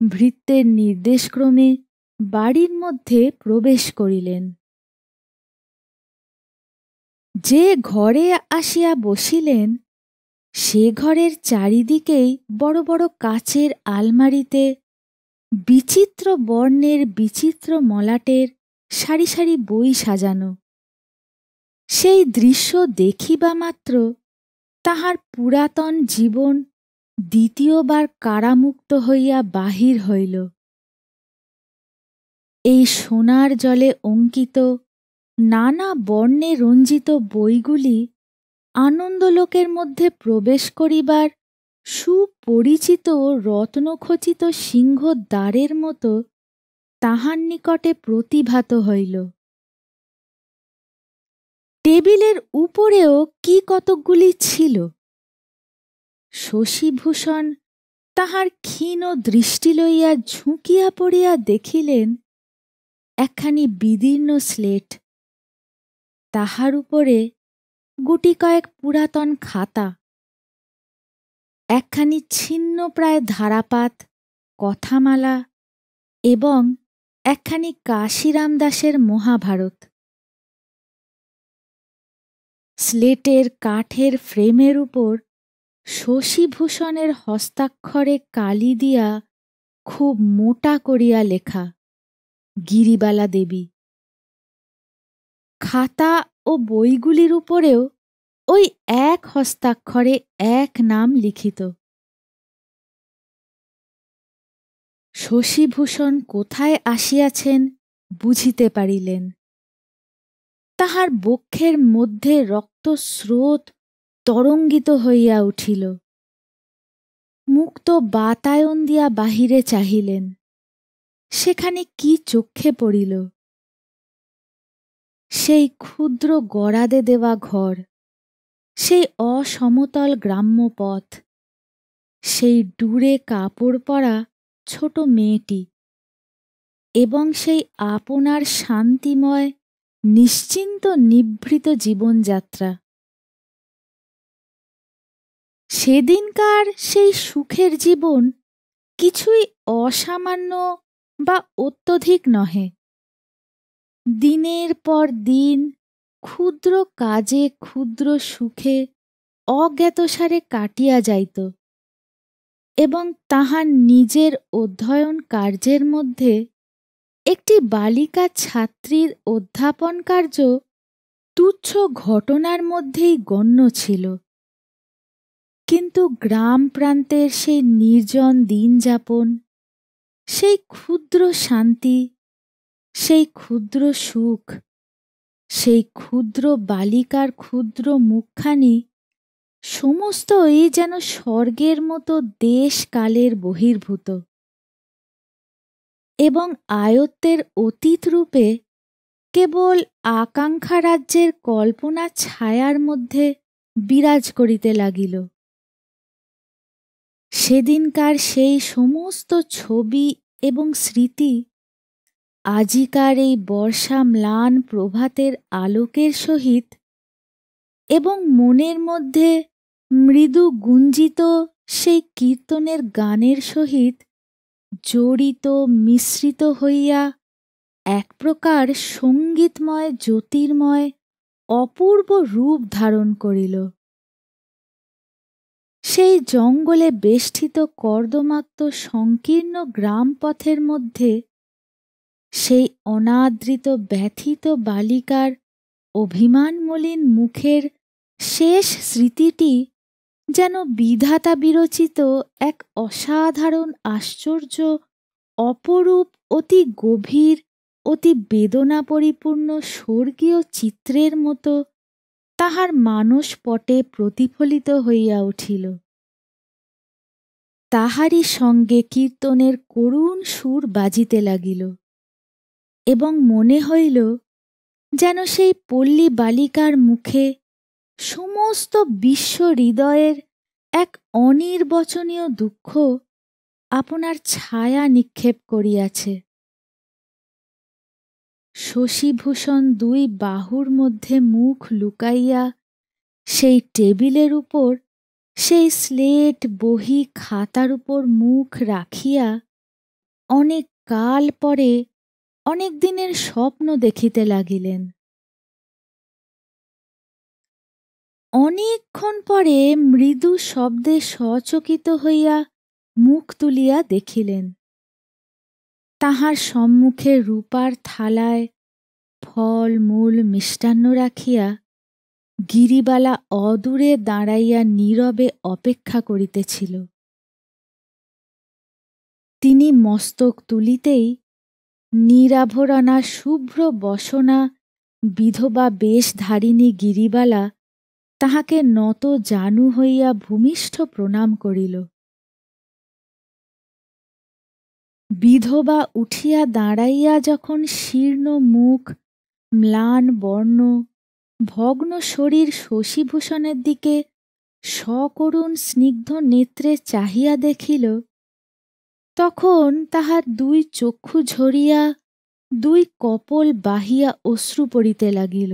ভৃত্যের নির্দেশক্রমে বাড়ির মধ্যে প্রবেশ করিলেন। যে ঘরে আসিয়া বসিলেন, সে ঘরের চারিদিকেই বড় বড় কাচের আলমারিতে বিচিত্র বর্ণের বিচিত্র মলাটের সারি সারি বই সাজানো। সেই দৃশ্য দেখিবা মাত্র তাহার পুরাতন জীবন দ্বিতীয়বার কারামুক্ত হইয়া বাহির হইল। এই সোনার জলে অঙ্কিত নানা বর্ণে রঞ্জিত বইগুলি আনন্দলোকের মধ্যে প্রবেশ করিবার সুপরিচিত রত্নখচিত সিংহদ্বারের মতো তাহার নিকটে প্রতিভাত হইল। টেবিলের উপরেও কি কতকগুলি ছিল। শশীভূষণ তাহার ক্ষীণ দৃষ্টি লইয়া ঝুঁকিয়া পড়িয়া দেখিলেন একখানি বিদীর্ণ স্লেট, তাহার উপরে গুটি কয়েক পুরাতন খাতা, একখানি ছিন্ন প্রায় ধারাপাত, কথামালা এবং একখানি কাশিরাম দাসের মহাভারত। স্লেটের কাঠের ফ্রেমের উপর শশীভূষণের হস্তাক্ষরে কালি দিয়া খুব মোটা করিয়া লেখা গিরিবালা দেবী। খাতা ও বইগুলির উপরেও ওই এক হস্তাক্ষরে এক নাম লিখিত। শশীভূষণ কোথায় আসিয়াছেন বুঝিতে পারিলেন। তাহার বক্ষের মধ্যে রক্তস্রোত তরঙ্গিত হইয়া উঠিল। মুক্ত বাতায়ন দিয়া বাহিরে চাহিলেন, সেখানে কি চক্ষে পড়িল? সেই ক্ষুদ্র গড়াদে দেওয়া ঘর, সেই অসমতল গ্রাম্য পথ, সেই ডুরে কাপড় পরা ছোট মেয়েটি এবং সেই আপনার শান্তিময় নিশ্চিন্ত নিভৃত জীবনযাত্রা। সেদিনকার সেই সুখের জীবন কিছুই অসামান্য বা অত্যধিক নহে। দিনের পর দিন ক্ষুদ্র কাজে ক্ষুদ্র সুখে অজ্ঞাতসারে কাটিয়া যাইত এবং তাহার নিজের অধ্যয়ন কার্যের মধ্যে একটি বালিকা ছাত্রীর অধ্যাপন কার্য তুচ্ছ ঘটনার মধ্যেই গণ্য ছিল। কিন্তু গ্রাম প্রান্তের সেই নির্জন দিন যাপন, সেই ক্ষুদ্র শান্তি, সেই ক্ষুদ্র সুখ, সেই ক্ষুদ্র বালিকার ক্ষুদ্র মুখখানি সমস্তই যেন স্বর্গের মতো দেশ কালের বহির্ভূত এবং আয়ত্তের অতীত রূপে কেবল আকাঙ্ক্ষা রাজ্যের কল্পনা ছায়ার মধ্যে বিরাজ করিতে লাগিল। সেদিনকার সেই সমস্ত ছবি এবং স্মৃতি আজিকার এই বর্ষা ম্লান প্রভাতের আলোকের সহিত এবং মনের মধ্যে মৃদু গুঞ্জিত সেই কীর্তনের গানের সহিত জড়িত মিশ্রিত হইয়া এক প্রকার সঙ্গীতময় জ্যোতির্ময় অপূর্ব রূপ ধারণ করিল। সেই জঙ্গলে বেষ্টিত কর্দমাক্ত সংকীর্ণ গ্রাম পথের মধ্যে সেই অনাদৃত ব্যথিত বালিকার অভিমানমলিন মুখের শেষ স্মৃতিটি যেন বিধাতা বিরচিত এক অসাধারণ আশ্চর্য অপরূপ অতি গভীর অতি বেদনা পরিপূর্ণ স্বর্গীয় চিত্রের মতো তাহার মানসপটে প্রতিফলিত হইয়া উঠিল। তাহারই সঙ্গে কীর্তনের করুণ সুর বাজিতে লাগিল এবং মনে হইল যেন সেই পল্লী বালিকার মুখে সমস্ত বিশ্ব হৃদয়ের এক অনির্বচনীয় দুঃখ আপনার ছায়া নিক্ষেপ করিয়াছে। শশীভূষণ দুই বাহুর মধ্যে মুখ লুকাইয়া সেই টেবিলের উপর সেই স্লেট বহি খাতার উপর মুখ রাখিয়া অনেক কাল পরে অনেক দিনের স্বপ্ন দেখিতে লাগিলেন। অনেকক্ষণ পরে মৃদু শব্দে সচকিত হইয়া মুখ তুলিয়া দেখিলেন তাহার সম্মুখে রূপার থালায় ফল মূল মিষ্টান্ন রাখিয়া গিরিবালা অদূরে দাঁড়াইয়া নীরবে অপেক্ষা করিতেছিল। তিনি মস্তক তুলিতেই নিরাভরণা শুভ্র বসনা বিধবা বেশধারিণী গিরিবালা তাহাকে নত জানু হইয়া ভূমিষ্ঠ প্রণাম করিল। বিধবা উঠিয়া দাঁড়াইয়া যখন শীর্ণ মুখ ম্লান বর্ণ ভগ্ন শরীর শশীভূষণের দিকে সকরুণ স্নিগ্ধ নেত্রে চাহিয়া দেখিল, তখন তাহার দুই চক্ষু ঝরিয়া দুই কপোল বাহিয়া অশ্রু পড়িতে লাগিল।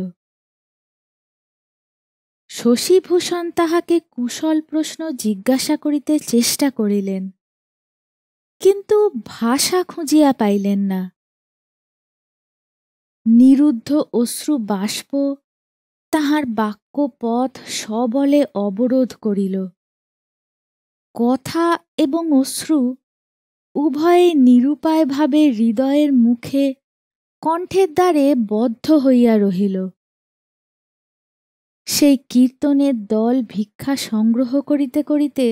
শশীভূষণ তাহাকে কুশল প্রশ্ন জিজ্ঞাসা করিতে চেষ্টা করিলেন, কিন্তু ভাষা খুঁজিয়া পাইলেন না। নিরুদ্ধ অশ্রু বাষ্প তাহার বাক্যপথ সবলে অবরোধ করিল। কথা এবং অশ্রু উভয়ে নিরুপায়ভাবে হৃদয়ের মুখে কণ্ঠের দ্বারে বদ্ধ হইয়া রহিল। সেই কীর্তনের দল ভিক্ষা সংগ্রহ করিতে করিতে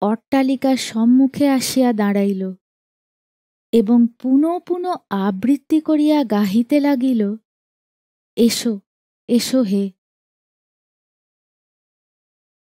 অট্টালিকার সম্মুখে আসিয়া দাঁড়াইল এবং পুনঃ পুনঃ আবৃত্তি করিয়া গাহিতে লাগিল, এসো এসো হে,